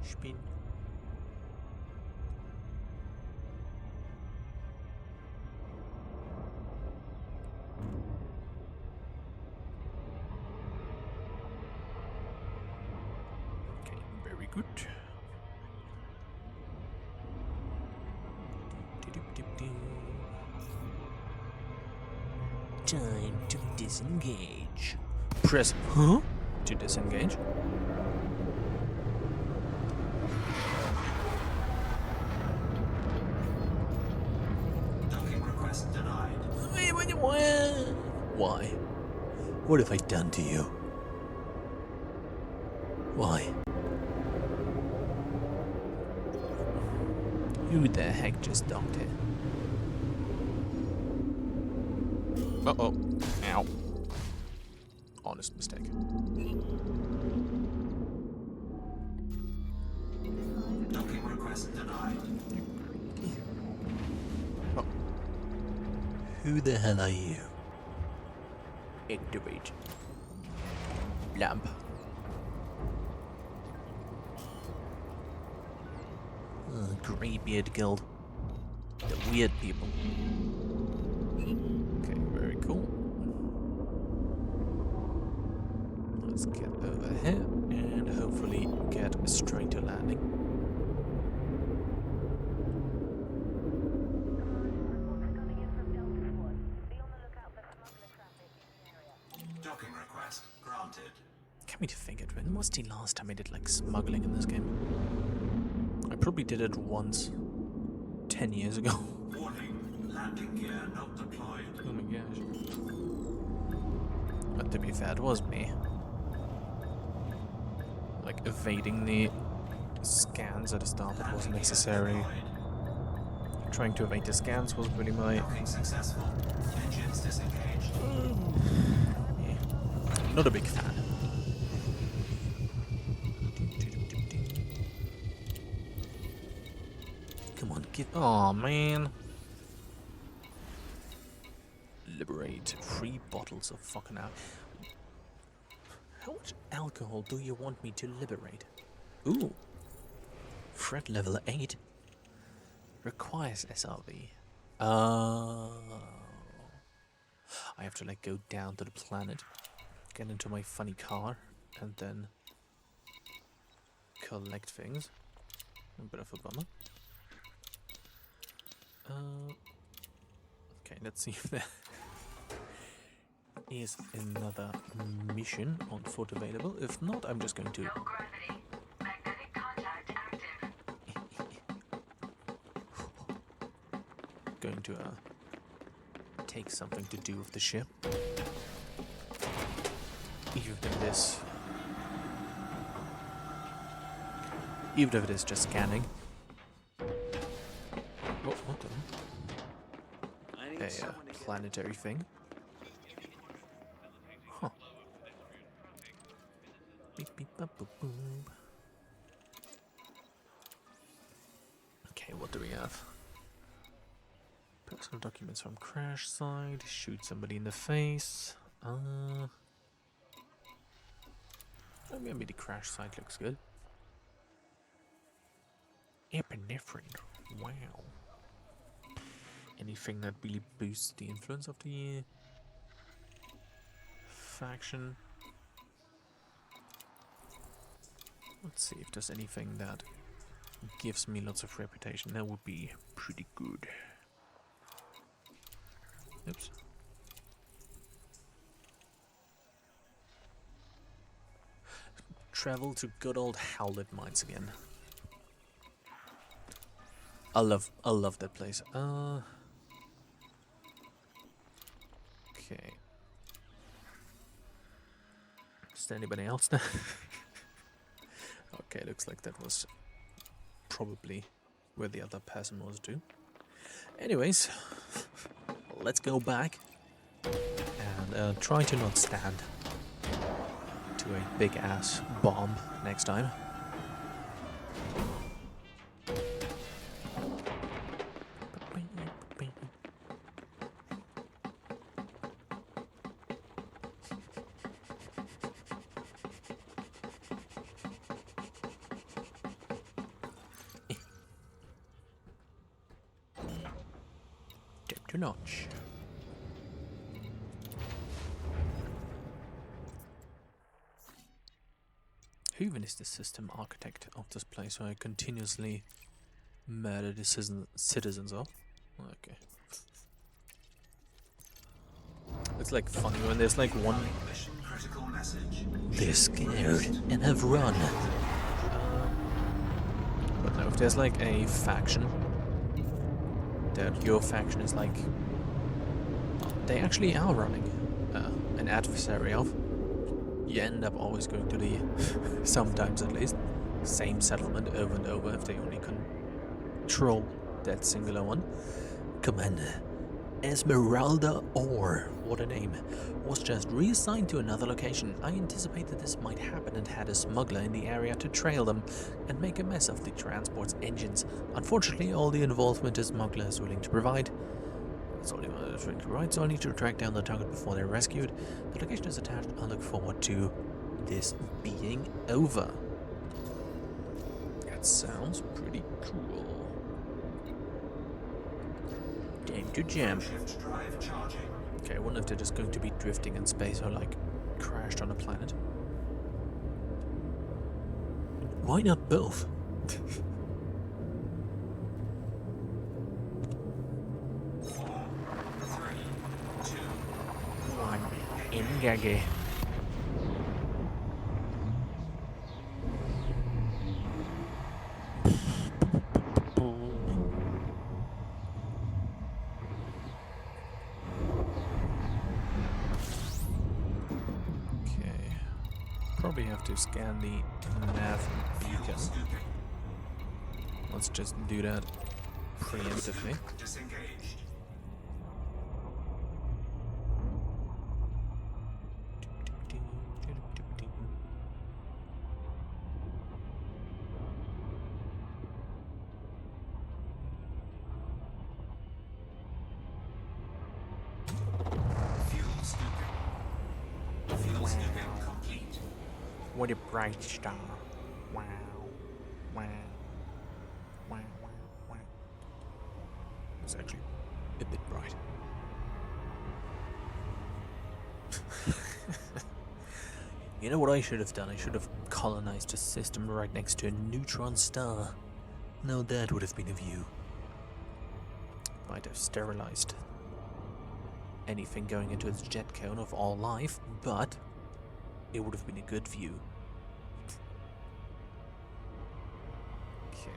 Spin. Okay, very good. Time to disengage. Press huh to disengage. Docking request denied. Why? What have I done to you? Why? Who the heck just docked here? Uh-oh. Ow. Honest mistake. Docking request denied. Oh. Who the hell are you? Activate. Lamp. Greybeard Guild. The weird people. Okay, very cool. Let's get over here and hopefully get a straighter landing. Docking request granted. Come to think it, when was the last time I did like smuggling in this game? I probably did it once 10 years ago. Warning, landing gear not deployed. Oh my gosh. But to be fair, it was me. Like evading the scans at the start, that wasn't necessary. Trying to evade the scans was really my... Docking successful. Engines disengaged. Yeah. Not a big fan. Come on, get... Aw, man. Liberate 3 bottles of fucking alcohol. How much alcohol do you want me to liberate? Ooh. Threat level 8. Requires SRV. Oh. I have to like go down to the planet, get into my funny car, and then collect things. A bit of a bummer. Okay, let's see if there is another mission on foot available. If not, I'm just going to... No gravity. Magnetic contact active. Going to take something to do with the ship. Even if it is just scanning. What the? I need A someone to get planetary thing. Huh. Beep, beep, bop, boop, boop. Okay, what do we have? Personal documents from crash site. Shoot somebody in the face. Maybe the crash site looks good. Epinephrine. Wow. Anything that really boosts the influence of the faction. Let's see if there's anything that gives me lots of reputation. That would be pretty good. Oops. Travel to good old Howlett Mines again. I love that place. Okay. Is there anybody else there? Okay, looks like that was probably where the other person was too. Anyways, let's go back and try to not stand too to a big ass bomb next time. Tip to notch. Who even is the system architect of this place where I continuously murder the citizens of? Okay. It's like funny when there's like one. Mission critical message. They're scared and have run. But no, if there's like a faction that your faction is like. They actually are running an adversary of. You end up always going to the, sometimes at least, same settlement over and over if they only control that singular one. Commander Esmeralda Orr, what a name, was just reassigned to another location. I anticipated this might happen and had a smuggler in the area to trail them and make a mess of the transport's engines. Unfortunately, all the involvement a smuggler is willing to provide. That's all he wanted to provide, so I need to track down the target before they're rescued. The location is attached. I look forward to this being over. That sounds pretty cool. Time to jam. Shift drive charging. Okay, I wonder if they're just going to be drifting in space or like crashed on a planet. Why not both? Engage. Okay. Probably have to scan the nav beacon. Let's just do that preemptively. Disengaged. What a bright star. Wow. Wow. Wow, wow, wow. It's actually a bit bright. You know what I should have done? I should have colonized a system right next to a neutron star. Now that would have been a view. Might have sterilized anything going into its jet cone of all life, but it would have been a good view. Okay.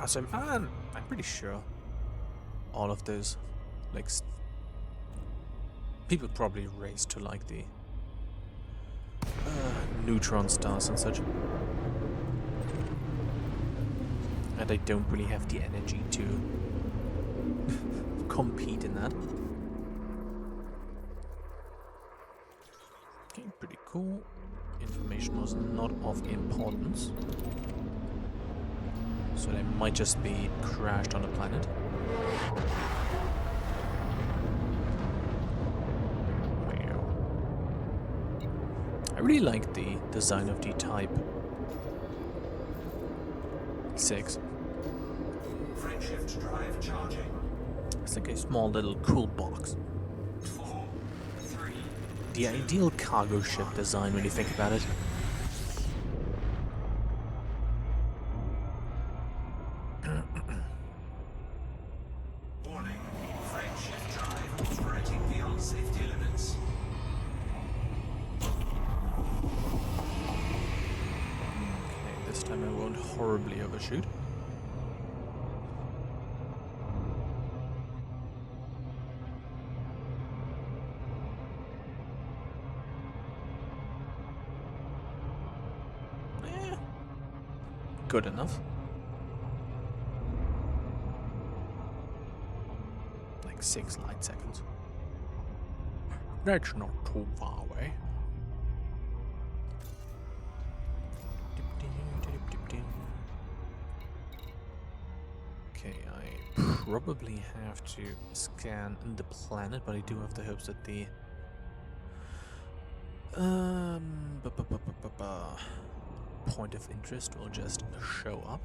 So I'm pretty sure all of those, like, people probably race to like the neutron stars and such. And I don't really have the energy to compete in that. Okay, pretty cool. Information was not of importance. So they might just be crashed on a planet. Wow. I really like the design of the Type 6. Frameshift drive charging. It's like a small little cool box. 4, 3. The ideal cargo ship design when you think about it. Warning. Frameshift drive operating beyond safety limits. Okay, this time I won't horribly overshoot. Good enough. Like like 6 light seconds. That's not too far away. Okay, I probably have to scan the planet, but I do have the hopes that the point of interest will just show up.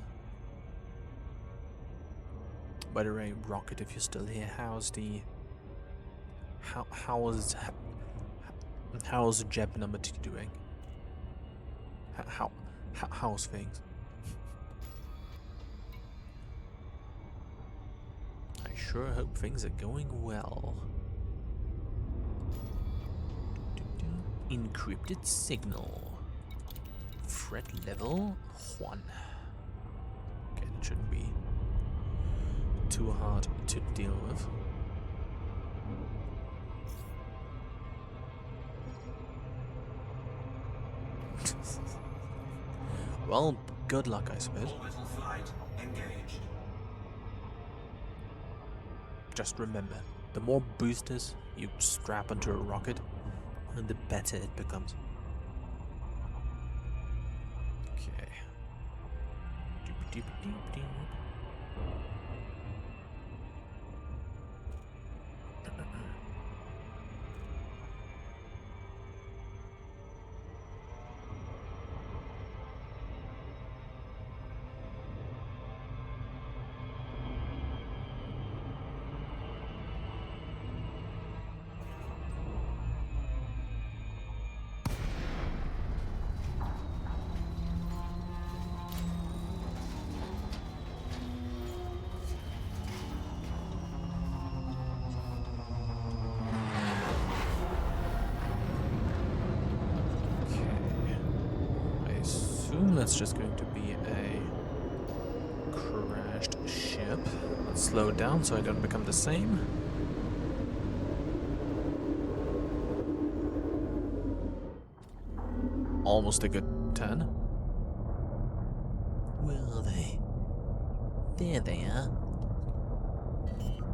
By the way, Rocket, if you're still here, how's Jeb number 2 doing? How's things? I sure hope things are going well. Encrypted signal. Threat level 1. Okay, that shouldn't be too hard to deal with. Well, good luck, I suppose. Orbital flight engaged. Just remember, the more boosters you strap onto a rocket, the better it becomes. Okay. Doop-a-doop-a-doop-a-doop. That's just going to be a crashed ship. Let's slow it down so I don't become the same. Almost a good 10. Where are they? There they are.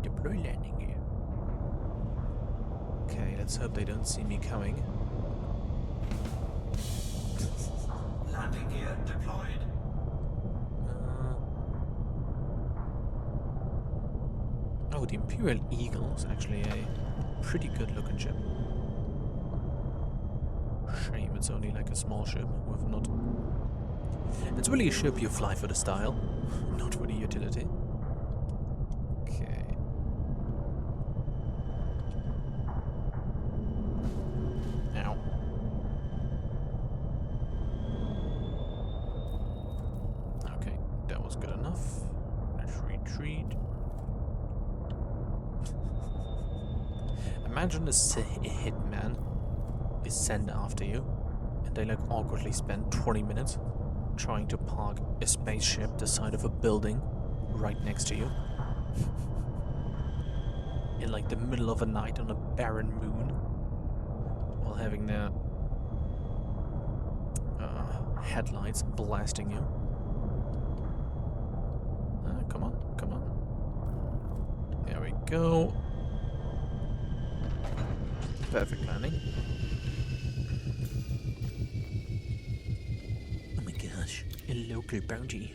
Deploy landing gear. Okay, let's hope they don't see me coming. Landing gear deployed. Oh, the Imperial Eagle is actually a pretty good looking ship. Shame it's only like a small ship with not... It's really a ship you fly for the style, not for the utility. Okay. Ow. Okay, that was good enough. Let's retreat. Imagine a hitman is sent after you, and they like awkwardly spend 20 minutes trying to park a spaceship the side of a building right next to you. In like the middle of a night on a barren moon, while having their headlights blasting you. Come on, come on. There we go. Perfect landing. Oh my gosh, a local bounty.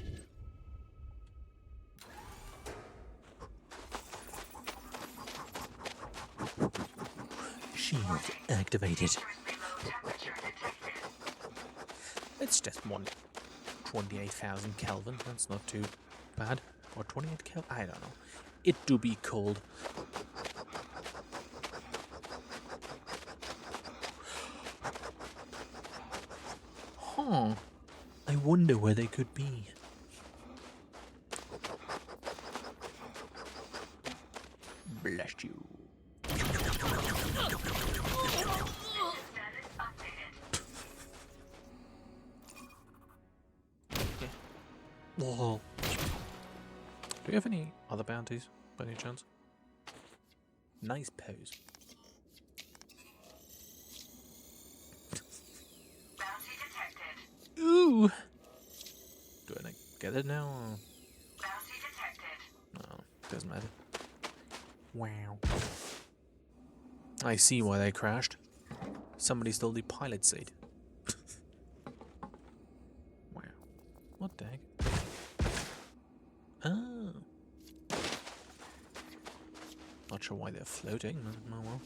Shield activated. It's just 28,000 Kelvin. That's not too bad. Or 28 Kelvin? I don't know. It do be cold. Huh. I wonder where they could be. Bless you. Okay. Whoa. Do we have any other bounties, by any chance? Nice pose. Bounty detected. Ooh! Do I get it now? Or? Bounty detected. No, doesn't matter. Wow. I see why they crashed. Somebody stole the pilot seat. Wow. What the heck? Oh. Not sure why they're floating. Oh well.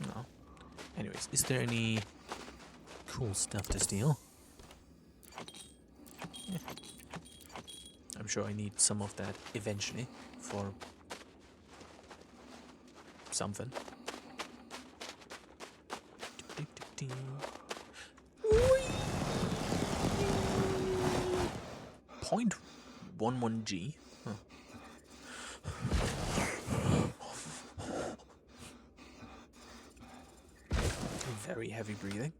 No. Anyways, is there any cool stuff to steal? Yeah. I'm sure I need some of that eventually for something. 0.11G. Huh. Very heavy breathing.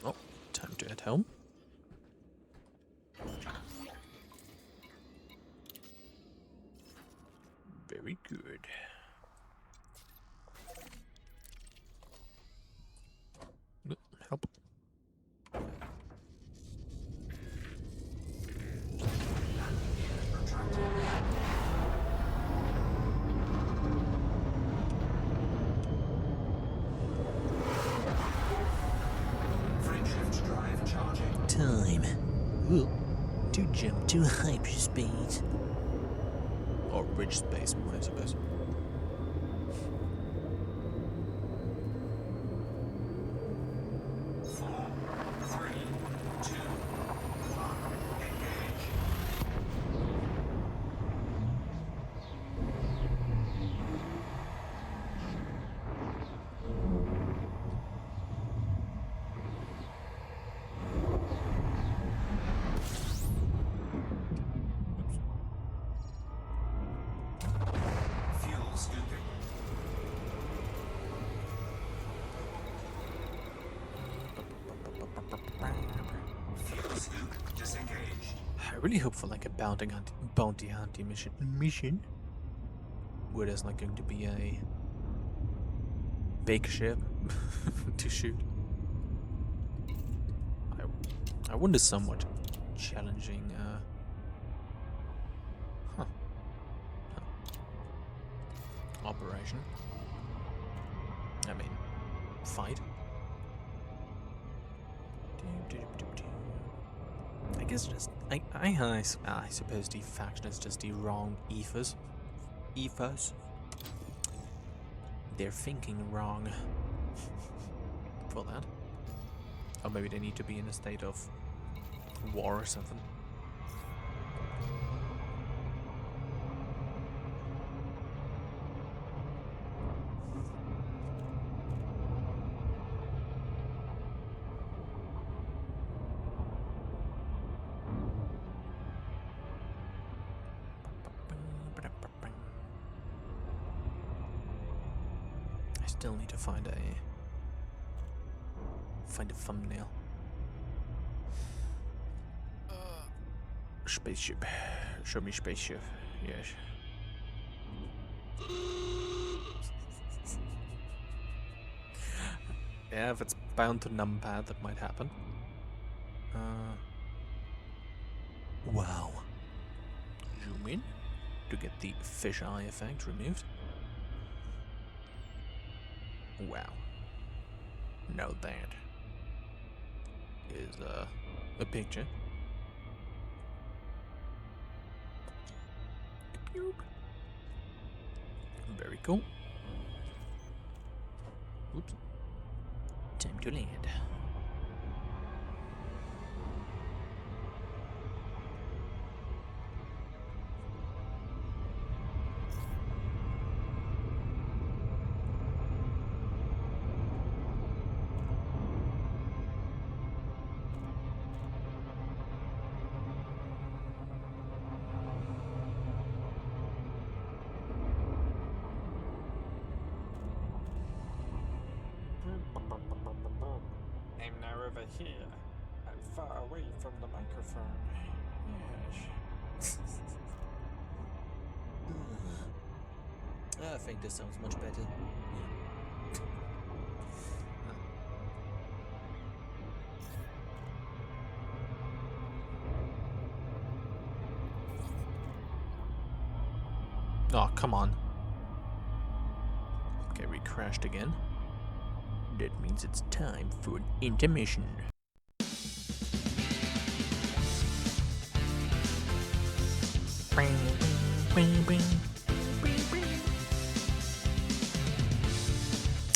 Oh, time to head home. Very good. Help. Frameshift drive charging. Time. To jump to hyperspace. Or bridge space, I suppose. Fuel scooping. Fuel scoop disengaged. I really hope for like a bounty hunting mission where there's like going to be a big ship to shoot. I wonder somewhat challenging operation. I mean, fight. I guess just I suppose the faction is just the wrong ethos. They're thinking wrong for that. Or maybe they need to be in a state of war or something. I still need to find a thumbnail. Spaceship. Show me spaceship. Yes. Yeah, if it's bound to numpad, that might happen. Wow. Zoom in to get the fisheye effect removed. Wow. Now that is a picture. Very cool. Oops. Time to land. I'm now over here at far away from the microphone. Yes. I think this sounds much better. Oh, come on. Okay, we crashed again. That means it's time for an intermission.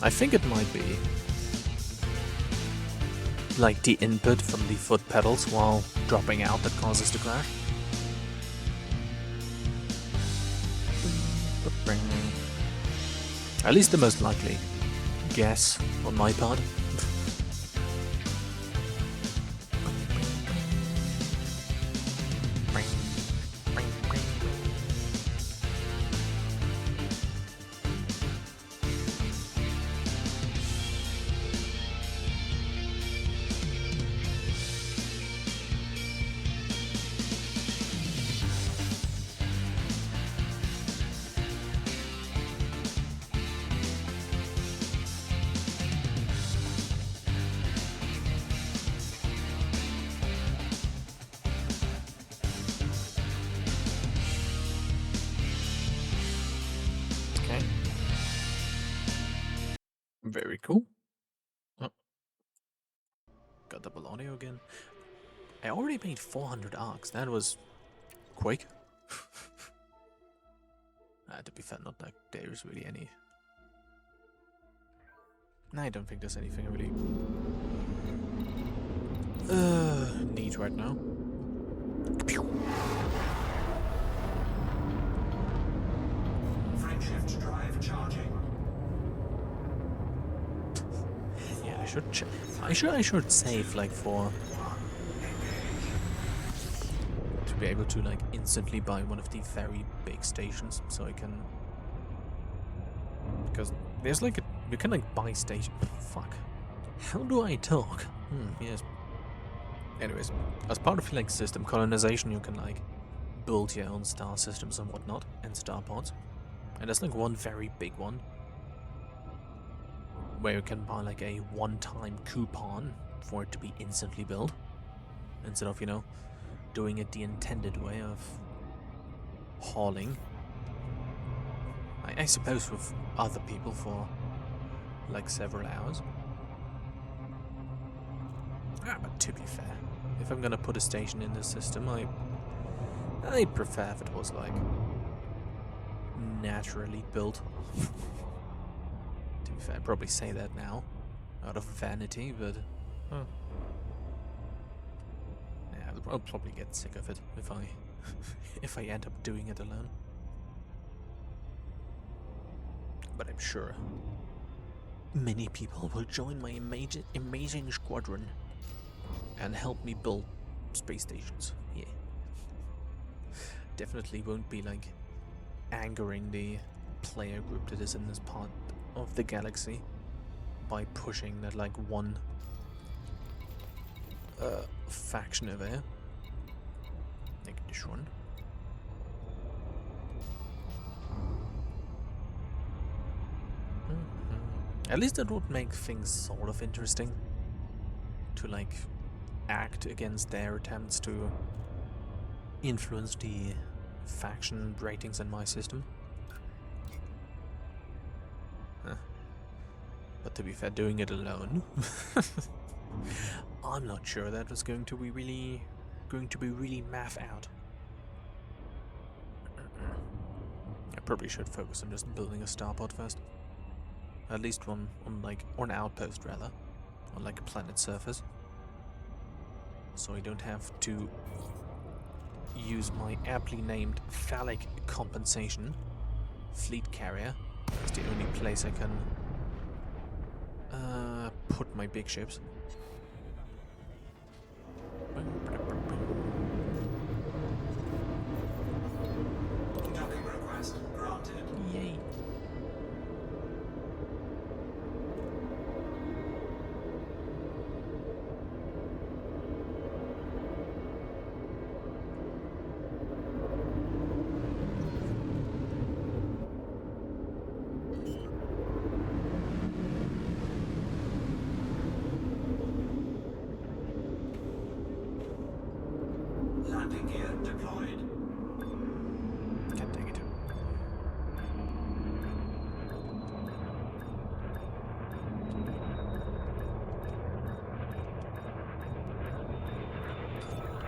I think it might be like the input from the foot pedals while dropping out that causes the crash. At least the most likely guess on my part. Very cool. Oh. Got double audio again. I already made 400 arcs. That was quick. To be fair, not like there's really any. No, I don't think there's anything I really need right now. Frameshift drive charging. Yeah, I should. I should save like for to be able to like instantly buy one of the very big stations, so I can. Because there's like you can like buy station. Fuck. How do I talk? Yes. Anyways, as part of like system colonization, you can like build your own star systems and whatnot, and star pods. And there's like one very big one where you can buy like a one-time coupon for it to be instantly built, instead of, you know, doing it the intended way of hauling. I suppose with other people for like several hours. But to be fair, if I'm gonna put a station in the system, I'd prefer if it was like naturally built. To be fair, I'd probably say that now out of vanity, but yeah, I'll probably get sick of it if I if I end up doing it alone. But I'm sure many people will join my amazing squadron and help me build space stations. Yeah. Definitely won't be like angering the player group that is in this part of the galaxy by pushing that like one faction over here. Like this one. At least that would make things sort of interesting to like act against their attempts to influence the faction ratings in my system. But to be fair, doing it alone, I'm not sure that was going to be really math out. I probably should focus on just building a starpod first. At least one on like, or an outpost rather, on like a planet surface. So I don't have to use my aptly named phallic compensation fleet carrier. It's the only place I can put my big ships. Docking request granted. Yay. deployed. God dang it.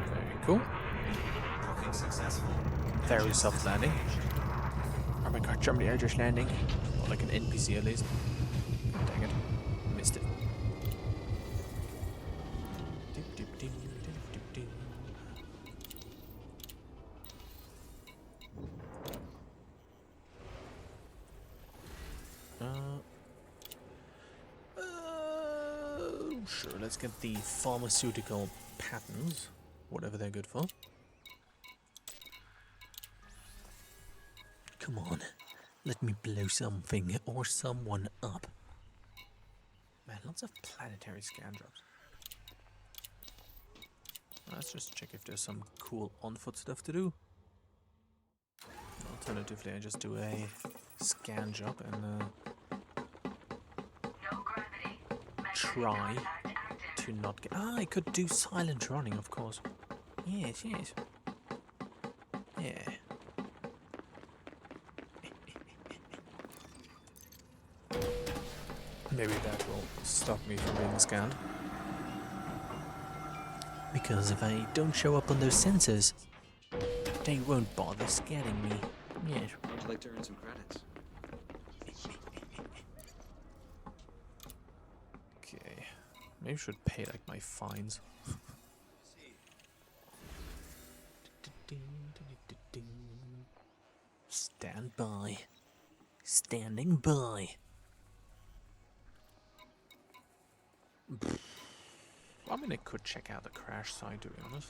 Very cool. Docking successful. Very soft landing. Oh my god, Germany Air just landing. Or like an NPC at least. God dang it. Missed it. Sure, let's get the pharmaceutical patents, whatever they're good for. Come on, let me blow something or someone up. Man, lots of planetary scan jobs. Let's just check if there's some cool on-foot stuff to do. Alternatively, I just do a scan job and No gravity. try Contact active. to not get... Ah, I could do silent running, of course. Yes, yes. Yeah. Maybe that will stop me from being scanned. Because if I don't show up on those sensors, they won't bother scanning me. Yes. How'd you like to earn some credits? Okay. Maybe I should pay like my fines. Stand by. Standing by. I mean, I could check out the crash site, to be honest.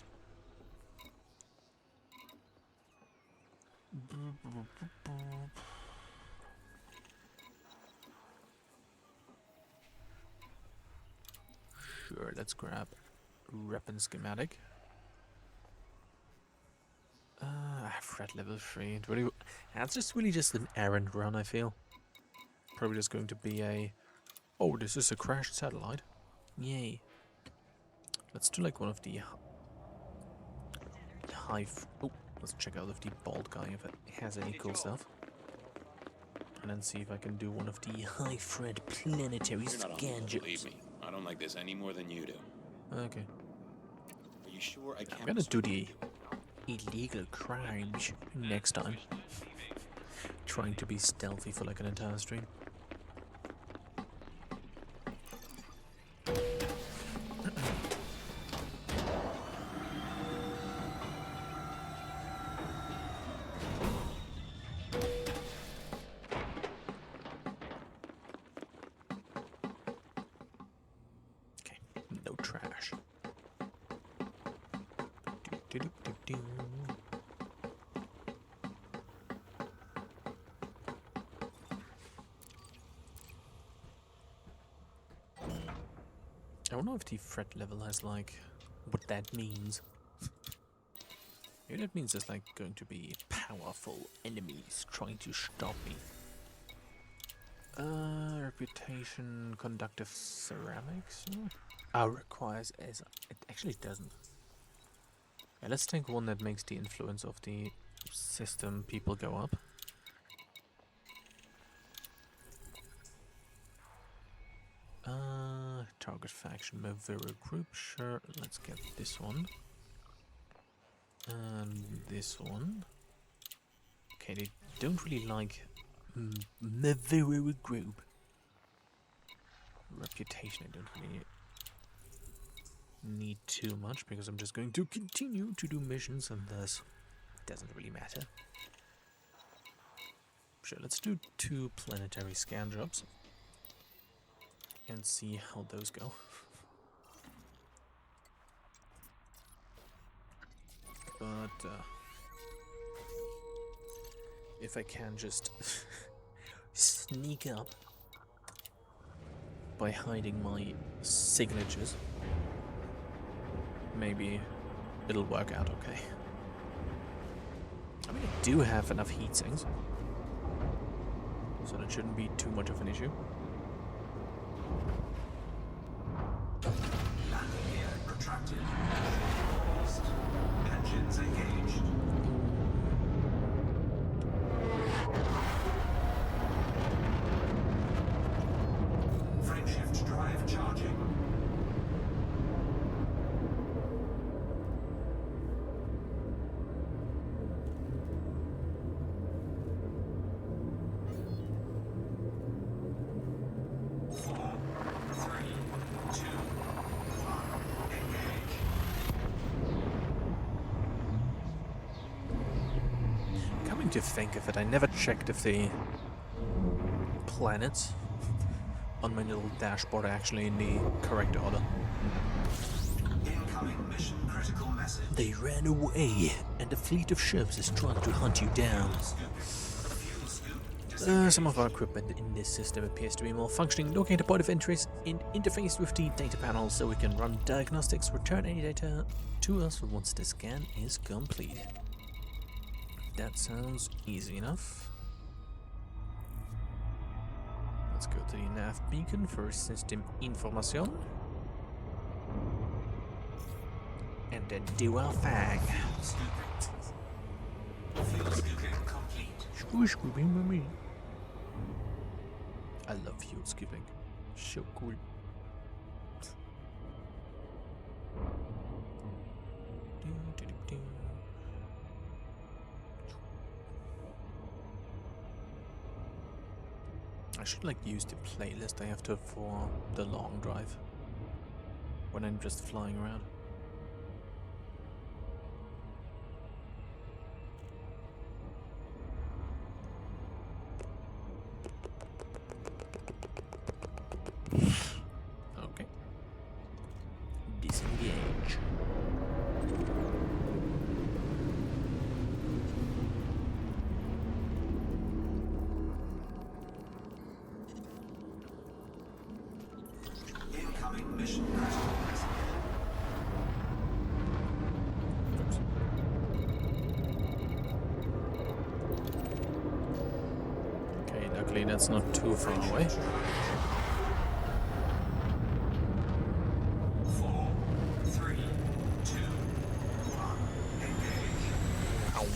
Sure, let's grab rep and schematic. I have red level 3. That's just really just an errand run, I feel. Probably just going to be a... Oh, this is a crashed satellite. Yay. Let's do like one of the oh, let's check out if the bald guy if it has any cool stuff. And then see if I can do one of the high Fred planetary You're not on scan the- jobs. Believe me, I don't like this any more than you do. Okay. Are you sure I can't? I'm gonna do the illegal crimes next time. Trying to be stealthy for like an entire stream. Okay, no trash. Do-do-do-do-do. I don't know if the threat level has like what that means. Maybe that means there's like going to be powerful enemies trying to stop me. Reputation, conductive ceramics. Requires as it actually doesn't. Yeah, let's take one that makes the influence of the system people go up. Target faction, Mavera group, sure, let's get this one. And this one. Okay, they don't really like Mavera group. Reputation, I don't really need too much because I'm just going to continue to do missions and thus it doesn't really matter. Sure, let's do 2 planetary scan jobs. And see how those go. But if I can just sneak up by hiding my signatures, maybe it'll work out okay. I mean, I do have enough heat sinks, so that shouldn't be too much of an issue. Landing gear retracted. Engines engaged. Coming to think of it, I never checked if the planets on my little dashboard are actually in the correct order. Incoming mission critical message. They ran away, and a fleet of ships is trying to hunt you down. Fuel scoop. Some of our equipment in this system appears to be malfunctioning. Locate a point of interest and interface with the data panel so we can run diagnostics. Return any data to us once the scan is complete. That sounds easy enough. Let's go to the nav beacon for system information. And then do our thing. Fuel scooping complete. Screw scooping with me. I love fuel scooping. So cool. I should like use the playlist I have to for the long drive when I'm just flying around. Okay. Disengage. Incoming mission critical message. Oops. Okay, luckily that's not too far away. 4, 3, 2, 1. Engage. Ow.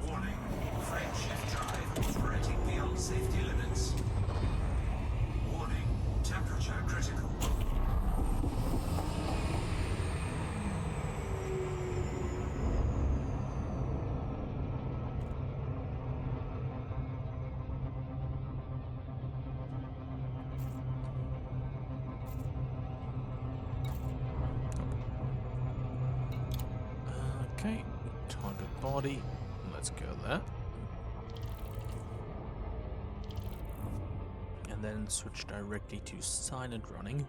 Warning. Frame shift drive operating beyond safety limits. Warning. Temperature critical. Okay, target body. Let's go there. And then switch directly to silent running.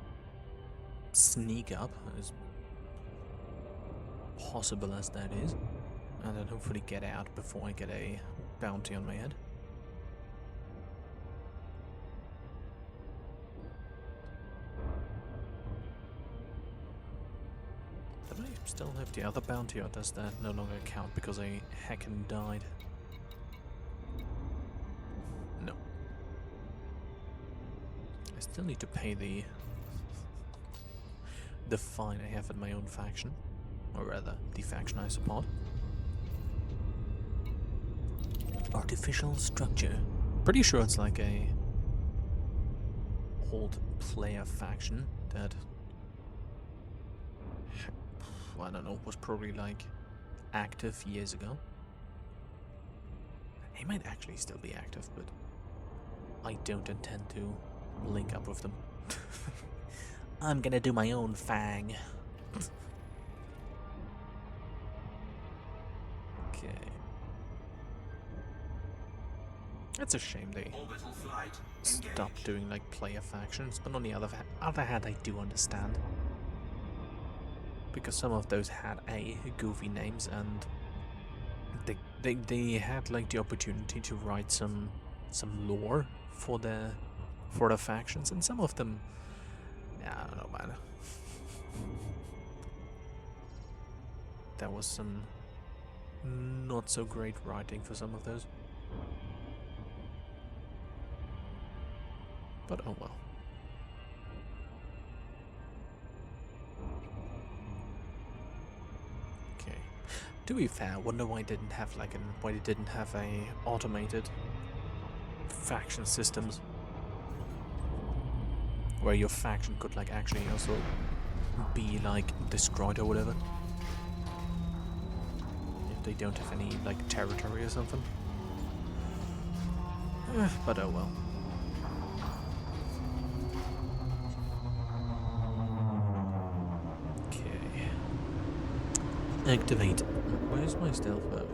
Sneak up, as possible as that is. And then hopefully get out before I get a bounty on my head. Do I still have the other bounty, or does that no longer count because I heckin' died? No. I still need to pay the fine I have in my own faction. Or rather, the faction I support. Artificial structure. Pretty sure it's like a old player faction that, I don't know, was probably like active years ago. They might actually still be active, but I don't intend to link up with them. I'm gonna do my own thing. Okay. It's a shame they Orbital flight. stopped doing like player factions, but on the other hand, I do understand. Because some of those had goofy names, and they had like the opportunity to write some lore for the factions, and some of them, I don't know, man. There was some not so great writing for some of those. But oh well. Okay. To be fair, I wonder why they didn't have a automated faction systems where your faction could like actually also be like destroyed or whatever. If they don't have any like territory or something. But oh well. Okay. Activate Where's my stealth mode?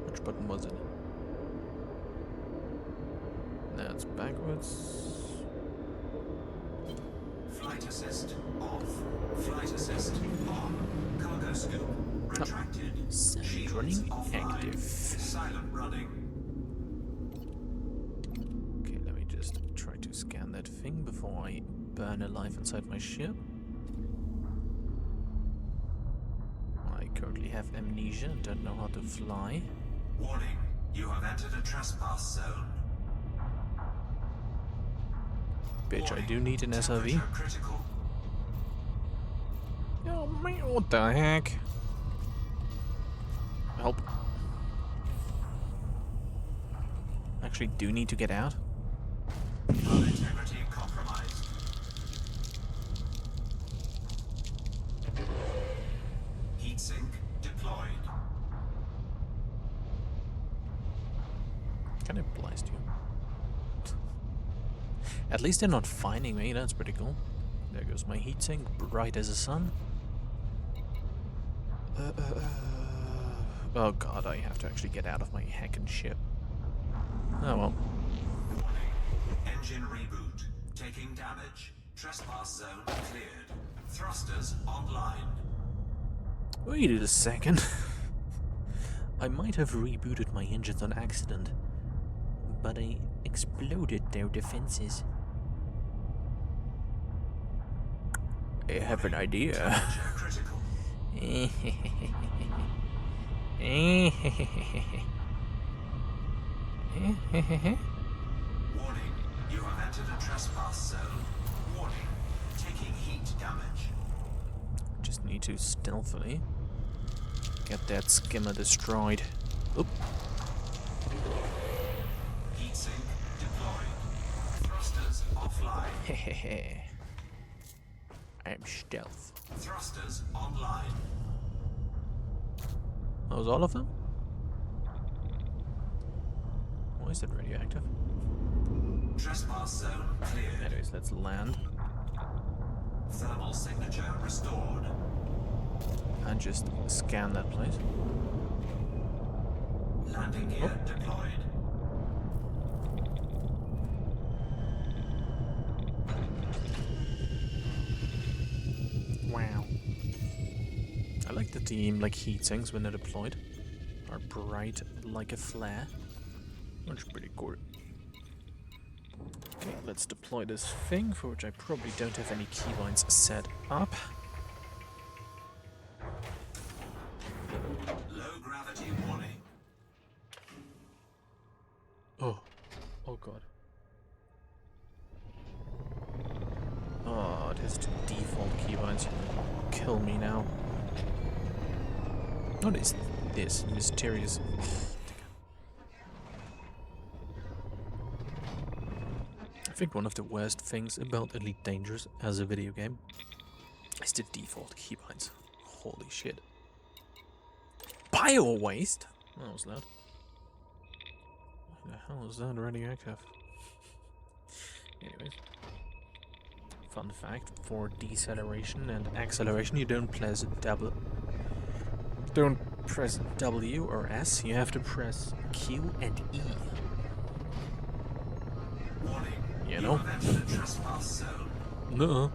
Which button was it? That's backwards. Flight assist off. Flight assist on. Cargo scoop retracted. Silent Shields running offline. active. Silent running. Okay, let me just try to scan that thing before I burn alive inside my ship. I currently have amnesia and don't know how to fly. Warning. You have entered a trespass zone. Bitch, I Warning, do need an SRV. temperature critical. Oh man, what the heck? Help. Actually do need to get out. Hull integrity compromised. Heatsink deployed. Can I blast you? At least they're not finding me, that's pretty cool. There goes my heatsink, bright as the sun. Oh god, I have to actually get out of my heckin' ship. Oh well. Warning. Engine reboot. Taking damage. Trespass zone cleared. Thrusters online. Wait a second. I might have rebooted my engines on accident, but I exploded their defenses. I have an idea. Temperature critical. Warning. You have entered a trespass zone. Warning. Taking heat damage. Just need to stealthily get that skimmer destroyed. Oop. Heatsink deployed. Thrusters offline. Hehehe. I'm stealth. Thrusters online. That was all of them? Why is it radioactive? Trespass zone cleared. Anyways, let's land Thermal signature restored. and just scan that place. Landing gear deployed. Wow. I like that the heat sinks when they're deployed are bright like a flare. That's pretty cool. Okay, let's deploy this thing, for which I probably don't have any keybinds set up. Low gravity warning. Oh. Oh god. Oh, it has the default keybinds. Kill me now. What is this mysterious... I think one of the worst things about Elite Dangerous as a video game is the default keybinds. Holy shit. Bio waste? That was loud. Why the hell is that radioactive? Anyways. Fun fact, for deceleration and acceleration you don't press W or S, you have to press Q and E. Warning. You know? have entered a trespass zone. No.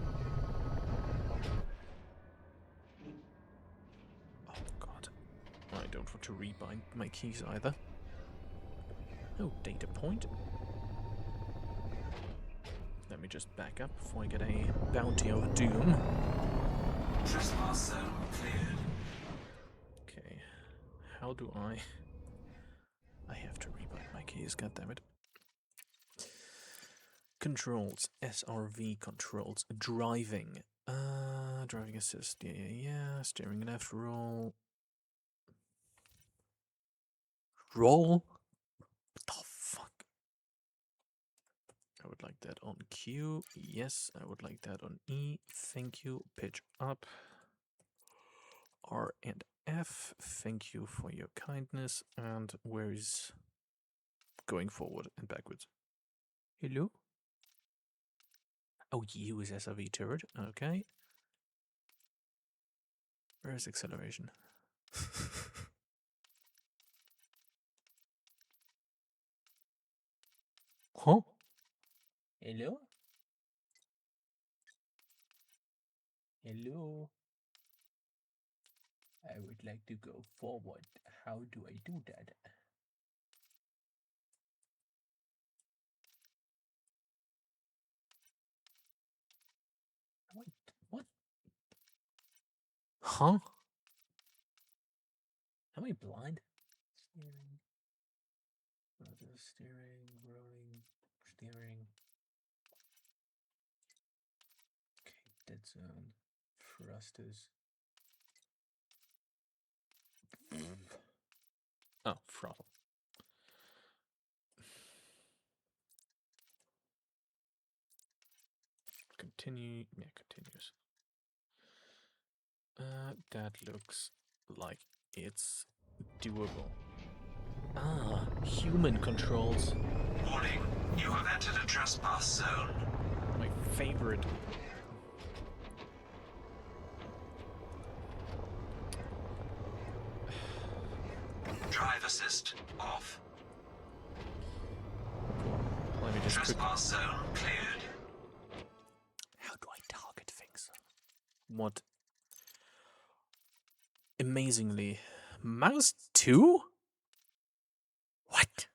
Oh god. I don't want to rebind my keys either. Oh, data point. Let me just back up before I get a bounty of doom. Trespass zone cleared. Okay. How do I have to rebind my keys, goddammit. Controls, SRV controls, driving. Driving assist, yeah. Steering left, roll. Roll? What the fuck? I would like that on Q. Yes, I would like that on E. Thank you. Pitch up. R and F. Thank you for your kindness. And where is going forward and backwards? Hello? Oh, U is SRV turret. Okay. Where is acceleration? Huh? Hello? Hello? I would like to go forward. How do I do that? Wait, what? Huh? Am I blind? Steering. Steering, rolling, steering. Okay, dead zone. Thrusters. Oh, throttle. Continue. Yeah, continuous. That looks like it's doable. Ah, human controls. Warning, you have entered a trespass zone. My favorite. Drive assist off. Let me just quick. Trespass zone cleared. How do I target things? What? Amazingly, mouse 2? What?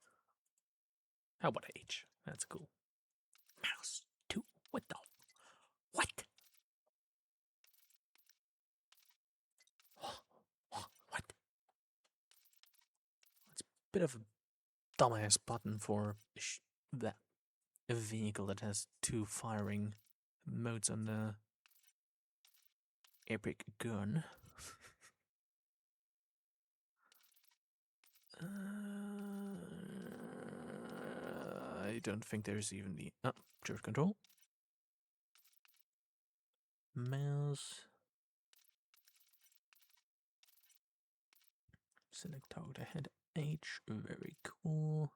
How about H? That's cool. Mouse 2? What the? What? What? It's a bit of a dumbass button for that a vehicle that has 2 firing modes on the epic gun. I don't think there's even the drift control. Mouse. Select target ahead. H. Very cool.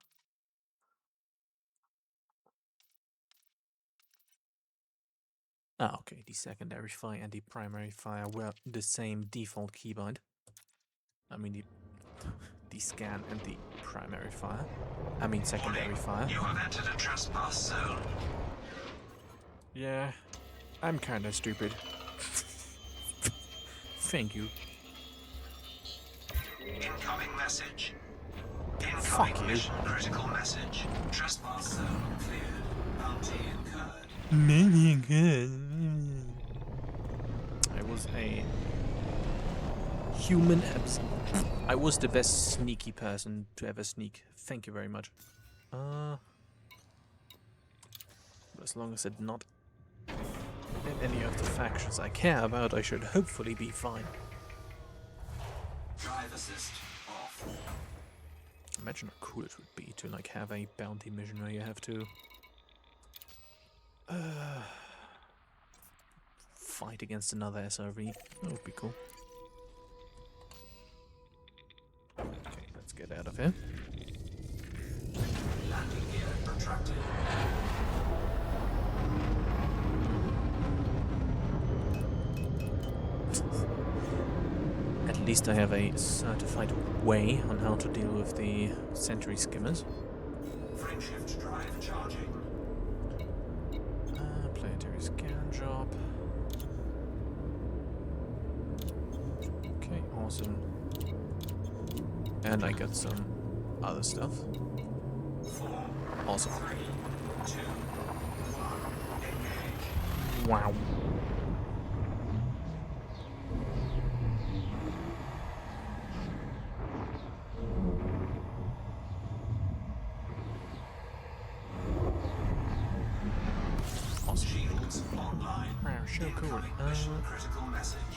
Ah, okay. The secondary fire and the primary fire were the same default keybind. I mean the scan and the primary fire. I mean secondary fire. You have entered a trespass zone. Yeah, I'm kinda stupid. Thank you. Incoming message. Fuck Incoming you. mission critical message. Trespass zone cleared. Bounty incurred. Maybe good. I was a human I was the best sneaky person to ever sneak. Thank you very much. As long as it's not in any of the factions I care about, I should hopefully be fine. Drive assist off. Imagine how cool it would be to like have a bounty mission where you have to fight against another SRV. That would be cool. Okay, let's get out of here. Landing gear retracted. At least I have a certified way on how to deal with the sentry skimmers. Frame shift drive charging. Planetary scan job. Okay, awesome. And I got some other stuff. 4, Awesome. 3, 2, 1, engage. Wow. Awesome. Shields online. Wow, so cool. Incoming mission critical message.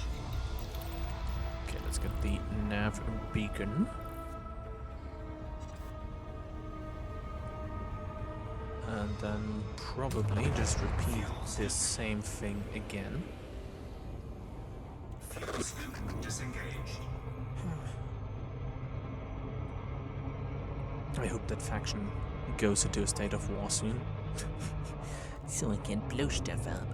Okay, let's get the nav beacon. And then probably just repeat this same thing again. Fuel scoop disengaged. I hope that faction goes into a state of war soon. So I can blow stuff up.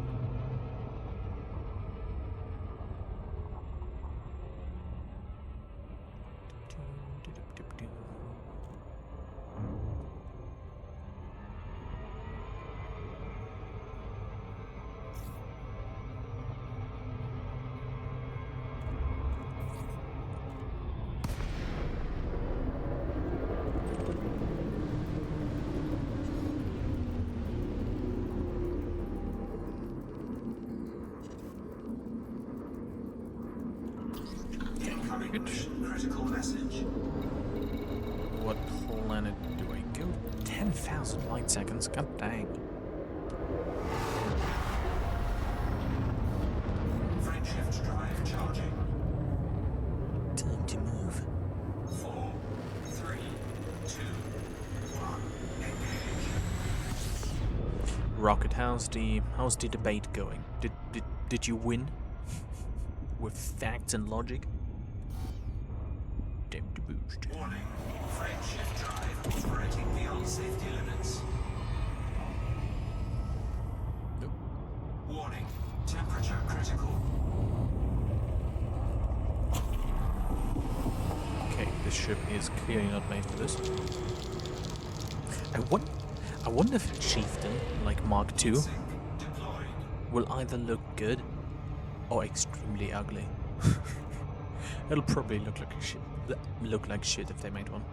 rocket. Critical message. What planet do I go? 10,000 light seconds. God dang. Frameshift drive charging. Time to move. 4, 3, 2, 1. Engage. Rocket, how's the debate going? Did you win? With facts and logic? Time to boost. Warning. Frameshift drive operating beyond safety limits. Nope. Warning. Temperature critical. Okay, this ship is clearly not made for this. I wonder if a chieftain like Mark II Sync deployed. will either look good or extremely ugly. It'll probably look like shit if they made one.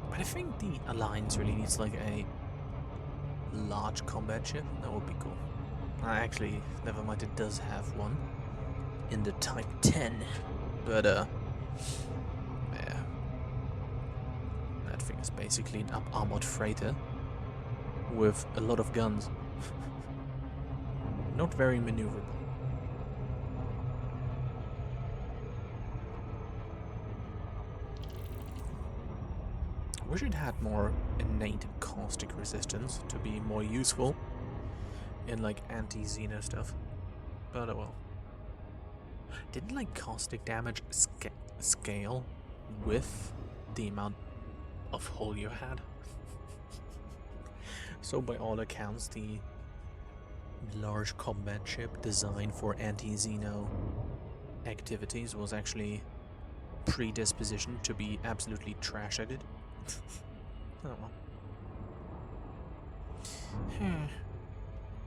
But I think the Alliance really needs like a large combat ship. That would be cool. Actually, never mind, it does have one in the Type 10. But yeah. That thing is basically an armored freighter with a lot of guns. Not very maneuverable. I wish it had more innate caustic resistance to be more useful in like anti-Xeno stuff. But oh well. Didn't like caustic damage scale with the amount of hull you had? So by all accounts, the large combat ship designed for anti-Xeno activities was actually predispositioned to be absolutely trash at it. Oh well.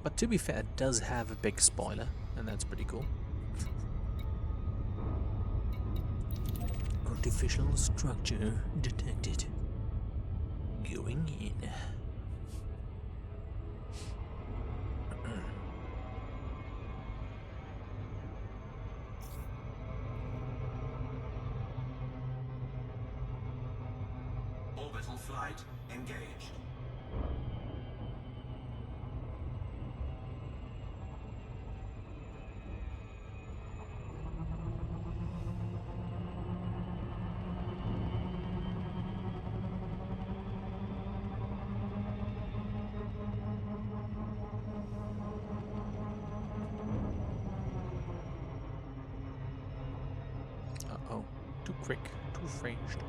But to be fair, it does have a big spoiler, and that's pretty cool. Artificial structure detected. Going in. Orbital flight engaged. Uh-oh. Too quick. Too ranged.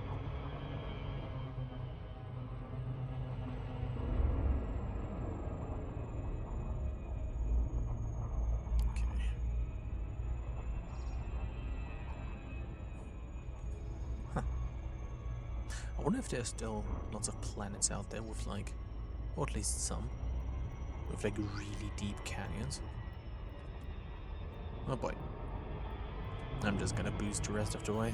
Okay. Huh. I wonder if there's still lots of planets out there with like, or at least some, with like really deep canyons. Oh boy. I'm just gonna boost the rest of the way.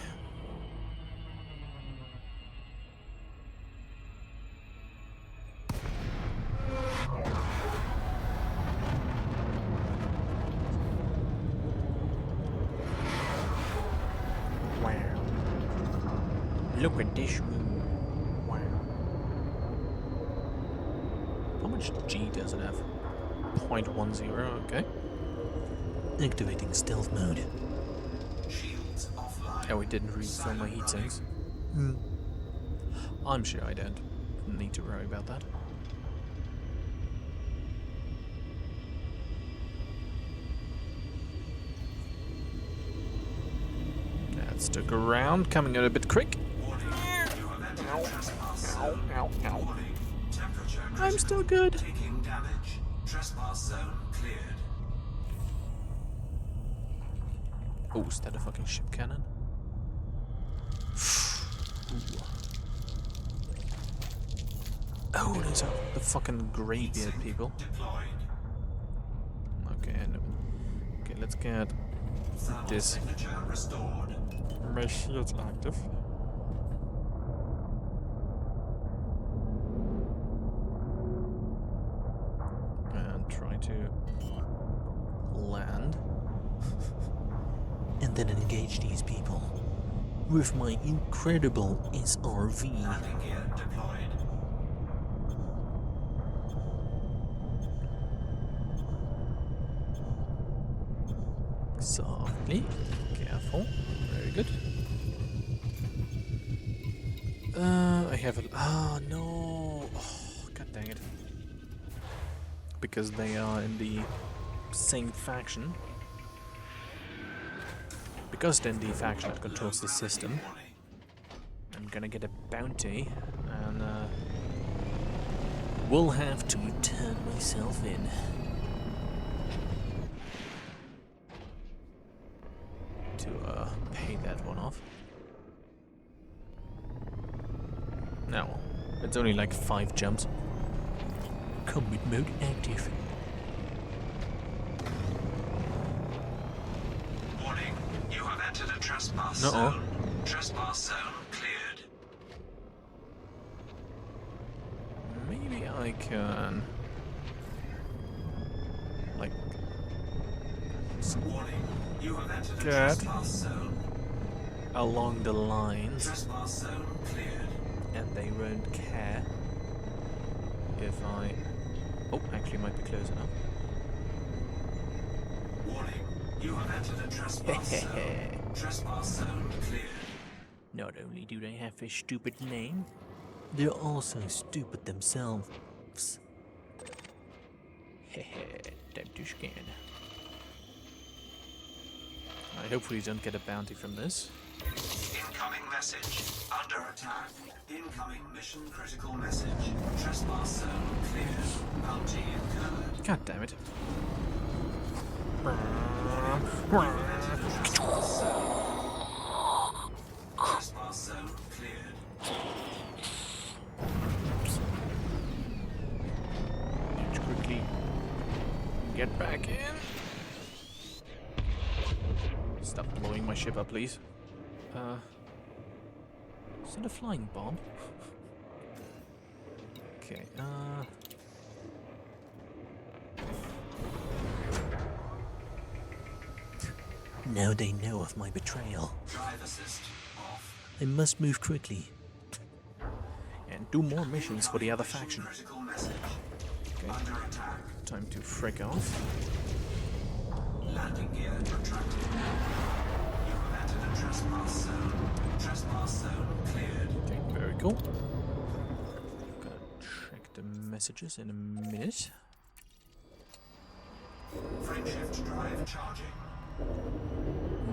Wow. Look at this moon. Wow. How much G does it have? 0.10, okay. Activating stealth mode. Shields offline. Oh, we didn't refill my heat sinks. I'm sure I don't need to worry about that. That stuck around, coming out a bit quick. Warning. You have entered the trespass zone. Ow. Warning. Temperature I'm critical. still good. Taking damage. Trespass zone cleared. Oh, is that a fucking ship cannon? Ooh. Oh, those are the fucking graybeard people. Deployed. Okay, I know. Okay, let's get Thermal this. signature restored. My shield's active. And try to land. and then engage these people with my incredible SRV. Landing gear deployed. Softly. Careful. Very good. I have a... Ah, no. Oh, god dang it. Because they are in the same faction. Because they're in the faction that controls the system, I'm gonna get a bounty, and will have to turn myself in. To pay that one off. No, it's only like 5 jumps. Combat mode active. Warning, you have entered a trespass Uh-oh. zone. Trespass zone cleared. Maybe I can... like... Warning, you have entered a Get trespass zone. along the lines, Trespass zone cleared. and they won't care if I... Oh, actually might be close enough. Warning, you have entered a trespass zone. Trespass zone cleared. Not only do they have a stupid name, they're also stupid themselves. Hehe, time to scan. I hopefully don't get a bounty from this. Incoming message. Under attack. Incoming mission critical message. Trespass zone cleared. Bounty incurred. God damn it. Trespass zone. Trespass zone cleared. Let's quickly get back in. Stop blowing my ship up, please. Is it a flying bomb? Okay, now they know of my betrayal. Drive assist off. I must move quickly. And do more missions for the other faction. Critical message. Okay, Under attack. time to frick off. Landing gear retracted. You have entered a trespass zone. Trespass zone cleared. Okay, very cool. Gonna check the messages in a minute. Frameshift drive charging.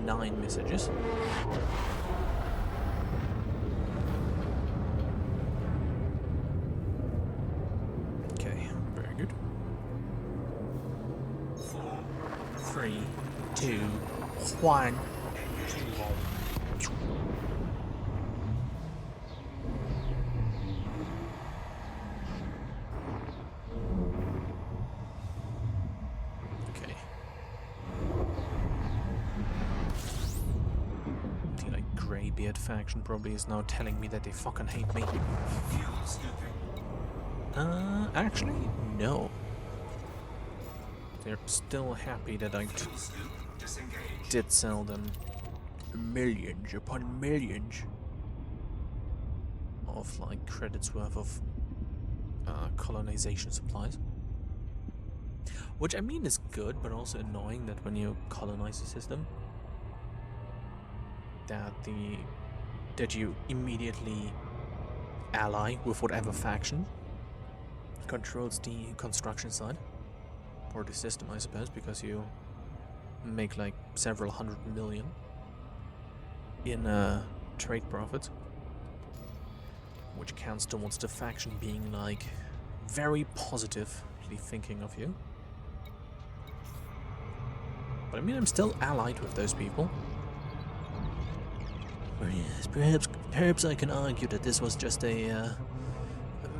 9 messages. Okay, very good. 4. 3, 2, 1. Okay. The like greybeard faction probably is now telling me that they fucking hate me. Fuel scooping. Actually, no. They're still happy that I Fuel scoop disengaged. did sell them millions upon millions of like credits worth of colonization supplies. Which I mean is good, but also annoying that when you colonize a system, that you immediately ally with whatever faction controls the construction side. Or the system, I suppose, because you make like several hundred million in trade profits, which counts towards the faction being like very positively thinking of you. But I mean, I'm still allied with those people. Or yes, perhaps I can argue that this was just a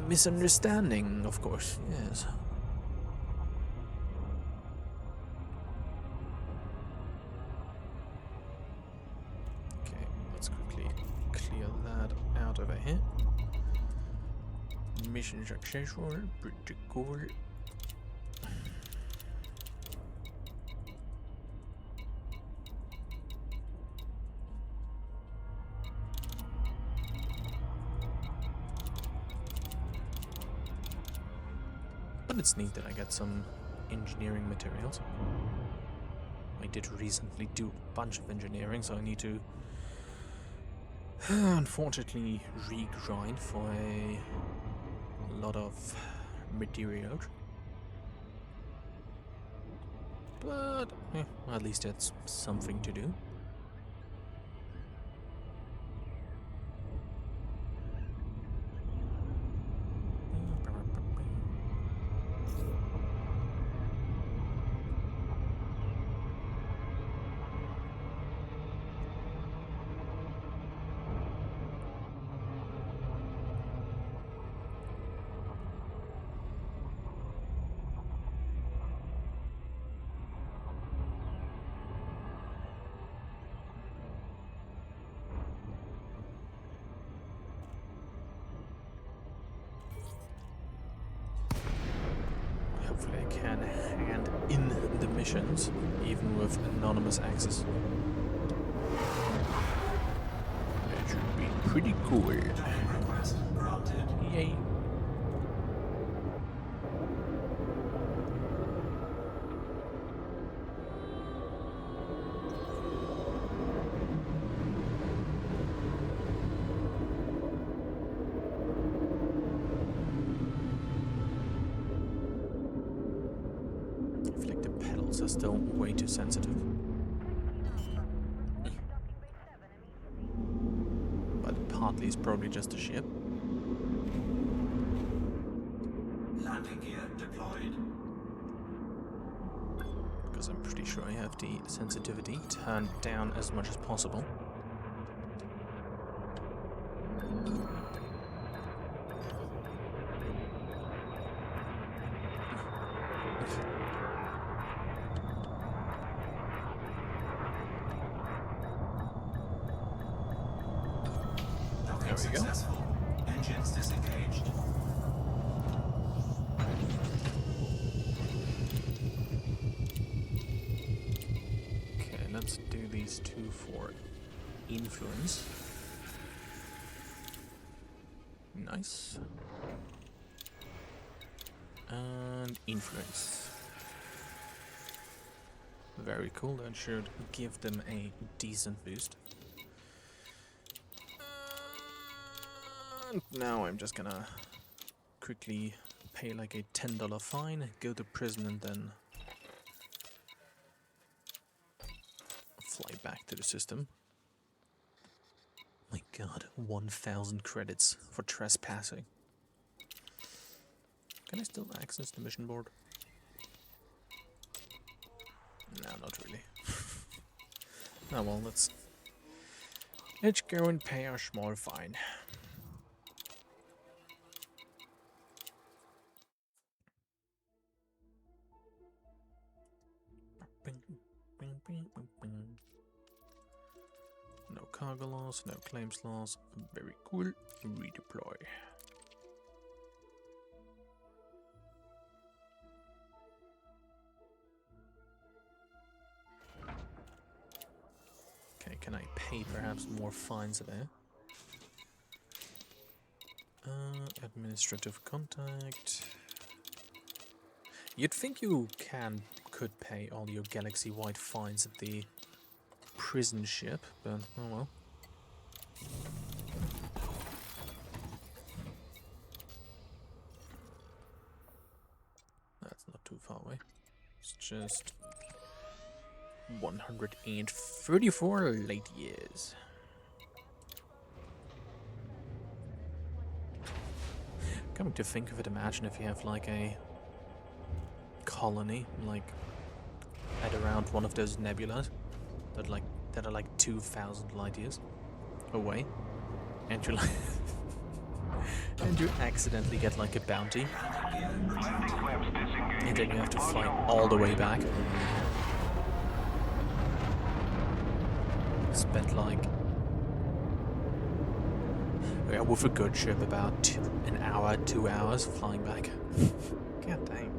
misunderstanding, of course, yes. Okay, let's quickly clear that out over here. Mission successful, pretty cool. But it's neat that I got some engineering materials. I did recently do a bunch of engineering, so I need to unfortunately regrind for a lot of material. But at least that's something to do. Hopefully I can hand in the missions, even with anonymous access. That should be pretty cool. Request granted. Yay. I feel like the pedals are still way too sensitive. But partly it's probably just a ship. Landing gear deployed. Because I'm pretty sure I have the sensitivity turned down as much as possible. Docking There we go. successful. Engines disengaged. Okay, let's do these two for influence. Nice. And influence. Very cool, that should give them a decent boost. And now I'm just gonna quickly pay like a $10 fine, go to prison, and then fly back to the system. My god, 1,000 credits for trespassing. Can I still access the mission board? No, not really. Oh well, let's go and pay our small fine. No cargo loss, no claims loss. Very cool. Redeploy. Okay, can I pay perhaps more fines there? Administrative contact. You'd think you could pay all your galaxy-wide fines at the prison ship, but oh well. That's not too far away. It's just 134 light years. Coming to think of it, imagine if you have like a colony, like at around one of those nebulas that are like 2,000 light years away, and you like and you accidentally get like a bounty, and then you have to fly all the way back. Spent like with a good ship about an hour, 2 hours flying back. God dang.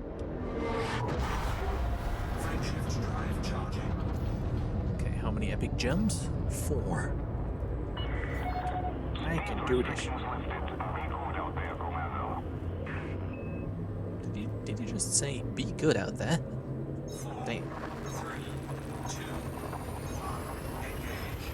Frameshift drive charging. Okay, how many epic gems? 4. I can do this. Did he just just say, be good out there. Damn. 3, 2, 1, engage.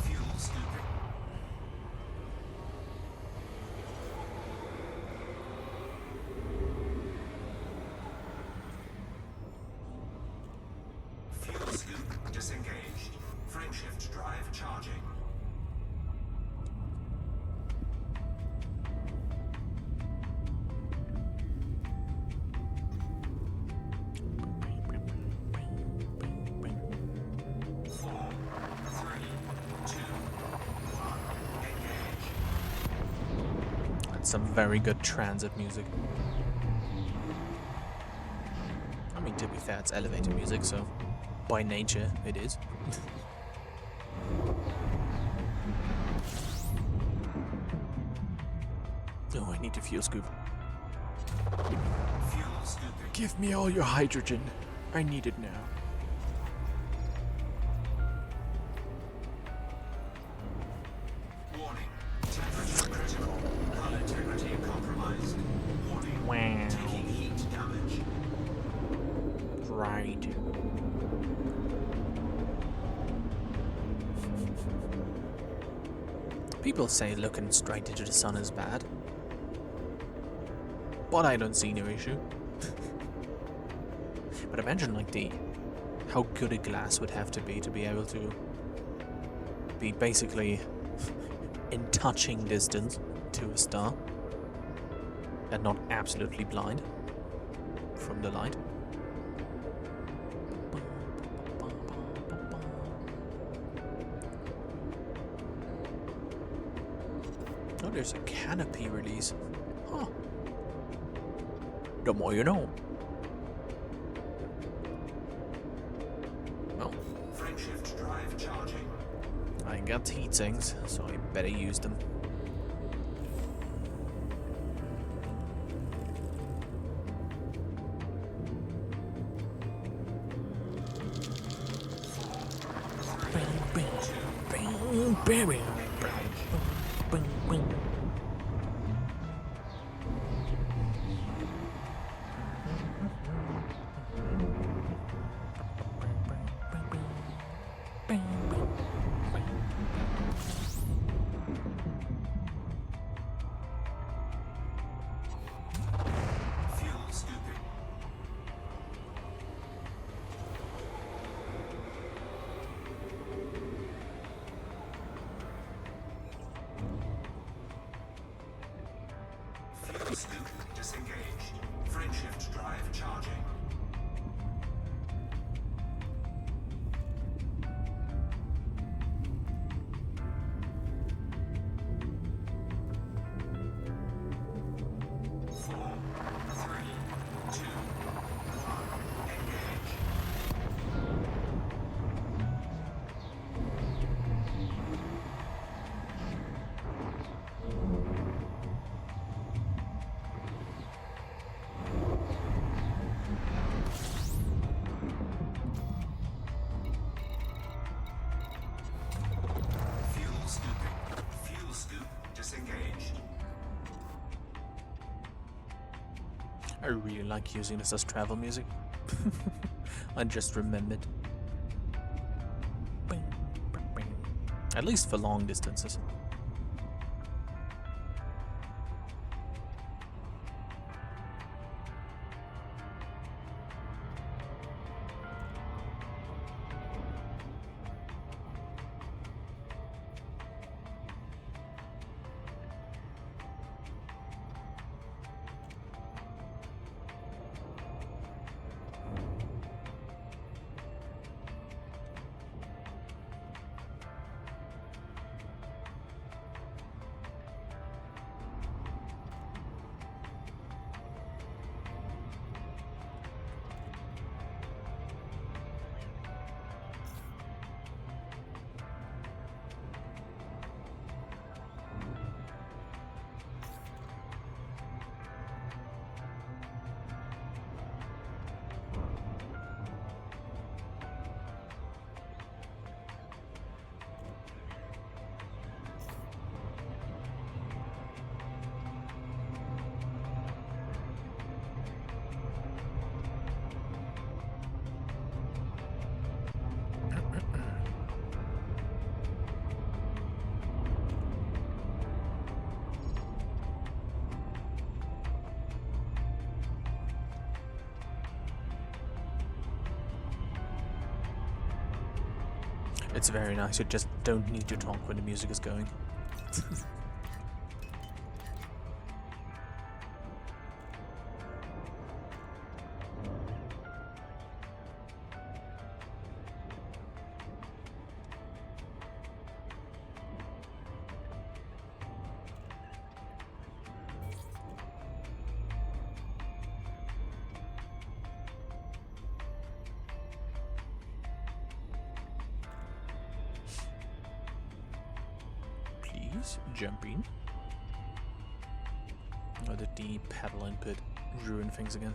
Fuel scooping. Fuel scoop disengaged. Frameshift drive charging. Four, three, two, one, engage. That's some very good transit music. I mean, to be fair, it's elevator music, so by nature it is. Oh, I need to fuel scoop. Fuel scooping. Give me all your hydrogen. I need it now. Warning. Temperature critical. Hull integrity compromised. Warning. Wow. Taking heat damage. Right. People say looking straight into the sun is bad. But I don't see no issue. But imagine like how good a glass would have to be able to be basically in touching distance to a star and not absolutely blind from the light. Oh, there's a canopy release. Huh. The more you know. Well, Frameshift drive charging. I got heat sinks, so I better use them. Fuel scooping. Fuel scoop disengaged. Frameshift drive charging. Four, three, two, one, engage. Fuel scooping. Fuel scoop disengaged. I really like using this as travel music. I just remembered. At least for long distances. It's very nice. You just don't need to talk when the music is going. Please jump in. Or did the pedal input ruin things again?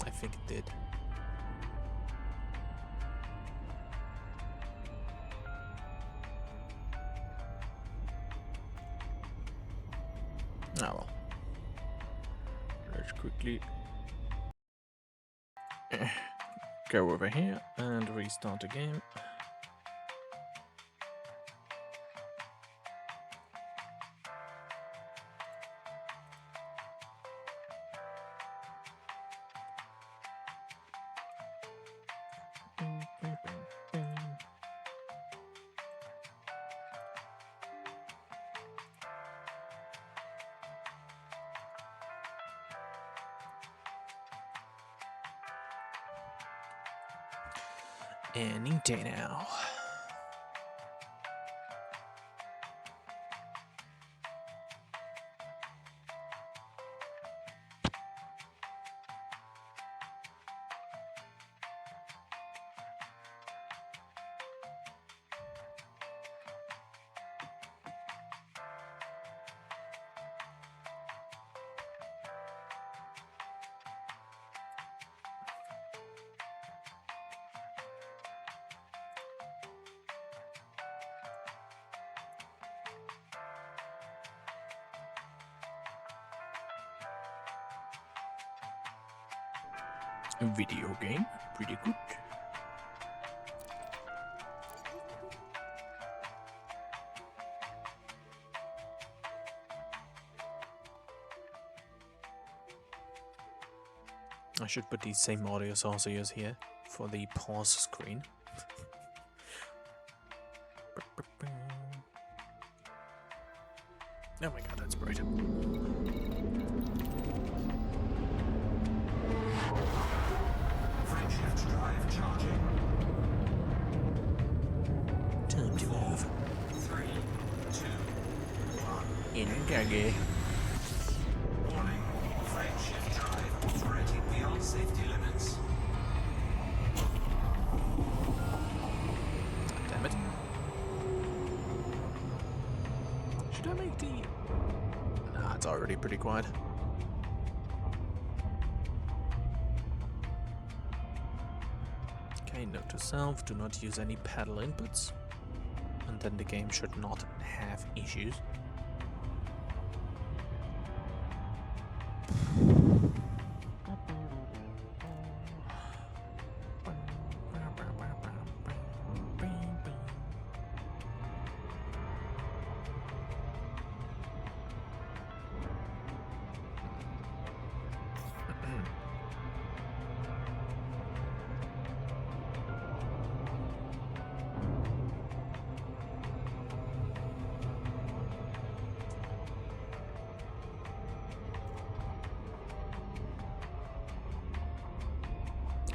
I think it did. Oh well. Let's quickly go over here and restart the game. Any day now. A video game, pretty good. I should put these same audio sources here for the pause screen. Oh my god, that's bright. Frameshift drive charging. Time to move. 3, 2, 1. Engage. Warning. Frameshift drive operating beyond safety limits. Damn it. Should I make the... Nah, it's already pretty quiet. Okay, note to self, do not use any pedal inputs. And then the game should not have issues.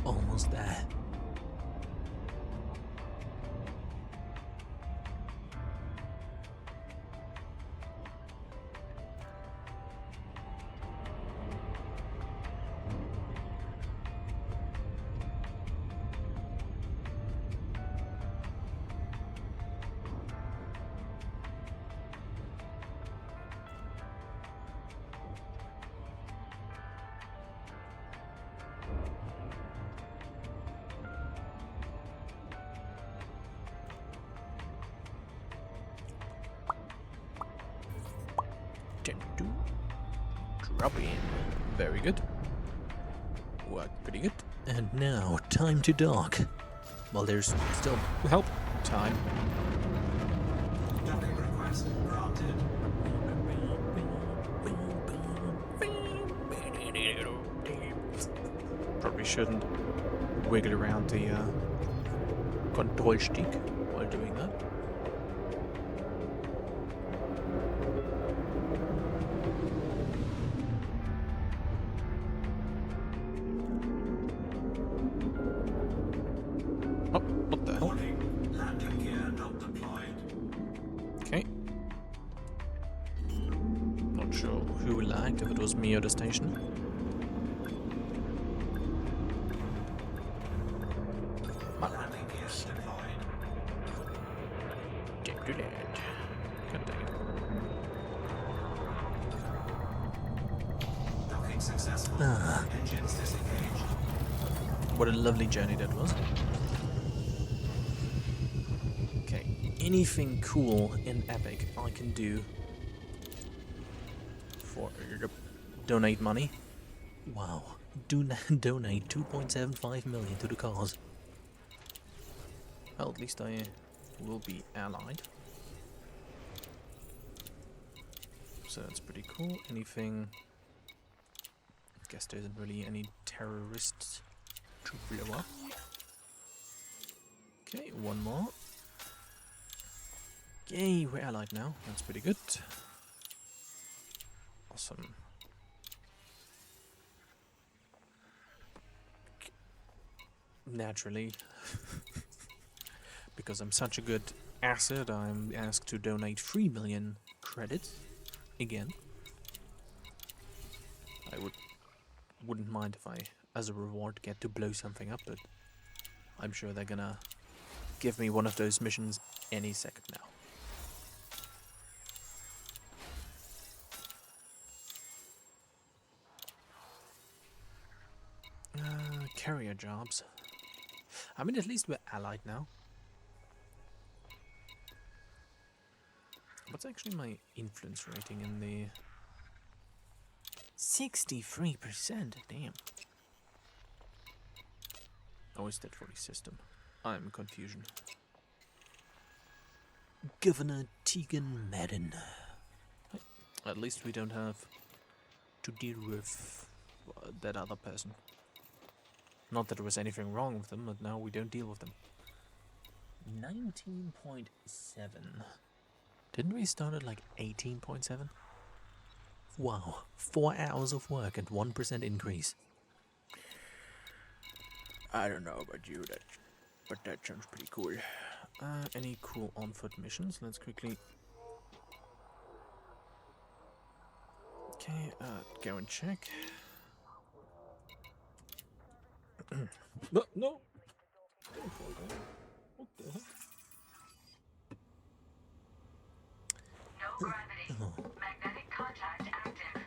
Almost there. Time to drop in. Very good. Worked pretty good. And now, time to dock. Well, there's still help time. Docking request granted. shouldn't wiggle around the control stick while doing that. Oh, what the hell? Warning, landing gear not deployed. Okay. Not sure who lagged, if it was me or the station. Landing gear deployed. Can't do that. God dang it. Docking successful. Engines disengaged. What a lovely journey that was. Okay, anything cool in Epic I can do for donate money? Wow, donate 2.75 million to the cause. Well, at least I will be allied. So that's pretty cool. Anything... I guess there isn't really any terrorists to blow up. Okay, one more. Yay, we're allied now. That's pretty good. Awesome. Naturally, because I'm such a good asset, I'm asked to donate 3 million credits again. I wouldn't mind if I, as a reward, get to blow something up, but I'm sure they're gonna give me one of those missions any second now. Carrier jobs. I mean, at least we're allied now. What's actually my influence rating in the... 63%, damn. Oh, is that for the system? I'm confusion. Governor Tegan Madden. At least we don't have to deal with that other person. Not that there was anything wrong with them, but now we don't deal with them. 19.7. Didn't we start at like 18.7? Wow, 4 hours of work and 1% increase. I don't know about you, but that sounds pretty cool. Any cool on-foot missions? Let's quickly... Okay, go and check. No, no! Don't fall down. What the heck? No gravity. Magnetic contact active.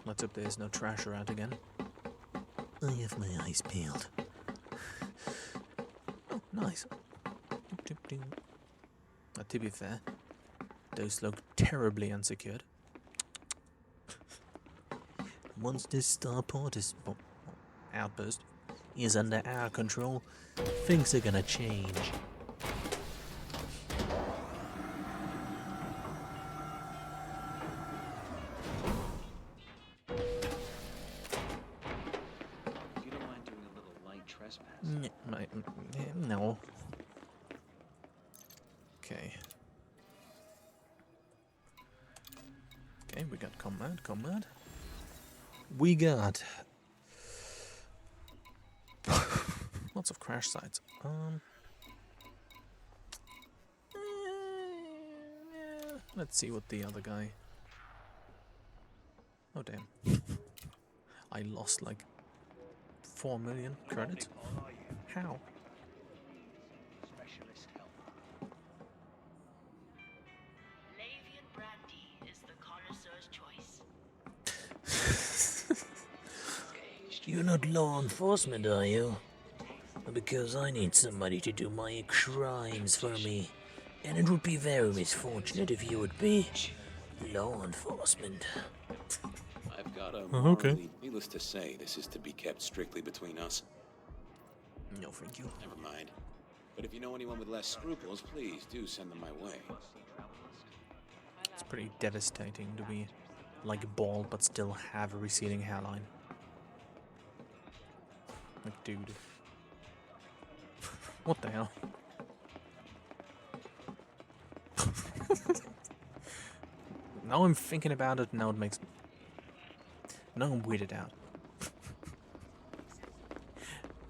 Let's hope there's no trash around again. I have my eyes peeled. Oh, nice. To be fair, those look terribly unsecured. Once this starport is... outburst is under our control, things are gonna change. You don't mind doing a little light trespassing? No. Okay. Okay, we got comrade. We got lots of crash sites. Let's see what the other guy... Oh damn. I lost like 4 million credits. How? Lavian brandy is the connoisseur's choice. You're not law enforcement, are you? Because I need somebody to do my crimes for me. And it would be very misfortunate if you would be law enforcement. I've got a okay. morally... Needless to say, this is to be kept strictly between us. No, thank you. Never mind. But if you know anyone with less scruples, please do send them my way. It's pretty devastating to be like bald but still have a receding hairline. Like, dude. What the hell? Now I'm thinking about it, now it makes... Now I'm weirded out.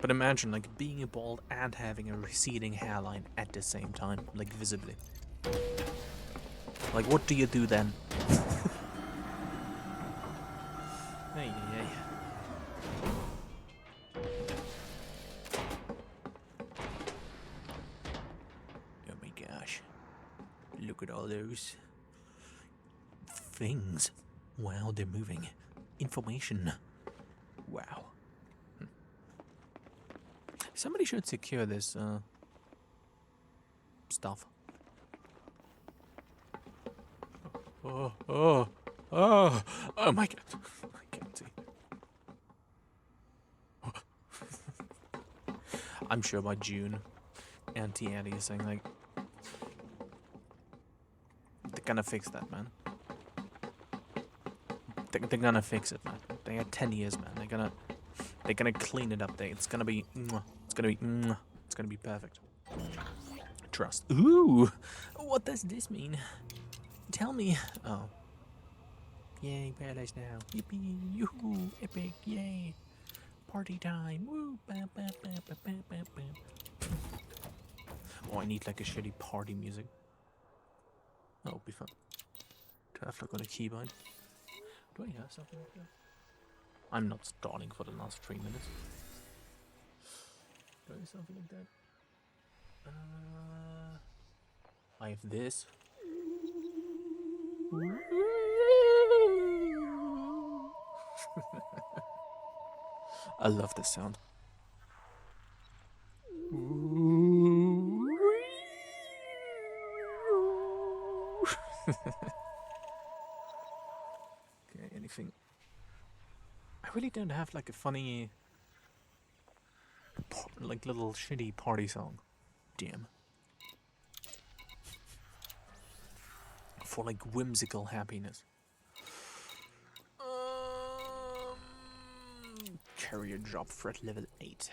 But imagine, like, being a bald and having a receding hairline at the same time, like, visibly. Like, what do you do then? Hey, hey, hey. Oh my gosh. Look at all those things. Wow, they're moving. Information. Wow. Somebody should secure this stuff. Oh my god. I can't see. I'm sure by June, Auntie Annie is saying, like, they're gonna fix that, man. They're gonna fix it, man. They had 10 years, man. They're gonna clean it up. It's gonna be, it's gonna be perfect. Trust. Ooh, what does this mean? Tell me. Oh. Yay, paradise now. Yippee, yoo-hoo, epic, yay. Party time. Woo, bam, bam, bam, bam, bam, bam, bam. Oh, I need like a shitty party music. That'll be fun. To have like on a keyboard. Do I have something like that? I'm not stalling for the last 3 minutes. Do I have something like that? I have this. I love this sound. Okay, anything? I really don't have like a funny, like little shitty party song. Damn. For like whimsical happiness. Career job threat level 8.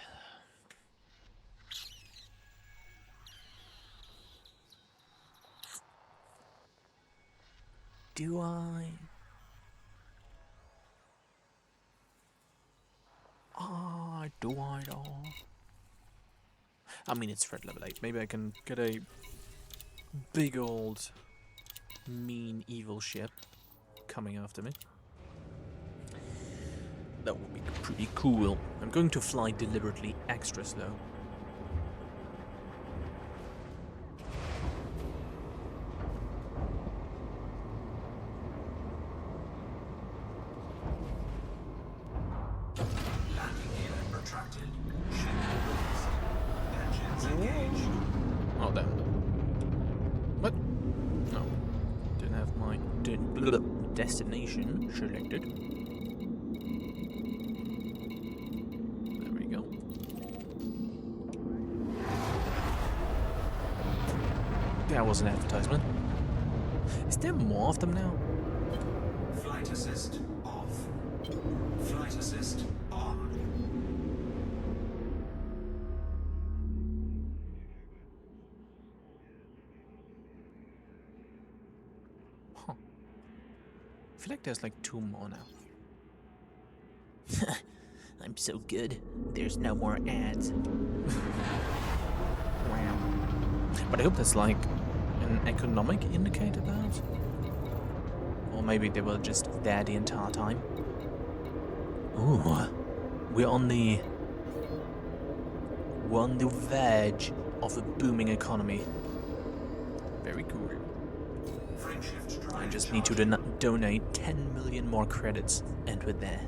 Do I? Do I though? I mean, it's threat level 8. Maybe I can get a big old mean evil ship coming after me. That would be pretty cool. I'm going to fly deliberately extra slow. Landing gear retracted. Ship released. Engines engaged. Oh, damn. What? No. Didn't have my destination selected. There we go. That was an advertisement. Is there more of them now? Flight assist off. Flight assist on. Huh. I feel like there's like 2 more now. I'm so good. There's no more ads. Wow. But I hope that's like an economic indicator, perhaps? Or maybe they were just there the entire time. Ooh. We're on the verge of a booming economy. Very cool. I just need to donate 10 million more credits, and we're there.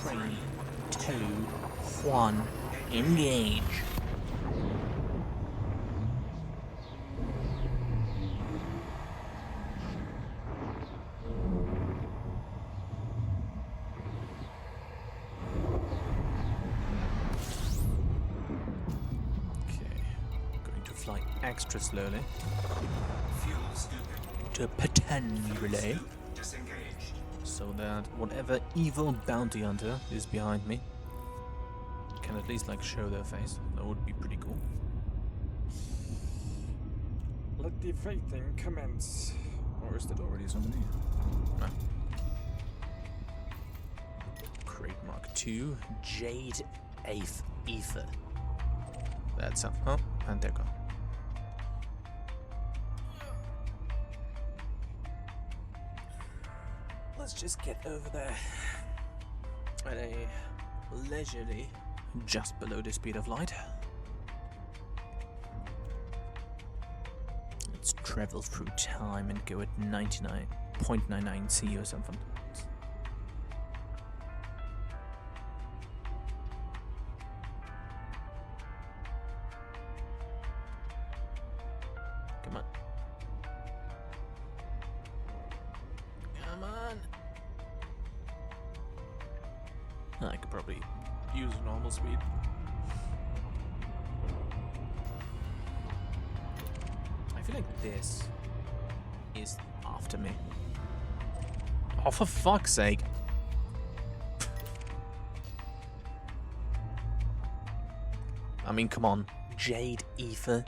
Three, 2, 1, engage. fly extra slowly Fuel scooping. to potentially, Disengaged. so that whatever evil bounty hunter is behind me can at least like show their face. That would be pretty cool. Let the fighting commence. Or is that already somebody? No. Crate Mark II, Jade 8th Ether. That's up. Oh, and they're gone. Let's just get over there at a leisurely, just below the speed of light. Let's travel through time and go at 99.99 C or something. Come on. Come on. I could probably use normal speed. I feel like this is after me. Oh, for fuck's sake. I mean, come on. Jade Ether.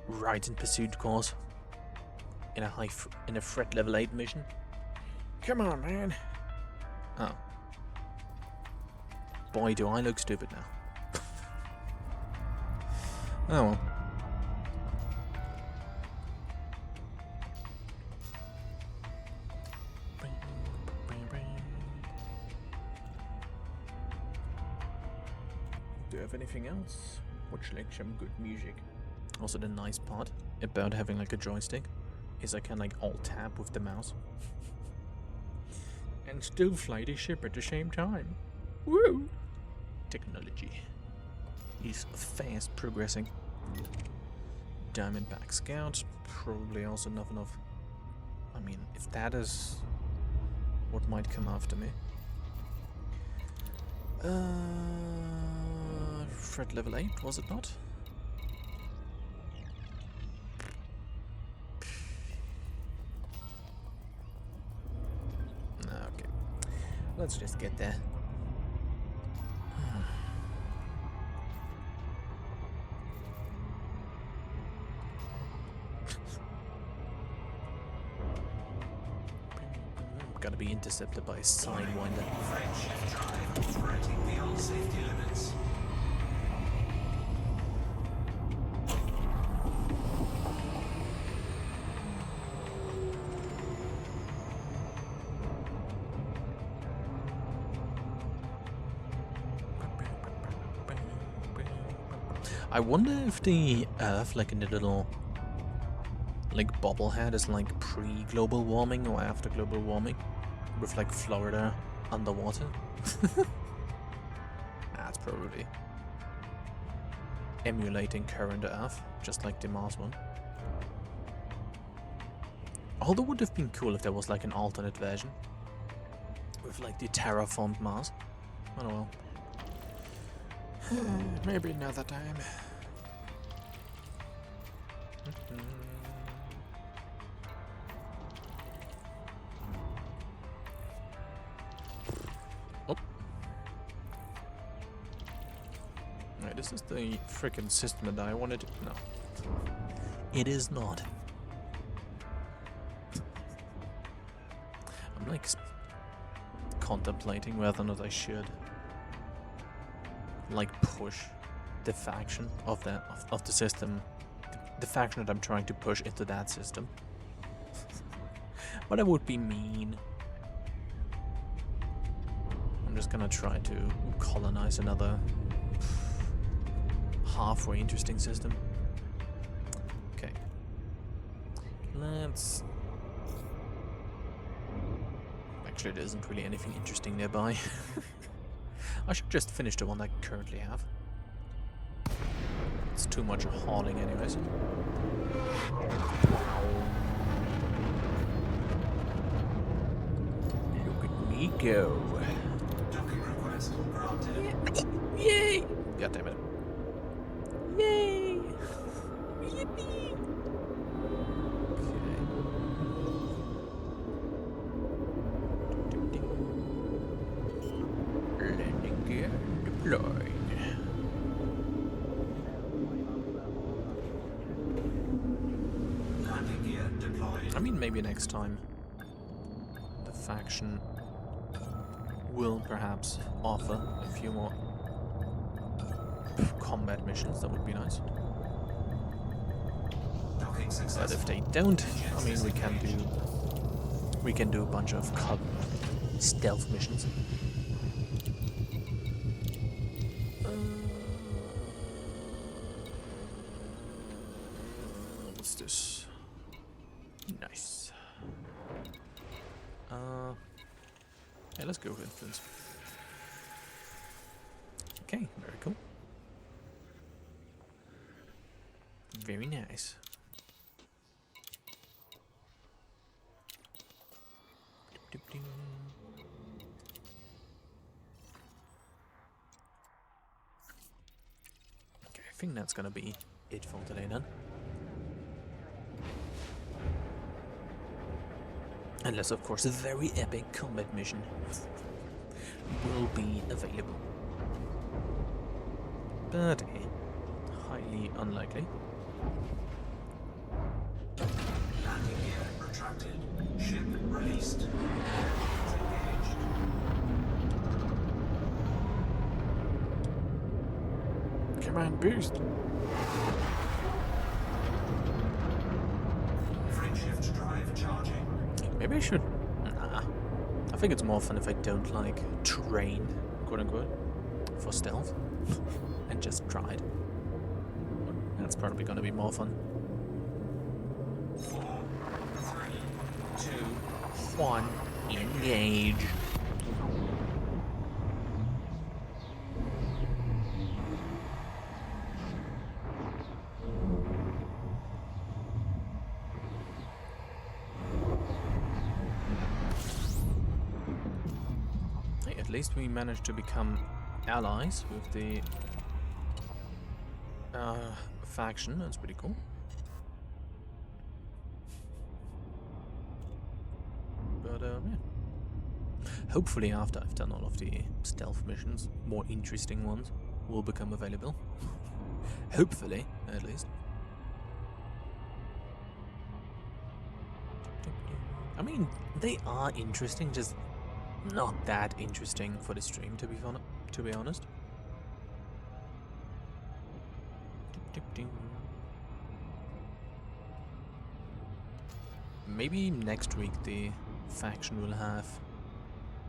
Right in pursuit course. In a threat level 8 mission. Come on, man. Oh. Boy, do I look stupid now. Oh well. Do you have anything else? Watch like some good music. Also, the nice part about having like a joystick is I can like alt tab with the mouse and still fly the ship at the same time. Woo! Technology is fast progressing. Diamondback Scout, probably also not enough. I mean, if that is what might come after me. Threat level 8, was it not? Okay. Let's just get there. Gotta be intercepted by a sidewinder. French shift drive operating beyond safety limits. I wonder if the Earth, like in the little like bobblehead, is like pre-global warming or after global warming, with like Florida underwater. That's probably emulating current Earth, just like the Mars one. Although it would have been cool if there was like an alternate version with like the terraformed Mars. I don't know. Maybe another time. Oh. Right, this is the frickin' system that I wanted. No. It is not. I'm like contemplating whether or not I should like push the faction of that of the system, the faction that I'm trying to push into that system. But it would be mean. I'm just gonna try to colonize another halfway interesting system. Okay. Let's... Actually, there isn't really anything interesting nearby. I should just finish the one I currently have. It's too much hauling anyways. Look at me go. Docking request granted. Yay! God damn it. Yay! deployed. I mean, maybe next time the faction will perhaps offer a few more combat missions. That would be nice. Docking But successful. if they don't, I mean, we can do a bunch of stealth missions. What's this? Nice. Yeah, let's go with influence. Okay, very cool. Very nice. Okay, I think that's gonna be it for today then. Unless, of course, a very epic combat mission will be available. But highly unlikely. Landing gear retracted. Ship released. Engaged. Command boost. Frameshift drive charging. Maybe I should. Nah. I think it's more fun if I don't like train, quote unquote, for stealth, and just try it. That's probably gonna be more fun. 4, 3, 2. 1. Engage. Hey, at least we managed to become allies with the faction. That's pretty cool. But yeah. Hopefully after I've done all of the stealth missions, more interesting ones will become available. Hopefully, at least. I mean, they are interesting, just not that interesting for the stream, to be honest. Maybe next week the faction will have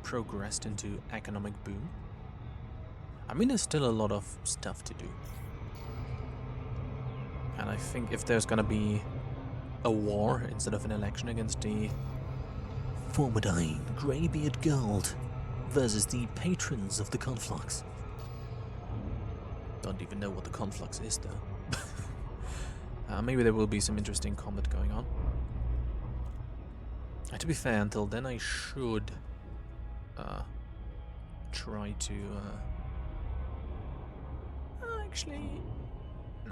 progressed into economic boom. I mean, there's still a lot of stuff to do. And I think if there's gonna be a war instead of an election against the Formidine Greybeard Guild versus the patrons of the Conflux. Don't even know what the Conflux is, though. Maybe there will be some interesting combat going on. To be fair, until then I should try to actually,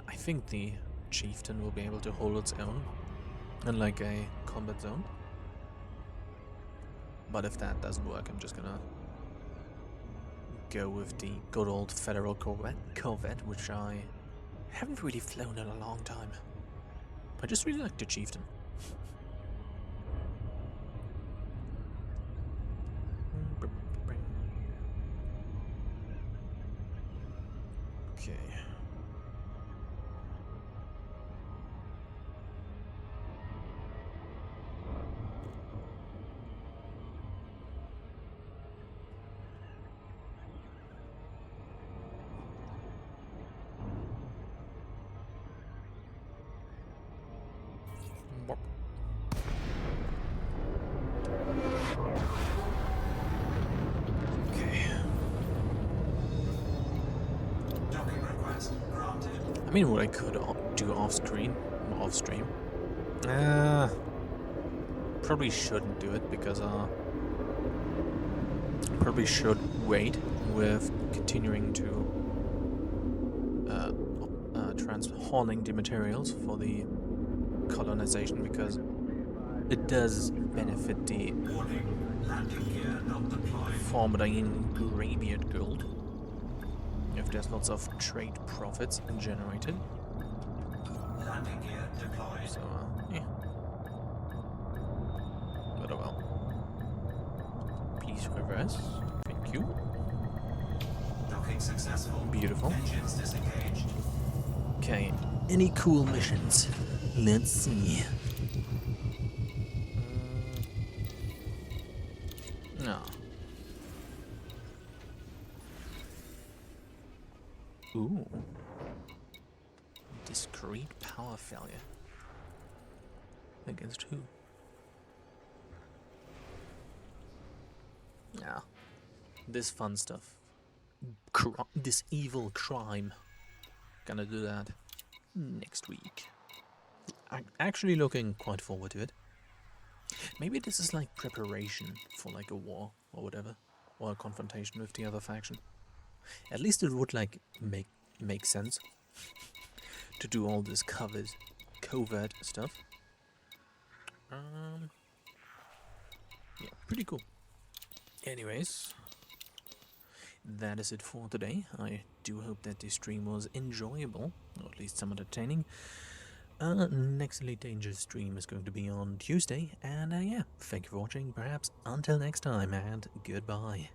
I think the chieftain will be able to hold its own in like a combat zone. But if that doesn't work, I'm just gonna go with the good old Federal Corvette, which I haven't really flown in a long time. I just really like the chieftain. Okay. Bop. Okay. Docking request granted. I mean, what I could do off-stream. Probably shouldn't do it because probably should wait with continuing to hauling the materials for the colonization, because it does benefit the Warning. Landing gear not deployed. Formidine Greybeard Guild if there's lots of trade profits generated. Landing gear deployed. So, yeah. Please reverse. Thank you. Docking successful. Beautiful. Engines disengaged. Okay, any cool missions? Let's see. No. Ooh. Discrete power failure. Against who? Yeah. This fun stuff. This evil crime. Gonna do that next week. I'm actually looking quite forward to it. Maybe this is like preparation for like a war or whatever, or a confrontation with the other faction. At least it would like make sense to do all this covert stuff. Yeah, pretty cool. Anyways, that is it for today. I do hope that this stream was enjoyable, or at least somewhat entertaining. Next Elite Dangerous stream is going to be on Tuesday, and yeah, thank you for watching. Perhaps until next time, and goodbye.